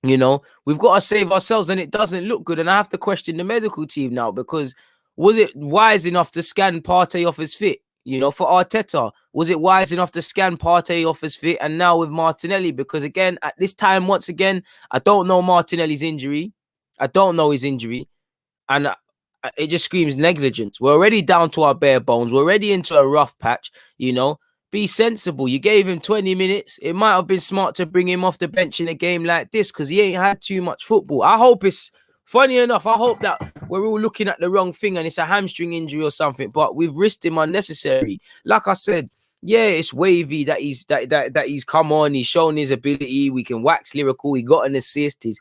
you know, we've got to save ourselves and it doesn't look good. And I have to question the medical team now because was it wise enough to scan Partey off his fit? You know, for Arteta, was it wise enough to scan Partey off his fit? And now with Martinelli, because again, at this time, once again, I don't know Martinelli's injury. I don't know his injury. And it just screams negligence. We're already down to our bare bones. We're already into a rough patch, you know. Be sensible. You gave him 20 minutes. It might have been smart to bring him off the bench in a game like this because he ain't had too much football. I hope it's funny enough. I hope that we're all looking at the wrong thing and it's a hamstring injury or something, but we've risked him unnecessary. Like I said, Yeah, it's wavy that he's come on, he's shown his ability. We can wax lyrical. He got an assist. His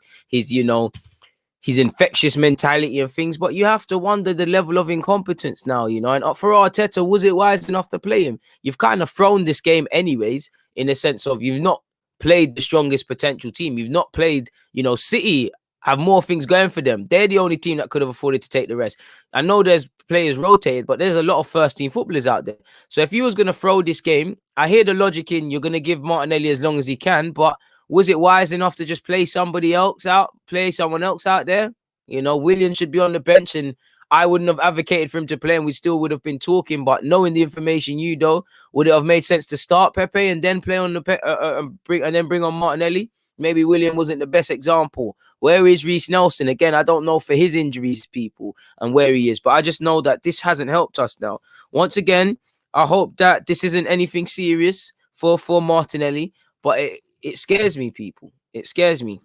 his infectious mentality and things, but you have to wonder the level of incompetence now, And for Arteta, was it wise enough to play him? You've kind of thrown this game anyways, in the sense of you've not played the strongest potential team. You've not played, City have more things going for them. They're the only team that could have afforded to take the rest. I know there's players rotated, but there's a lot of first team footballers out there. So if you was going to throw this game, I hear the logic in you're going to give Martinelli as long as he can, but was it wise enough to just play somebody else out, play someone else out there? Williams should be on the bench, and I wouldn't have advocated for him to play, and we still would have been talking. But knowing the information would it have made sense to start Pepe and then play on bring on Martinelli? Maybe William wasn't the best example. Where is Reece Nelson? Again, I don't know for his injuries, people, and where he is, but I just know that this hasn't helped us now. Once again, I hope that this isn't anything serious for Martinelli, but it scares me, people. It scares me.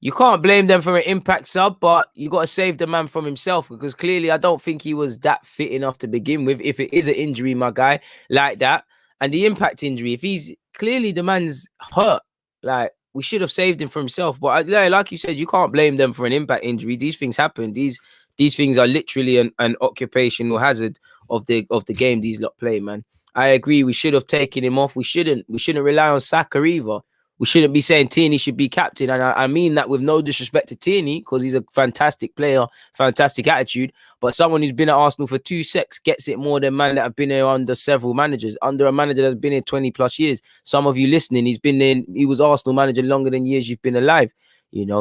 You can't blame them for an impact sub, but you got to save the man from himself, because clearly I don't think he was that fit enough to begin with. If it is an injury, my guy, like that, and the impact injury, if he's clearly the man's hurt, like we should have saved him for himself. But like you said, you can't blame them for an impact injury. These things happen. These things are literally an occupational hazard of the game these lot play, man. I agree. We should have taken him off. We shouldn't rely on Saka either. We shouldn't be saying Tierney should be captain. And I mean that with no disrespect to Tierney, because he's a fantastic player, fantastic attitude. But someone who's been at Arsenal for 2 secs gets it more than man that have been here under several managers, under a manager that's been here 20 plus years. Some of you listening, he was Arsenal manager longer than years you've been alive,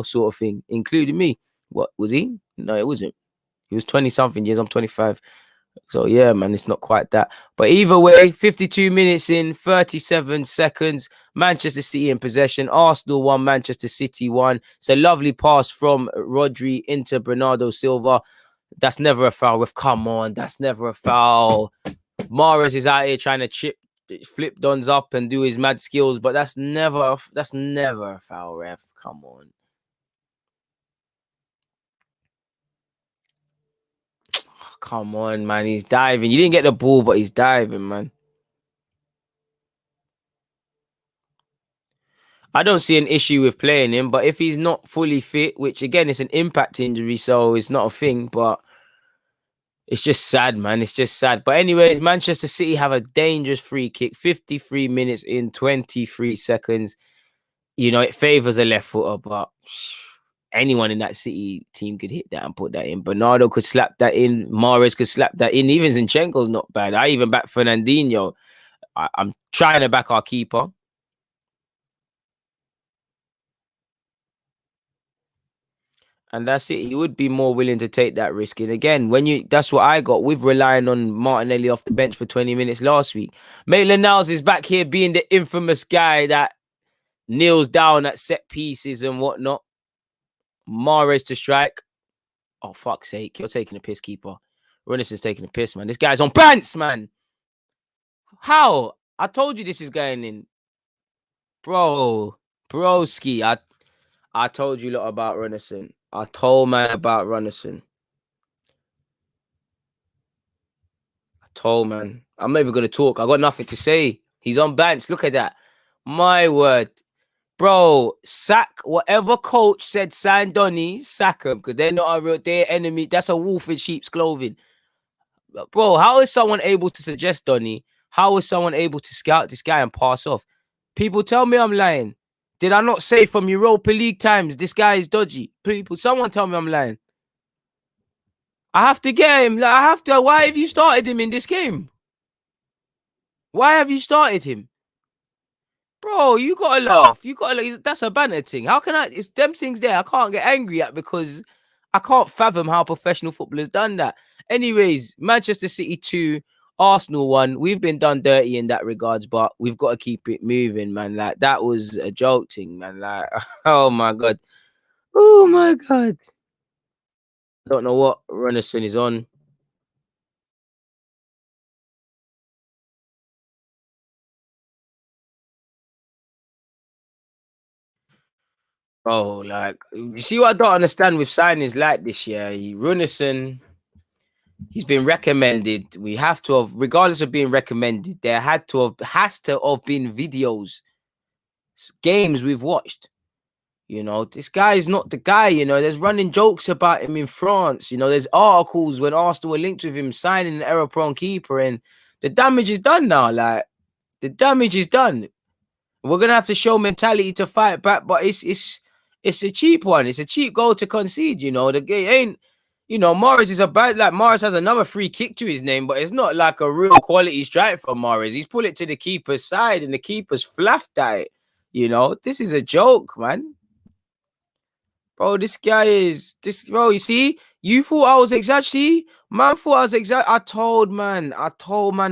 sort of thing, including me. What was he? No, it wasn't. He was 20 something years. I'm 25. So, yeah, man, it's not quite that. But either way, 52 minutes in, 37 seconds. Manchester City in possession. Arsenal 1, Manchester City 1. It's a lovely pass from Rodri into Bernardo Silva. That's never a foul. Come on, that's never a foul. Mahrez is out here trying to flip Dons up and do his mad skills, but that's never a foul, ref. Come on. Come on, man. He's diving. You didn't get the ball, but he's diving, man. I don't see an issue with playing him, but if he's not fully fit, which again, it's an impact injury, so it's not a thing, but it's just sad, man. It's just sad. But anyways, Manchester City have a dangerous free kick, 53 minutes in, 23 seconds. It favors a left footer, but anyone in that City team could hit that and put that in. Bernardo could slap that in. Mahrez could slap that in. Even Zinchenko's not bad. I even back Fernandinho. I'm trying to back our keeper. And that's it. He would be more willing to take that risk. And again, that's what I got with relying on Martinelli off the bench for 20 minutes last week. Maitland-Niles is back here being the infamous guy that kneels down at set pieces and whatnot. Mahrez to strike. Oh, fuck's sake. You're taking a piss, keeper. Rennison's taking a piss, man. This guy's on pants, man. How? I told you this is going in. Broski. I told you a lot about Rennison. I told man about Rennison. Man, I'm not even gonna talk. I got nothing to say. He's on bench. Look at that. My word, bro. Sack whatever coach said. Sign Donny. Sack him, because they're not their enemy. That's a wolf in sheep's clothing, bro. How is someone able to suggest Donny? How is someone able to scout this guy and pass off? People tell me I'm lying. Did I not say from Europa League times this guy is dodgy? Someone tell me I'm lying. I have to get him. I have to. Why have you started him in this game? Why have you started him? Bro, you gotta laugh. That's a banter thing. How can it's them things there I can't get angry at, because I can't fathom how professional football has done that. Anyways, Manchester City 2, Arsenal 1. We've been done dirty in that regards, but we've got to keep it moving, man. Like, that was a joke thing, man. Like, oh my God. Oh my God. I don't know what Renison is on. Like, you see what I don't understand with signings like this year? Runison, He's been recommended. We have to have, regardless of being recommended, there has to have been videos, games we've watched. You know, this guy is not the guy. You know, there's running jokes about him in France. You know, there's articles when Arsenal were linked with him signing an error-prone keeper, and the damage is done now. Like, the damage is done. We're gonna have to show mentality to fight back, but it's a cheap one. It's a cheap goal to concede. You know, the game ain't. You know, Morris is a bad. Like, Morris has another free kick to his name, but it's not like a real quality strike from Morris. He's pulled it to the keeper's side, and the keeper's flaffed at it. You know, this is a joke, man. Bro, this guy is this bro. You see, you thought I was exactly, man. Thought I was exact. I told man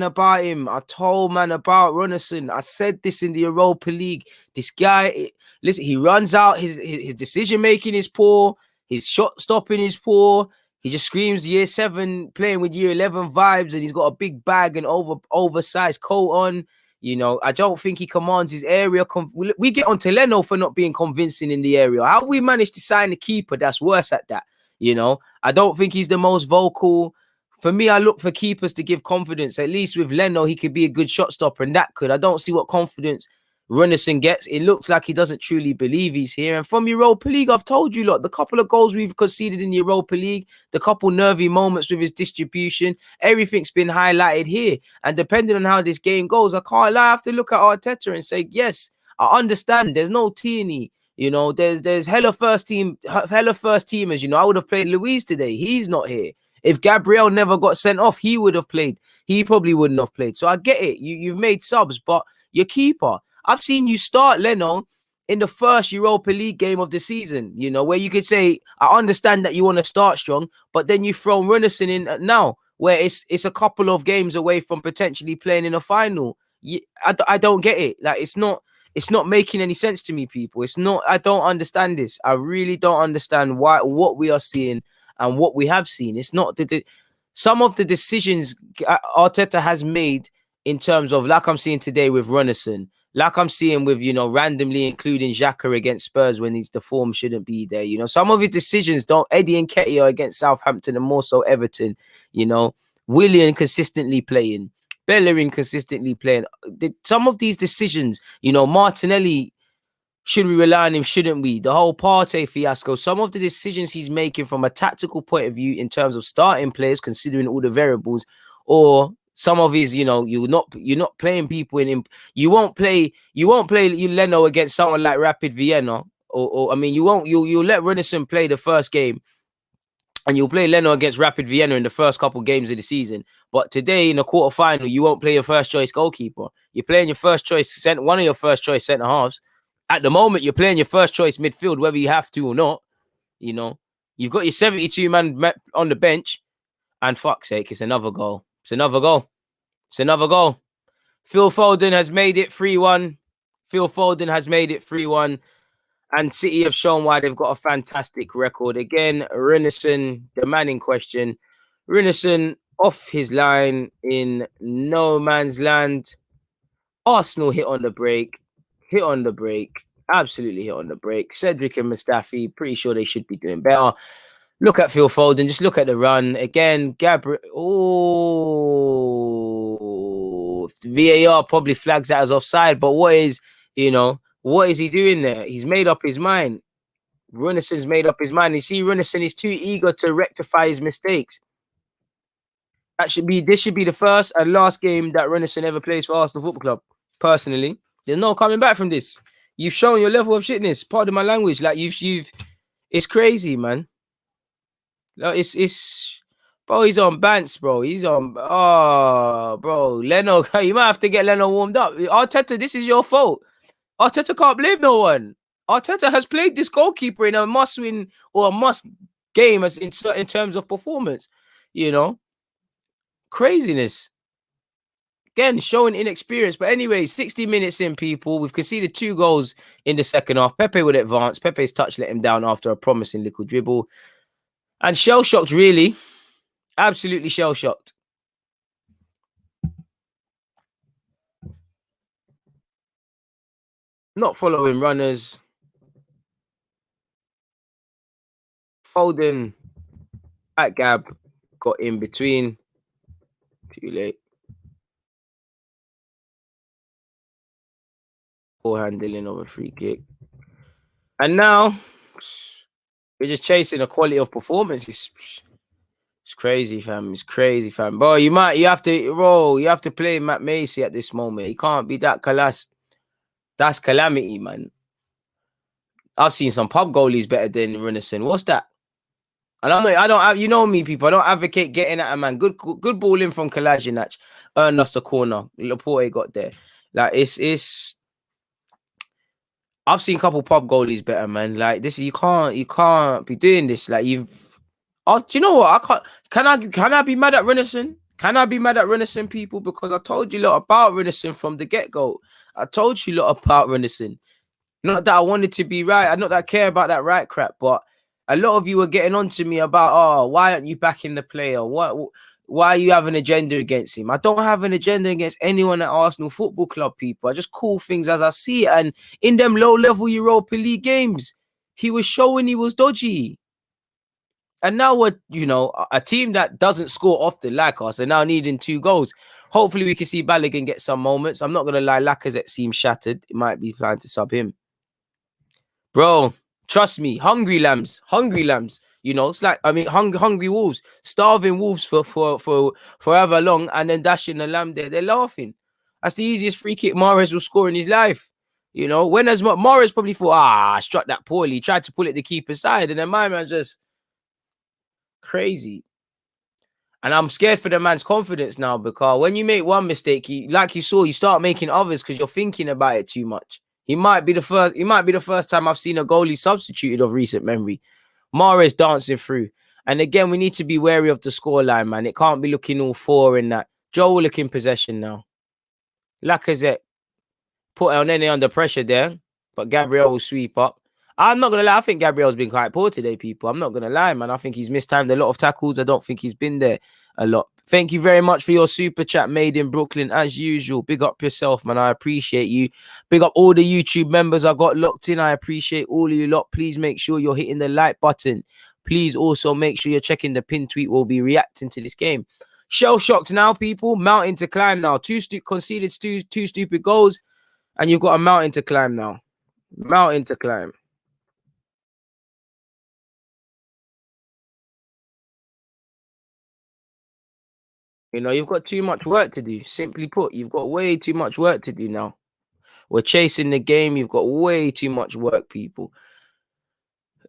about him. I told man about Runnison. I said this in the Europa League. This guy, listen, he runs out. His decision making is poor. His shot stopping is poor. He just screams year 7 playing with year 11 vibes, and he's got a big bag and oversized coat on. You know, I don't think he commands his area. We get onto Leno for not being convincing in the area. How have we managed to sign a keeper that's worse at that? You know, I don't think he's the most vocal. For me, I look for keepers to give confidence. At least with Leno, he could be a good shot stopper, and that could. I don't see what confidence Runnison gets. It looks like he doesn't truly believe he's here. And from Europa League, I've told you, look, the couple of goals we've conceded in Europa League, the couple nervy moments with his distribution, everything's been highlighted here. And depending on how this game goes, I can't lie. I have to look at Arteta and say, yes, I understand. There's no Tierney. You know, there's hella first teamers. You know, I would have played Luis today. He's not here. If Gabriel never got sent off, he would have played. He probably wouldn't have played. So I get it. You've made subs, but your keeper. I've seen you start Leno in the first Europa League game of the season, you know, where you could say, I understand that you want to start strong, but then you throw Runnison in now, where it's a couple of games away from potentially playing in a final. I don't get it. Like, it's not making any sense to me, people. It's not, I don't understand this. I really don't understand what we are seeing and what we have seen. It's not some of the decisions Arteta has made in terms of, like I'm seeing today with Runnison, like I'm seeing with, you know, randomly including Xhaka against Spurs when the form shouldn't be there. You know, some of his decisions don't. Eddie and Nketiah against Southampton and more so Everton. You know, Willian consistently playing, Bellerin consistently playing. Some of these decisions, you know, Martinelli, should we rely on him? Shouldn't we? The whole Partey fiasco. Some of the decisions he's making from a tactical point of view in terms of starting players, considering all the variables, or some of his, you know, you're not playing people in him. You won't play Leno against someone like Rapid Vienna, or I mean, you'll let Renison play the first game, and you'll play Leno against Rapid Vienna in the first couple games of the season. But today in the quarterfinal, you won't play your first choice goalkeeper. You're playing your first choice one of your first choice centre halves. At the moment, you're playing your first choice midfield, whether you have to or not. You know, you've got your 72 man on the bench, and fuck's sake, it's another goal. It's another goal. It's another goal. Phil Foden has made it 3-1. Phil Foden has made it 3-1. And City have shown why they've got a fantastic record. Again, Runnison, the man in question. Runnison off his line in no man's land. Arsenal hit on the break. Absolutely hit on the break. Cedric and Mustafi, pretty sure they should be doing better. Look at Phil Foden. Just look at the run. Again, Gabriel. Oh, VAR probably flags that as offside. But what is he doing there? He's made up his mind. Runnison's made up his mind. You see, Runnison is too eager to rectify his mistakes. This should be the first and last game that Runnison ever plays for Arsenal Football Club. Personally, there's no coming back from this. You've shown your level of shitness. Pardon my language. Like, it's crazy, man. Like, bro, he's on Bants, bro. Bro. Leno, you might have to get Leno warmed up. Arteta, this is your fault. Arteta can't blame no one. Arteta has played this goalkeeper in a must-win or a must game as in terms of performance. You know, craziness. Again, showing inexperience. But anyway, 60 minutes in, people. We've conceded 2 goals in the second half. Pepe would advance. Pepe's touch let him down after a promising little dribble. And shell-shocked, really. Absolutely shell-shocked. Not following runners. Foden at Gab. got in between. Too late. Poor handling of a free kick. And now we're just chasing a quality of performance. It's crazy, fam. It's crazy, fam. Bro, you have to play Matt Macy at this moment. He can't be that collapsed. That's calamity, man. I've seen some pub goalies better than Renison. What's that? And I don't, you know me, people. I don't advocate getting at a man. Good ball in from Kolasinac. Earned us the corner. Laporte got there. Like it's. I've seen a couple pub goalies better, man. Like this, you can't be doing this. Like you've. Oh, do you know what? I can't. Can I be mad at Renison? Can I be mad at Renison, people? Because I told you a lot about Renison from the get go. I told you a lot about Renison. Not that I wanted to be right. I not that I care about that right crap, but a lot of you were getting on to me about, oh, why aren't you backing the player? Why you have an agenda against him? I don't have an agenda against anyone at Arsenal Football Club, people. I just call things as I see it. And in them low-level Europa League games, he was showing he was dodgy. And now we're, a team that doesn't score often like us are now needing 2 goals. Hopefully we can see Balogun get some moments. I'm not going to lie, Lacazette seems shattered. It might be planning to sub him. Bro, trust me, hungry lambs. It's like, hungry wolves, starving wolves for however long, and then dashing the lamb there. They're laughing. That's the easiest free kick Mahrez will score in his life. When has Mahrez probably thought, struck that poorly, tried to pull it the keeper's side, and then my man's just crazy. And I'm scared for the man's confidence now, because when you make one mistake, you start making others because you're thinking about it too much. He might be the first time I've seen a goalie substituted of recent memory. Mahrez dancing through. And again, we need to be wary of the scoreline, man. It can't be looking all 4 in that. Joe will look in possession now. Lacazette put El Nene under pressure there, but Gabriel will sweep up. I'm not going to lie. I think Gabriel's been quite poor today, people. I'm not going to lie, man. I think he's mistimed a lot of tackles. I don't think he's been there a lot. Thank you very much for your super chat, made in Brooklyn, as usual. Big up yourself, man. I appreciate you. Big up all the YouTube members I got locked in. I appreciate all of you lot. Please make sure you're hitting the like button. Please also make sure you're checking the pin tweet. We'll be reacting to this game. Shell shocked now, people. Mountain to climb now. Conceded two stupid goals, and you've got a mountain to climb now. Mountain to climb. You've got too much work to do. Simply put, you've got way too much work to do now. We're chasing the game. You've got way too much work, people.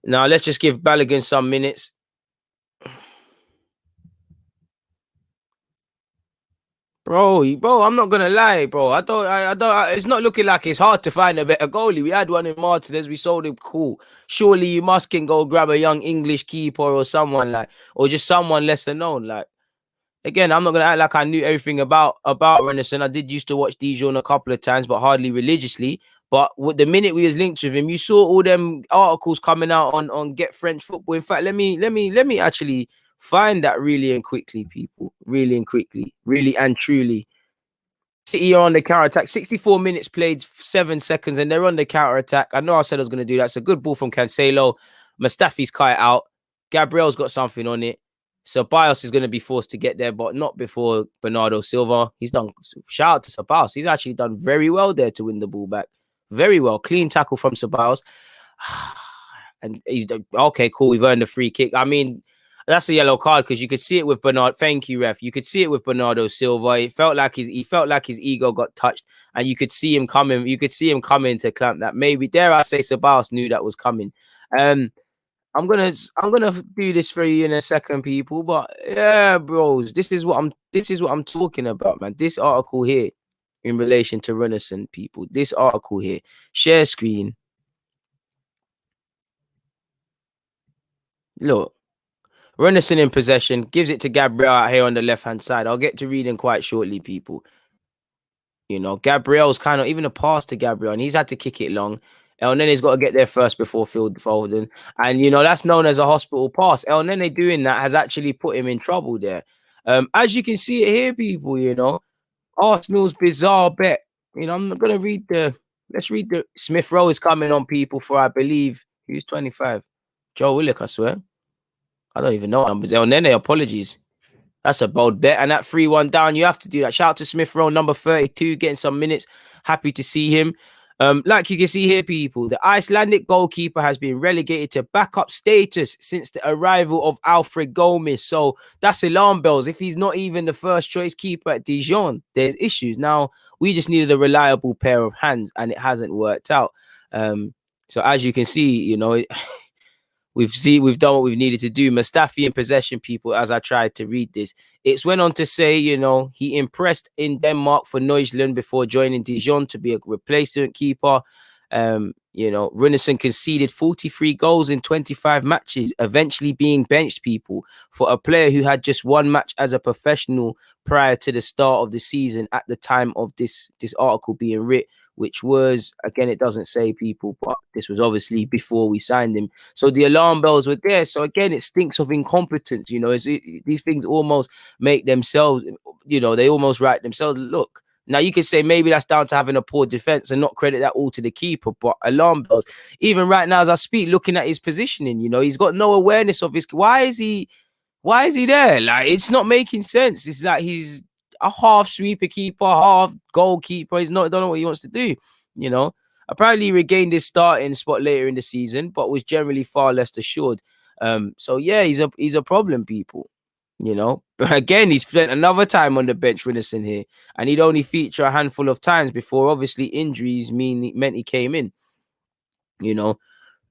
Now, let's just give Balogun some minutes. Bro, I'm not gonna lie, bro. I don't. It's not looking like it's hard to find a better goalie. We had one in Martinez. We sold him. Cool. Surely you can go grab a young English keeper or someone or just someone lesser known. Again, I'm not going to act like I knew everything about Renison. I did used to watch Dijon a couple of times, but hardly religiously. But with the minute we was linked with him, you saw all them articles coming out on Get French Football. In fact, let me actually find that really and quickly, people. Really and quickly. Really and truly. City are on the counter-attack. 64 minutes played, 7 seconds, and they're on the counter-attack. I know I said I was going to do that. It's a good ball from Cancelo. Mustafi's cut it out. Gabriel's got something on it. So Bios is going to be forced to get there, but not before Bernardo Silva. He's done. Shout out to Ceballos. He's actually done very well there to win the ball back. Very well. Clean tackle from Ceballos. And he's done. Okay, cool. We've earned a free kick. I mean, that's a yellow card because you could see it with Bernard. Thank you, ref. You could see it with Bernardo Silva. It felt like his ego got touched, and you could see him coming. You could see him coming to clamp that. Maybe dare I say, Ceballos knew that was coming. I'm gonna do this for you in a second, people. But yeah, bros, this is what I'm talking about, man. This article here, in relation to Renison, people. This article here, share screen. Look, Renison in possession, gives it to Gabriel out here on the left hand side. I'll get to reading quite shortly, people. Gabriel's kind of even a pass to Gabriel, and he's had to kick it long. El Nene's got to get there first before Foden. And, that's known as a hospital pass. El Nene doing that has actually put him in trouble there. As you can see it here, people, Arsenal's bizarre bet. I'm not going to read let's read the Smith Rowe is coming on, people, for, I believe, who's 25? Joe Willock, I swear. I don't even know numbers. El Nene, apologies. That's a bold bet. And that 3-1 down, you have to do that. Shout out to Smith Rowe, number 32, getting some minutes. Happy to see him. Like you can see here, people, the Icelandic goalkeeper has been relegated to backup status since the arrival of Alfred Gomez. So that's alarm bells. If he's not even the first choice keeper at Dijon, there's issues. Now, we just needed a reliable pair of hands, and it hasn't worked out. So as you can see, you know, we've done what we've needed to do. Mustafi in possession, people, as I tried to read this. It's went on to say, you know, he impressed in Denmark for Neuseeland before joining Dijon to be a replacement keeper. You know, Runarsson conceded 43 goals in 25 matches, eventually being benched, people, for a player who had just one match as a professional prior to the start of the season at the time of this article being written, which was, again, it doesn't say, people, but this was obviously before we signed him. So the alarm bells were there. So again, it stinks of incompetence. You know, these things almost make themselves, you know, they almost write themselves. Look, now you could say maybe that's down to having a poor defense and not credit that all to the keeper, but alarm bells. Even right now as I speak, looking at his positioning, you know, he's got no awareness of his. Why is he there? Like, it's not making sense. It's like he's a half sweeper keeper, half goalkeeper. He's not, don't know what he wants to do, you know. Apparently he regained his starting spot later in the season, but was generally far less assured. So yeah, he's a problem, people. You know, but again, he's spent another time on the bench, Runarsson here, and he'd only feature a handful of times before obviously injuries meant he came in. You know,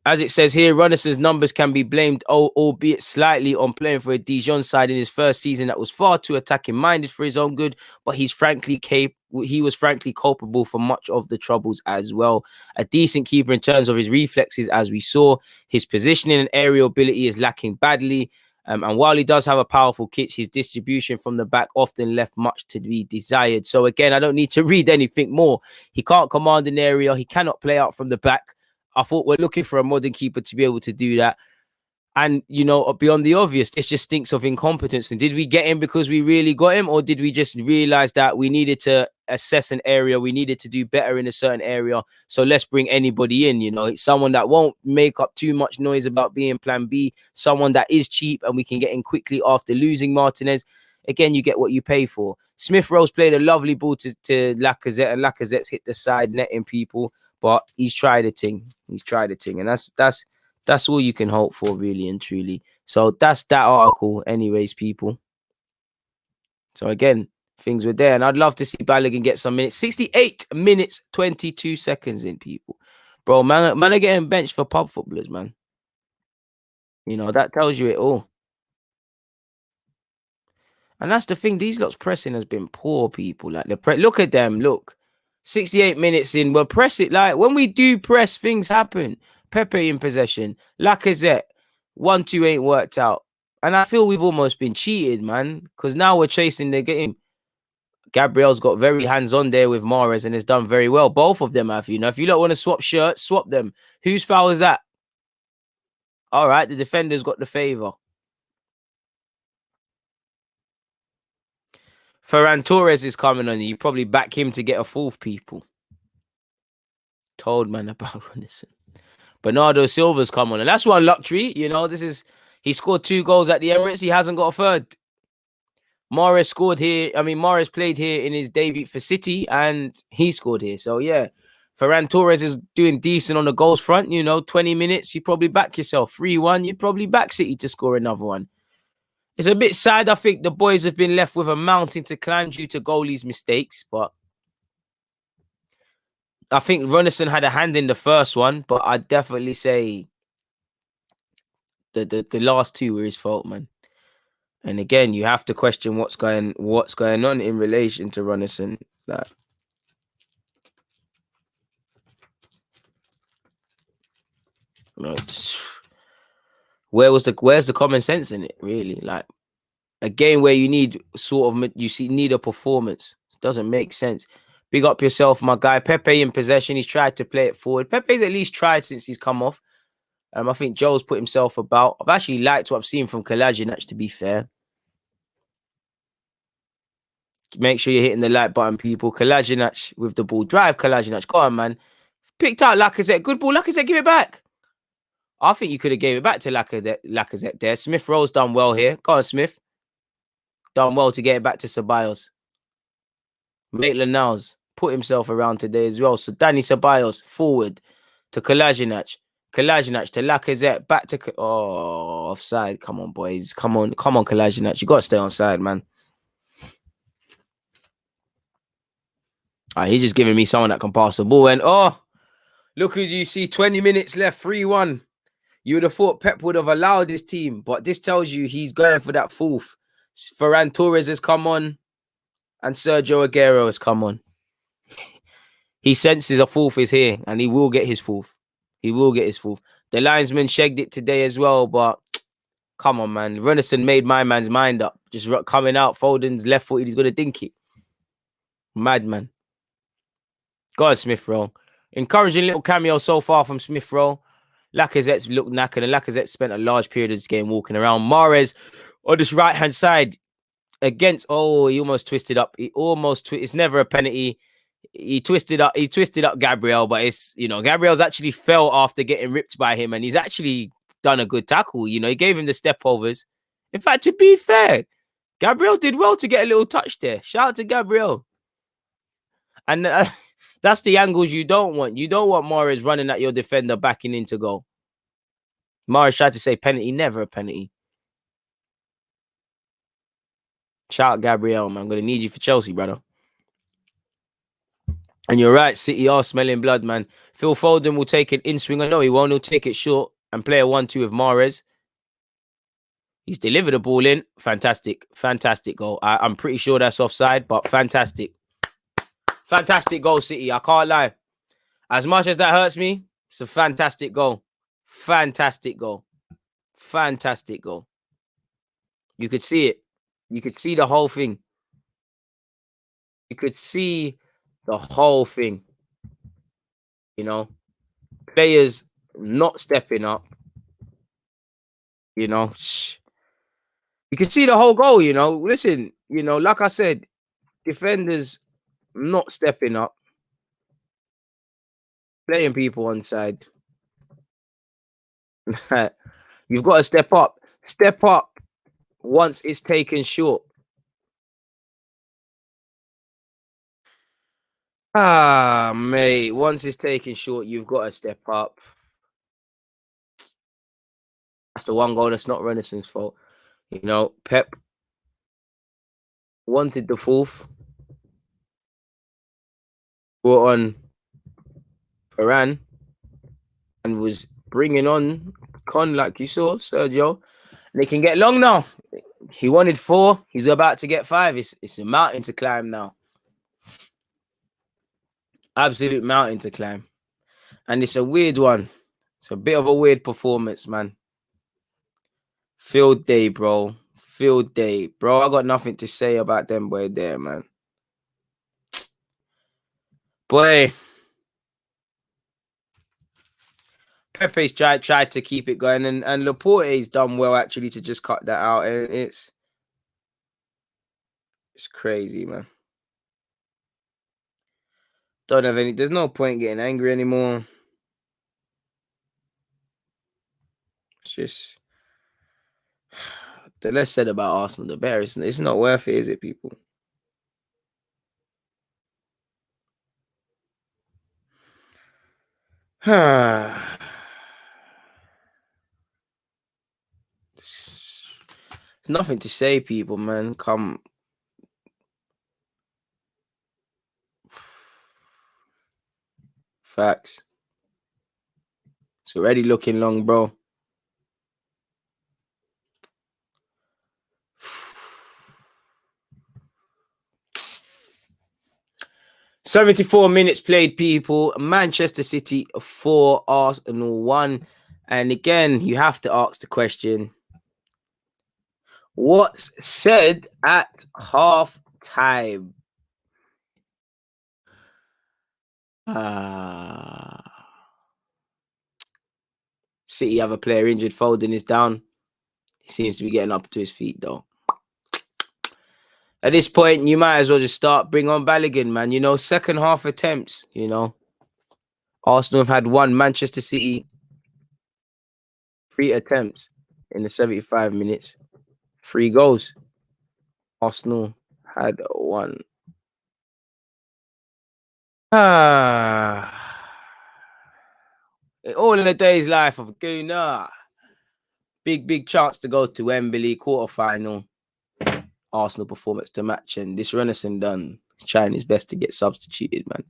as it says here, Runnerson's numbers can be blamed, albeit slightly, on playing for a Dijon side in his first season that was far too attacking minded for his own good. But he was frankly culpable for much of the troubles as well. A decent keeper in terms of his reflexes, as we saw. His positioning and aerial ability is lacking badly. And while he does have a powerful kick, his distribution from the back often left much to be desired. So again, I don't need to read anything more. He can't command an area. He cannot play out from the back. I thought we're looking for a modern keeper to be able to do that. And, you know, beyond the obvious, this just stinks of incompetence. And did we get him because we really got him? Or did we just realize that we needed to assess an area? We needed to do better in a certain area. So let's bring anybody in, you know. It's someone that won't make up too much noise about being plan B. Someone that is cheap and we can get in quickly after losing Martinez. Again, you get what you pay for. Smith Rowe's played a lovely ball to Lacazette, and Lacazette's hit the side netting, people. But he's tried a thing. And that's all you can hope for, really and truly. So that's that article anyways, people. So again, things were there. And I'd love to see Balogun get some minutes. 68 minutes, 22 seconds in, people. Bro, man are getting benched for pub footballers, man. You know, that tells you it all. And that's the thing. These lots pressing has been poor, people. Like, look at them. Look. 68 minutes in, we'll press it. Like, when we do press, things happen. Pepe in possession. Lacazette. 1-2 ain't worked out. And I feel we've almost been cheated, man. Because now we're chasing the game. Gabriel's got very hands-on there with Mahrez and has done very well. Both of them have, you know. If you don't want to swap shirts, swap them. Whose foul is that? All right, the defender's got the favour. Ferran Torres is coming on. You probably back him to get a fourth, people. Told man about Runarsson. Bernardo Silva's come on. And that's one luxury. You know, he scored 2 goals at the Emirates. He hasn't got a third. Mahrez scored here. I mean, Mahrez played here in his debut for City and he scored here. So, yeah, Ferran Torres is doing decent on the goals front. You know, 20 minutes, you probably back yourself. 3-1, you'd probably back City to score another one. It's a bit sad. I think the boys have been left with a mountain to climb due to goalies' mistakes, but I think Runarsson had a hand in the first one, but I'd definitely say the last 2 were his fault, man. And again, you have to question what's going on in relation to Runarsson. Like, you know, where's the common sense in it, really? Like, a game where you need need a performance. It doesn't make sense. Big up yourself, my guy. Pepe in possession. He's tried to play it forward. Pepe's at least tried since he's come off. I think Joe's put himself about. I've actually liked what I've seen from Kolasinac, to be fair. Make sure you're hitting the like button, people. Kolasinac with the ball. Drive, Kolasinac. Go on, man. Picked out Lacazette. Good ball. Lacazette, give it back. I think you could have gave it back to Lacazette there. Smith Rowe's done well here. Go on, Smith. Done well to get it back to Ceballos. Maitland-Niles put himself around today as well. So Danny Ceballos forward to Kolasinac. Kolasinac to Lacazette. Back to... Oh, offside. Come on, boys. Come on, Kolasinac. You got to stay on side, man. He's just giving me someone that can pass the ball. And, oh, look who you see. 20 minutes left. 3-1. You would have thought Pep would have allowed his team. But this tells you he's going for that fourth. Ferran Torres has come on. And Sergio Aguero has come on. He senses a fourth is here. And he will get his fourth. He will get his fourth. The linesman shagged it today as well. But come on, man. Renison made my man's mind up. Just coming out. Foden's left footed. He's going to dink it. Madman. Go on, Smith Rowe. Encouraging little cameo so far from Smith Rowe. Lacazette's looked knackered, and Lacazette spent a large period of this game walking around. Mahrez on this right-hand side against... Oh, he almost twisted up. It's never a penalty. He twisted up Gabriel, but it's, you know, Gabriel's actually fell after getting ripped by him, and he's actually done a good tackle. You know, he gave him the step overs. In fact, to be fair, Gabriel did well to get a little touch there. Shout out to Gabriel. And that's the angles you don't want. You don't want Mahrez running at your defender, backing into goal. Mahrez tried to say penalty, never a penalty. Shout out Gabriel, man. I'm going to need you for Chelsea, brother. And you're right, City are smelling blood, man. Phil Foden will take an in-swing. I know he won't. He'll take it short and play a 1-2 with Mahrez. He's delivered the ball in. Fantastic. Fantastic goal. I'm pretty sure that's offside, but fantastic. Fantastic goal, City. I can't lie. As much as that hurts me, it's a fantastic goal. Fantastic goal. Fantastic goal. You could see it. You could see the whole thing. You could see the whole thing. You know, players not stepping up. You know, you could see the whole goal. You know, listen, you know, like I said, defenders not stepping up, playing people on side. You've got to step up. Step up once it's taken short. Mate, once it's taken short, you've got to step up. That's the one goal that's not Renison's fault. You know, Pep wanted the fourth. Brought on Ferran and was bringing on Con, like you saw, Sergio. And they can get long now. He wanted 4. He's about to get 5. It's a mountain to climb now. Absolute mountain to climb. And it's a weird one. It's a bit of a weird performance, man. Field day, bro. Field day. Bro, I got nothing to say about them boy there, man. Boy. Pepe's tried to keep it going, and Laporte's done well, actually, to just cut that out. And it's crazy, man. Don't have any... There's no point getting angry anymore. It's just... The less said about Arsenal, the better. It's not worth it, is it, people? There's nothing to say, people, man. Come. Facts. It's already looking long, bro. "74 minutes played, people. Manchester City 4, Arsenal 1. And again, you have to ask the question, what's said at half time? City have a player injured. Foden is down. He seems to be getting up to his feet, though. At this point, you might as well just bring on Balogun, man. You know, second half attempts, you know. Arsenal have had 1, Manchester City 3 attempts in the 75 minutes. 3 goals. Arsenal had won. All in a day's life of Gooner. Big chance to go to Wembley quarterfinal. Arsenal performance to match, and this Renison done trying his best to get substituted, man.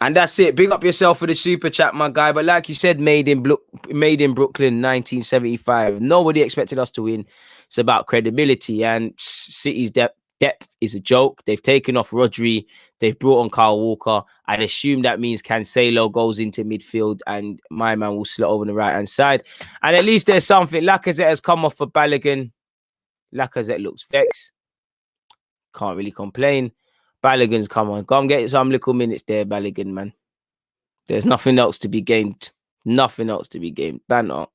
And that's it. Big up yourself for the super chat, my guy. But like you said, made in Brooklyn, 1975. Nobody expected us to win. It's about credibility, and City's depth is a joke. They've taken off Rodri. They've brought on Kyle Walker. I'd assume that means Cancelo goes into midfield, and my man will slot over on the right hand side. And at least there's something. Lacazette has come off for Balogun. Lacazette looks vexed. Can't really complain. Balogun's come on. Go and get some little minutes there, Balogun, man. There's nothing else to be gained. Nothing else to be gained. Banter.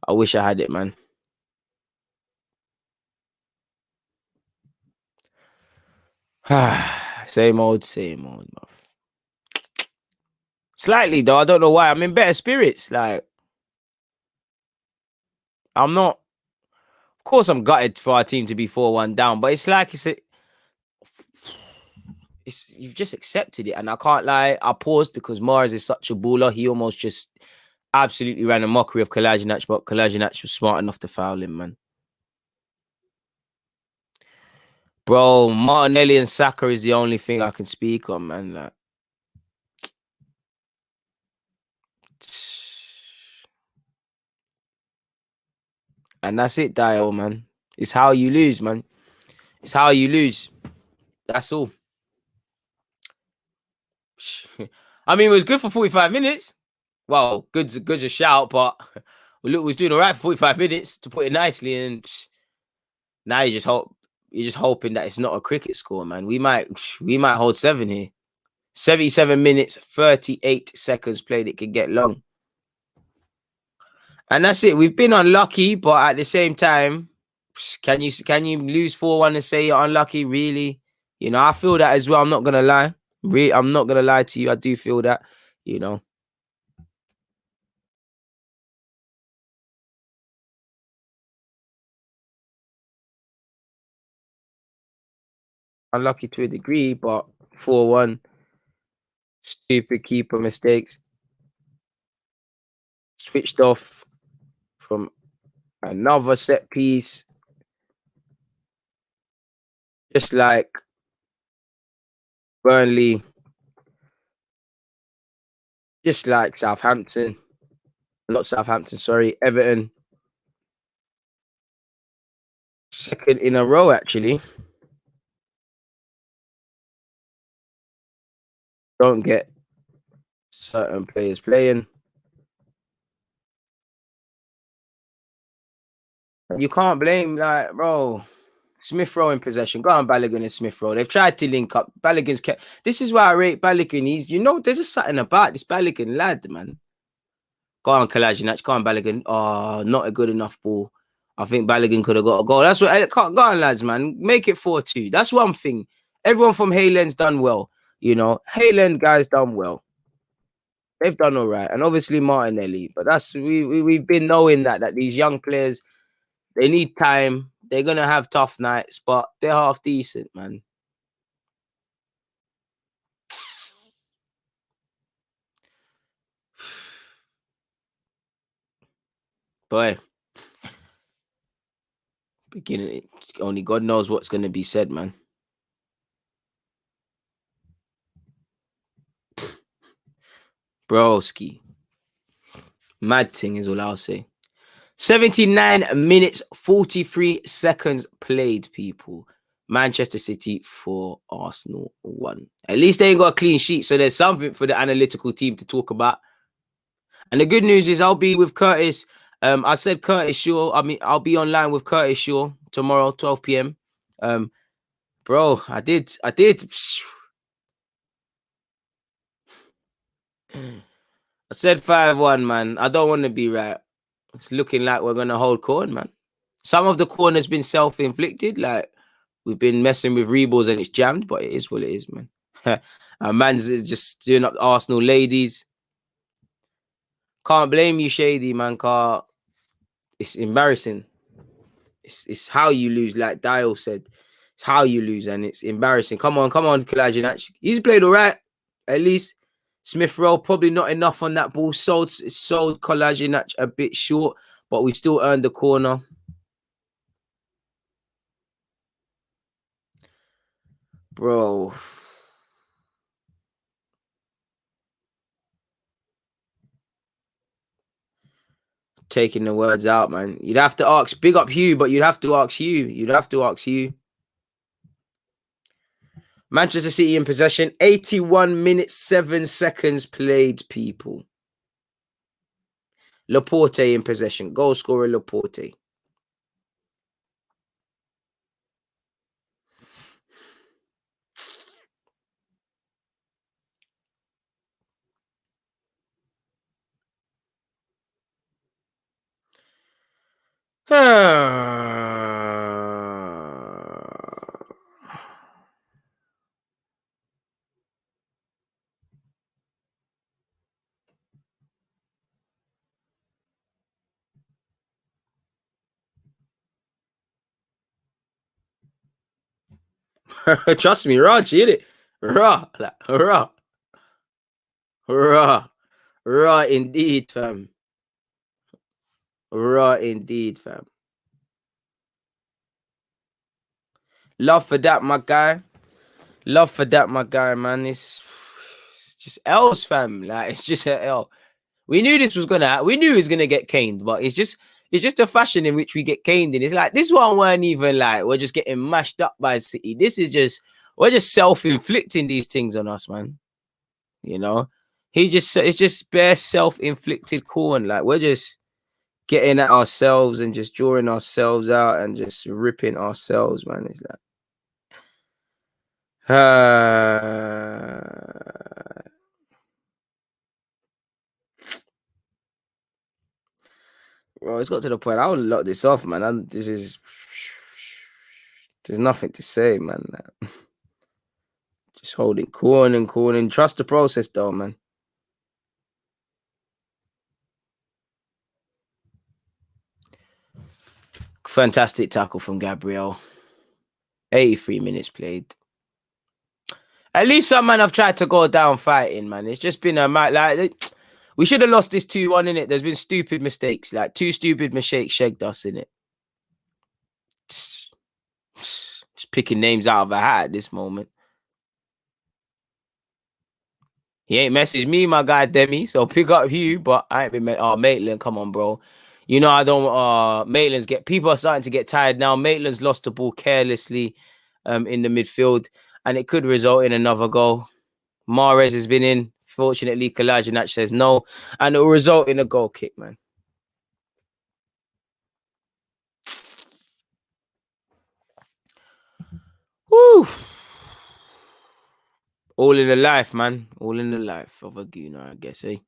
I wish I had it, man. Same old, bruv. Slightly, though. I don't know why. I'm in better spirits. Like, I'm not. Of course, I'm gutted for our team to be 4-1 down, but it's like you've just accepted it, and I can't lie. I paused because Mars is such a baller. He almost just absolutely ran a mockery of Kolasinac, but Kolasinac was smart enough to foul him, man. Bro, Martinelli and Saka is the only thing I can speak on, man. Like, and that's it, Dio, man. It's how you lose, man. It's how you lose. That's all. I mean, it was good for 45 minutes. Well, good's a shout, but look, was doing all right for 45 minutes, to put it nicely. And now you're just hoping that it's not a cricket score, man. We might hold 7 here. 77 minutes, 38 seconds played. It could get long. And that's it. We've been unlucky, but at the same time, can you lose 4-1 and say you're unlucky? Really? You know, I feel that as well. I'm not gonna lie. I'm not gonna lie to you. I do feel that. You know. Unlucky to a degree, but 4-1. Stupid keeper mistakes. Switched off from another set piece. Just like Burnley. Just like Southampton. Not Southampton, sorry. Everton. Second in a row, actually. Don't get certain players playing. You can't blame, like, bro. Smith Rowe in possession. Go on, Balogun and Smith Rowe. They've tried to link up. Balogun's kept. This is why I rate Balogun. There's just something about this Balogun lad, man. Go on, Kolasinac. Go on, Balogun. Oh, not a good enough ball. I think Balogun could have got a goal. That's what. Go on, lads, man. Make it 4-2. That's one thing. Everyone from Hayland's done well. You know, Hayland guys done well. They've done all right, and obviously Martinelli. But that's we've been knowing that these young players, they need time. They're gonna have tough nights, but they're half decent, man. Boy, beginning, only God knows what's gonna be said, man. Broski. Mad thing is all I'll say. 79 minutes, 43 seconds played, people. Manchester City 4, Arsenal 1. At least they ain't got a clean sheet, so there's something for the analytical team to talk about. And the good news is I'll be with Curtis. I said Curtis Shaw. I mean, I'll be online with Curtis Shaw tomorrow, 12 p.m. Bro, I did. I said 5-1, man. I don't want to be right. It's looking like we're going to hold corn, man. Some of the corn has been self-inflicted. Like, we've been messing with reballs and it's jammed, but it is what it is, man. Man's just doing up Arsenal ladies. Can't blame you, Shady, man. It's embarrassing. It's how you lose, like Dial said. It's how you lose, and it's embarrassing. Come on, Kolasinac. He's played all right, at least. Smith Rowe probably not enough on that ball. Sold Kolasinac a bit short, but we still earned the corner. Bro. Taking the words out, man. You'd have to ask, big up Hugh, but you'd have to ask Hugh. You'd have to ask Hugh. Manchester City in possession. 81 minutes, 7 seconds played, people. Laporte in possession. Goal scorer Laporte. Trust me, raw, hit it. Raw, like, raw. Raw. Raw indeed, fam. Raw indeed, fam. Love for that, my guy. Love for that, my guy, man. It's just L's, fam. Like, it's just an L. We knew this was gonna. We knew he was gonna get caned, but it's just the fashion in which we get caned in. It's like this one weren't even like we're just getting mashed up by City. This is just we're just self-inflicting these things on us, man. You know, it's just bare self-inflicted corn. Like we're just getting at ourselves and just drawing ourselves out and just ripping ourselves, man. It's like well, it's got to the point I would lock this off, man. There's nothing to say, man. Just holding corn and corn. Trust the process, though, man. Fantastic tackle from Gabriel. 83 minutes played. At least some man have tried to go down fighting, man. It's just been a like we should have lost this 2-1 in it. There's been stupid mistakes, like 2 stupid mistakes shagged us in it. Just picking names out of a hat at this moment. He ain't messaged me, my guy Demi. So pick up you, but I ain't been Maitland, come on, bro. You know I don't Maitland's people are starting to get tired now. Maitland's lost the ball carelessly in the midfield, and it could result in another goal. Mahrez has been in. Fortunately, Kolasinac says no, and it will result in a goal kick, man. Woo! All in the life, man. All in the life of a gooner, I guess, eh?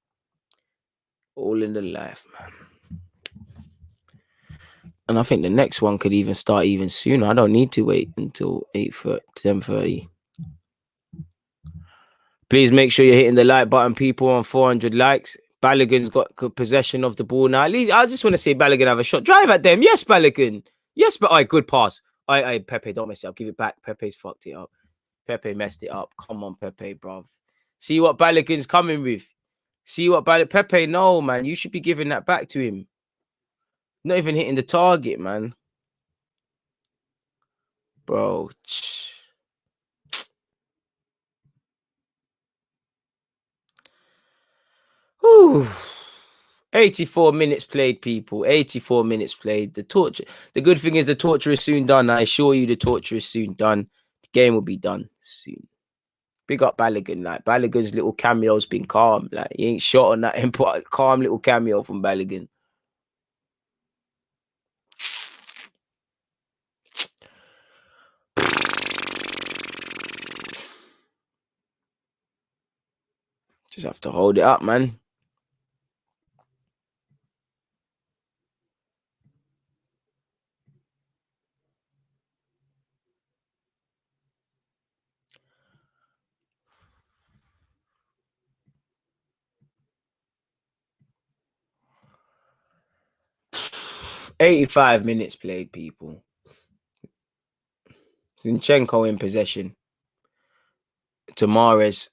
All in the life, man. And I think the next one could even start even sooner. I don't need to wait until 10:30. Please make sure you're hitting the like button, people, on 400 likes. Balogun's got possession of the ball now. At least I just want to see Balogun have a shot. Drive at them. Yes, Balogun. Yes, but good pass. Pepe, don't mess it up. Give it back. Pepe's fucked it up. Pepe messed it up. Come on, Pepe, bruv. See what Balogun's coming with. Pepe, no, man. You should be giving that back to him. Not even hitting the target, man. Bro. Whew. 84 minutes played, people. 84 minutes played. The good thing is the torture is soon done. I assure you the torture is soon done. The game will be done soon. Big up Balogun. Like Balogun's little cameo's been calm. Like he ain't shot on that important calm little cameo from Balogun. Just have to hold it up, man. 85 minutes played, people. Zinchenko in possession to Mahrez.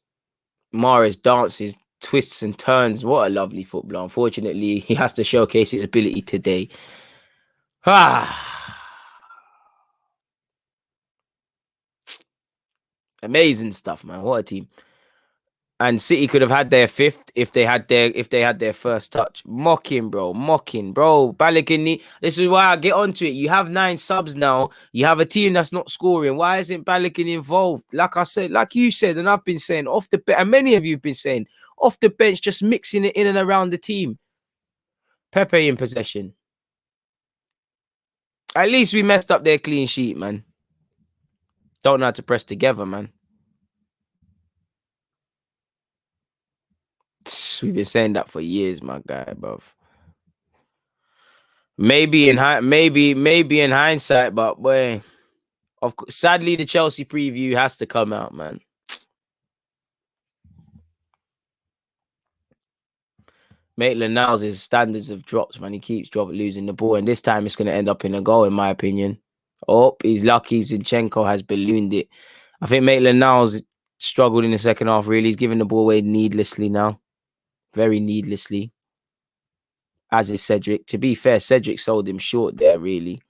Mahrez dances, twists and turns. What a lovely footballer. Unfortunately, he has to showcase his ability today. Amazing stuff, man. What a team. And City could have had their fifth if they had their first touch. Mocking, bro. Balogun. This is why I get onto it. You have 9 subs now. You have a team that's not scoring. Why isn't Balogun involved? Like I said, like you said, and I've been saying off the bench, and many of you have been saying off the bench, just mixing it in and around the team. Pepe in possession. At least we messed up their clean sheet, man. Don't know how to press together, man. We've been saying that for years, my guy, bruv. Maybe in hindsight, but boy, sadly the Chelsea preview has to come out, man. Maitland-Niles' standards have dropped, man. He keeps losing the ball, and this time it's going to end up in a goal, in my opinion. Oh, he's lucky Zinchenko has ballooned it. I think Maitland-Niles struggled in the second half, really. He's giving the ball away needlessly now. Very needlessly. As is Cedric. To be fair, Cedric sold him short there, really.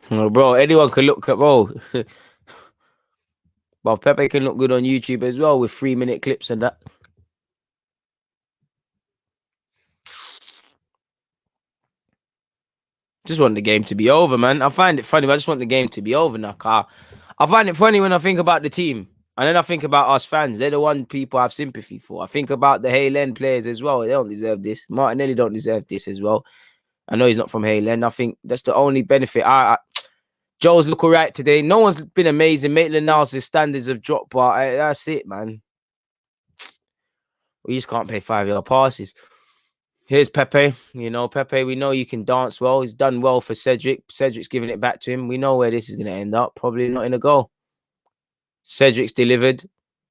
Bro, anyone can look at, bro. But Pepe can look good on YouTube as well with 3-minute clips and that. Just want the game to be over, man. I find it funny, but I just want the game to be over now. I find it funny when I think about the team. And then I think about us fans. They're the one people I have sympathy for. I think about the Hale End players as well. They don't deserve this. Martinelli don't deserve this as well. I know he's not from Hale End. I think that's the only benefit. Joe's look all right today. No one's been amazing. Maitland-Niles' standards have dropped, but that's it, man. We just can't play 5-yard passes. Here's Pepe. You know, Pepe, we know you can dance well. He's done well for Cedric. Cedric's giving it back to him. We know where this is going to end up. Probably not in a goal. Cedric's delivered.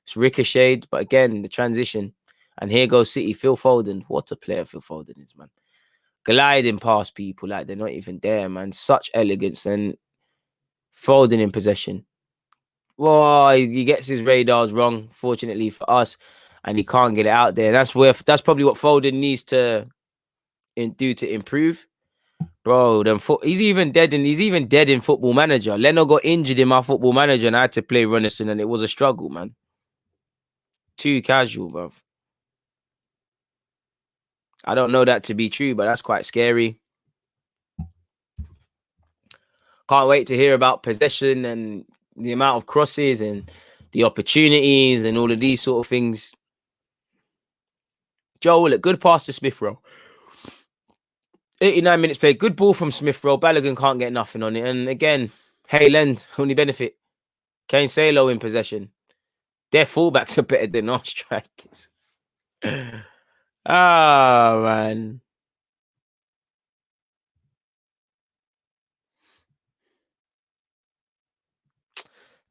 It's ricocheted. But again, the transition. And here goes City. Phil Foden. What a player Phil Foden is, man. Gliding past people like they're not even there, man. Such elegance. And Foden in possession. Well, he gets his radars wrong, fortunately for us. And he can't get it out there. That's probably what Foden needs to do to improve. Bro, he's even dead in Football Manager. Leno got injured in my Football Manager and I had to play Runnison and it was a struggle, man. Too casual, bro. I don't know that to be true, but that's quite scary. Can't wait to hear about possession and the amount of crosses and the opportunities and all of these sort of things. Joe Willock, good pass to Smith Rowe. 89 minutes played. Good ball from Smith Rowe. Balogun can't get nothing on it. And again, Hale End, only benefit. Kane Salo in possession. Their fullbacks are better than our strikers. Ah, man.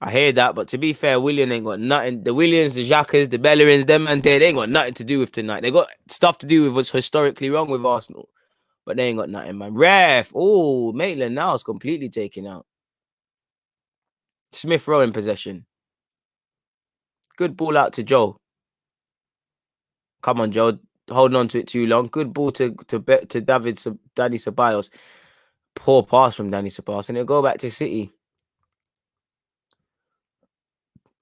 I hear that, but to be fair, William ain't got nothing. The Williams, the Xhakas, the Bellerins, them and they ain't got nothing to do with tonight. They got stuff to do with what's historically wrong with Arsenal. But they ain't got nothing, man. Ref. Oh, Maitland now is completely taken out. Smith Rowe in possession. Good ball out to Joe. Come on, Joe. Holding on to it too long. Good ball to Danny Ceballos. Poor pass from Danny Ceballos. And it'll go back to City.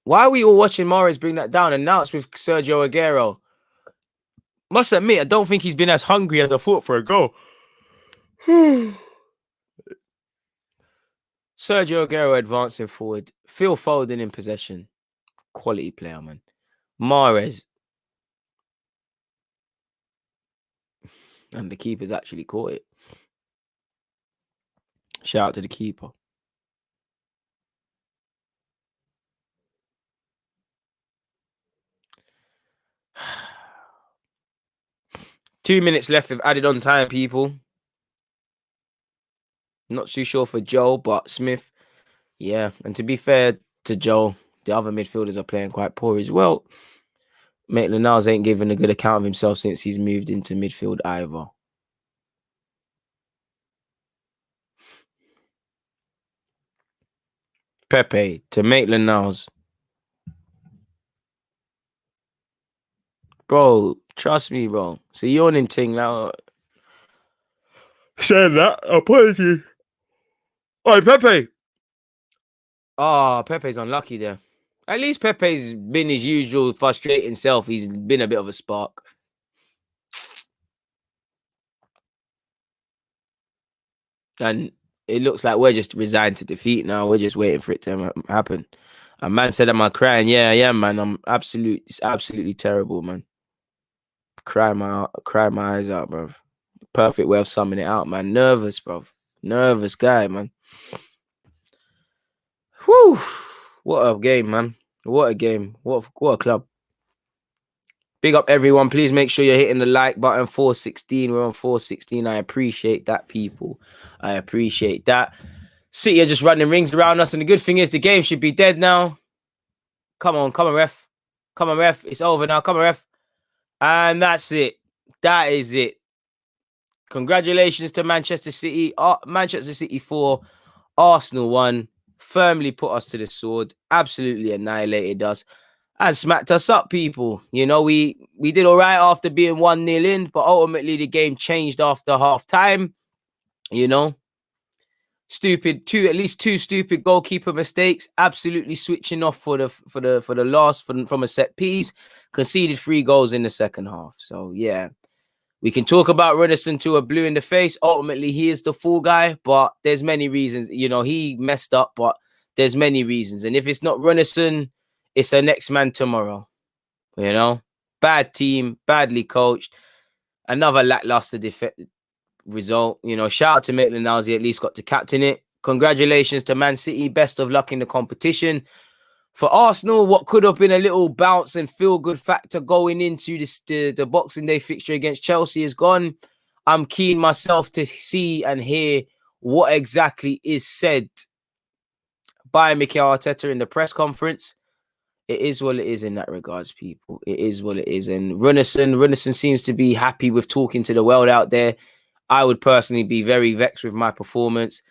Why are we all watching Mahrez bring that down? And now it's with Sergio Aguero. Must admit, I don't think he's been as hungry as I thought for a goal. Sergio Aguero advancing forward. Phil Foden in possession. Quality player, man. Mahrez. And the keeper's actually caught it. Shout out to the keeper. 2 minutes left of added on time, people. Not too sure for Joe, but Smith, yeah. And to be fair to Joe, the other midfielders are playing quite poor as well. Maitland-Niles ain't given a good account of himself since he's moved into midfield either. Pepe to Maitland-Niles. Bro, trust me, bro. So you're in ting now. Saying that, apologies. Oh, Pepe. Oh, Pepe's unlucky there. At least Pepe's been his usual frustrating self. He's been a bit of a spark. And it looks like we're just resigned to defeat now. We're just waiting for it to happen. A man said, am I crying? Yeah, man. It's absolutely terrible, man. Cry my eyes out, bro. Perfect way of summing it out, man. Nervous, bro. Nervous guy, man. Whew. What a game, man. What a game. What a club. Big up everyone. Please make sure you're hitting the like button. 416. We're on 416. I appreciate that, people. I appreciate that. City are just running rings around us. And the good thing is the game should be dead now. Come on, ref. Come on, ref. It's over now. Come on, ref. And that's it. That is it. Congratulations to Manchester City. Manchester City 4, Arsenal 1. Firmly put us to the sword. Absolutely annihilated us. And smacked us up, people. You know, we did all right after being 1-0 in, but ultimately the game changed after half time. You know, at least two stupid goalkeeper mistakes. Absolutely switching off for the loss from a set piece. Conceded 3 goals in the second half. So yeah, we can talk about Runnison to a blue in the face. Ultimately, he is the fool guy, but there's many reasons. You know, he messed up, but there's many reasons. And if it's not Runnison, it's a next man tomorrow. You know, bad team, badly coached, another lackluster result. You know, shout out to Maitland-Niles, he at least got to captain it. Congratulations to Man City. Best of luck in the competition. For Arsenal, what could have been a little bounce and feel-good factor going into the Boxing Day fixture against Chelsea is gone. I'm keen myself to see and hear what exactly is said by Mikel Arteta in the press conference. It is what it is in that regards, people. It is what it is. And Runnison seems to be happy with talking to the world out there. I would personally be very vexed with my performance.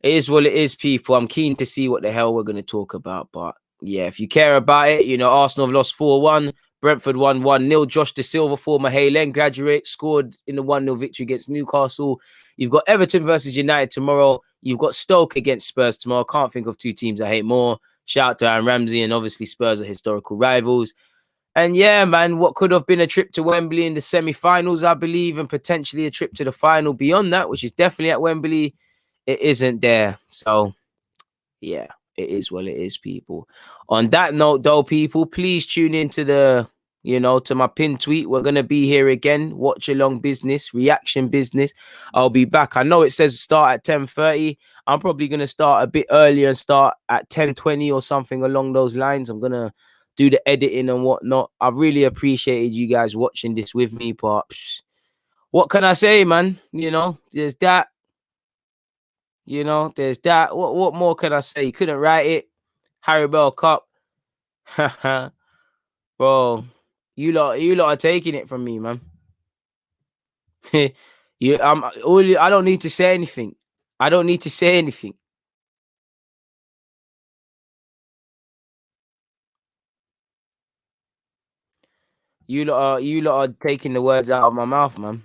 It is what it is, people. I'm keen to see what the hell we're going to talk about. But yeah, if you care about it, you know, Arsenal have lost 4-1. Brentford won 1-0. Josh De Silva, former Haylen graduate, scored in the 1-0 victory against Newcastle. You've got Everton versus United tomorrow. You've got Stoke against Spurs tomorrow. Can't think of 2 teams I hate more. Shout out to Aaron Ramsey, and obviously Spurs are historical rivals. And yeah, man, what could have been a trip to Wembley in the semi-finals, I believe, and potentially a trip to the final beyond that, which is definitely at Wembley, it isn't there. So yeah, it is what it is, people. On that note, though, people, please tune into to my pin tweet. We're going to be here again. Watchalong business, reaction business. I'll be back. I know it says start at 10:30. I'm probably going to start a bit earlier and start at 10:20 or something along those lines. I'm going to do the editing and whatnot. I really appreciated you guys watching this with me, but what can I say, man? You know, there's that. You know, there's that. What more can I say? You couldn't write it. Harry Bell Cup. Bro, you lot are taking it from me, man. I don't need to say anything. I don't need to say anything. You lot are taking the words out of my mouth, man.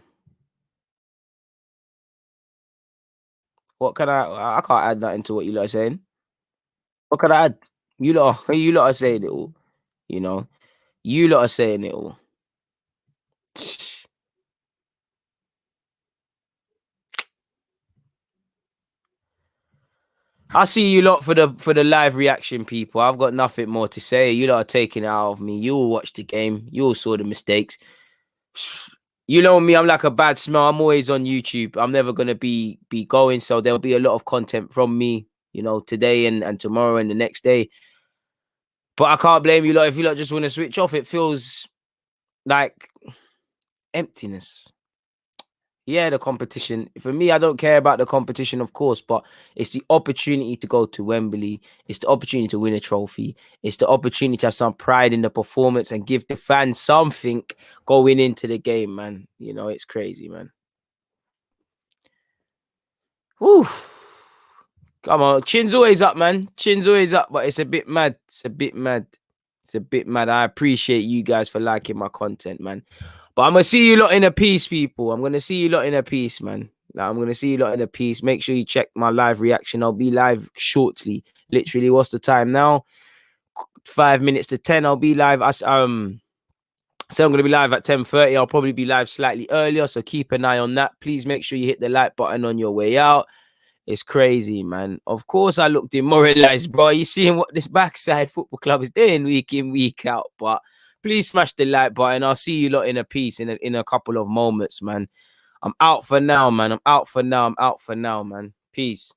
What can I can't add nothing to what you lot are saying. What can I add? You lot are saying it all. You know, you lot are saying it all. I see you lot for the live reaction, people. I've got nothing more to say. You lot are taking it out of me. You all watched the game. You all saw the mistakes. You know me, I'm like a bad smell. I'm always on YouTube. I'm never gonna be going. So there'll be a lot of content from me, you know, today and tomorrow and the next day. But I can't blame you lot if you lot just want to switch off. It feels like emptiness. Yeah, the competition. For me, I don't care about the competition, of course, but it's the opportunity to go to Wembley. It's the opportunity to win a trophy. It's the opportunity to have some pride in the performance and give the fans something going into the game, man. You know, it's crazy, man. Woo. Come on. Chin's always up, man. Chin's always up, but it's a bit mad. It's a bit mad. It's a bit mad. I appreciate you guys for liking my content, man. But I'm gonna see you lot in a piece, people. I'm gonna see you lot in a piece, man. Like, I'm gonna see you lot in a piece. Make sure you check my live reaction. I'll be live shortly. Literally, what's the time now? 5 minutes to 10. I'll be live. So I'm gonna be live at 10:30. I'll probably be live slightly earlier, so keep an eye on that. Please make sure you hit the like button on your way out. It's crazy, man. Of course, I look demoralized, bro. You seeing what this backside football club is doing week in, week out. But please smash the like button. I'll see you lot in a piece in a couple of moments, man. I'm out for now, man. I'm out for now. I'm out for now, man. Peace.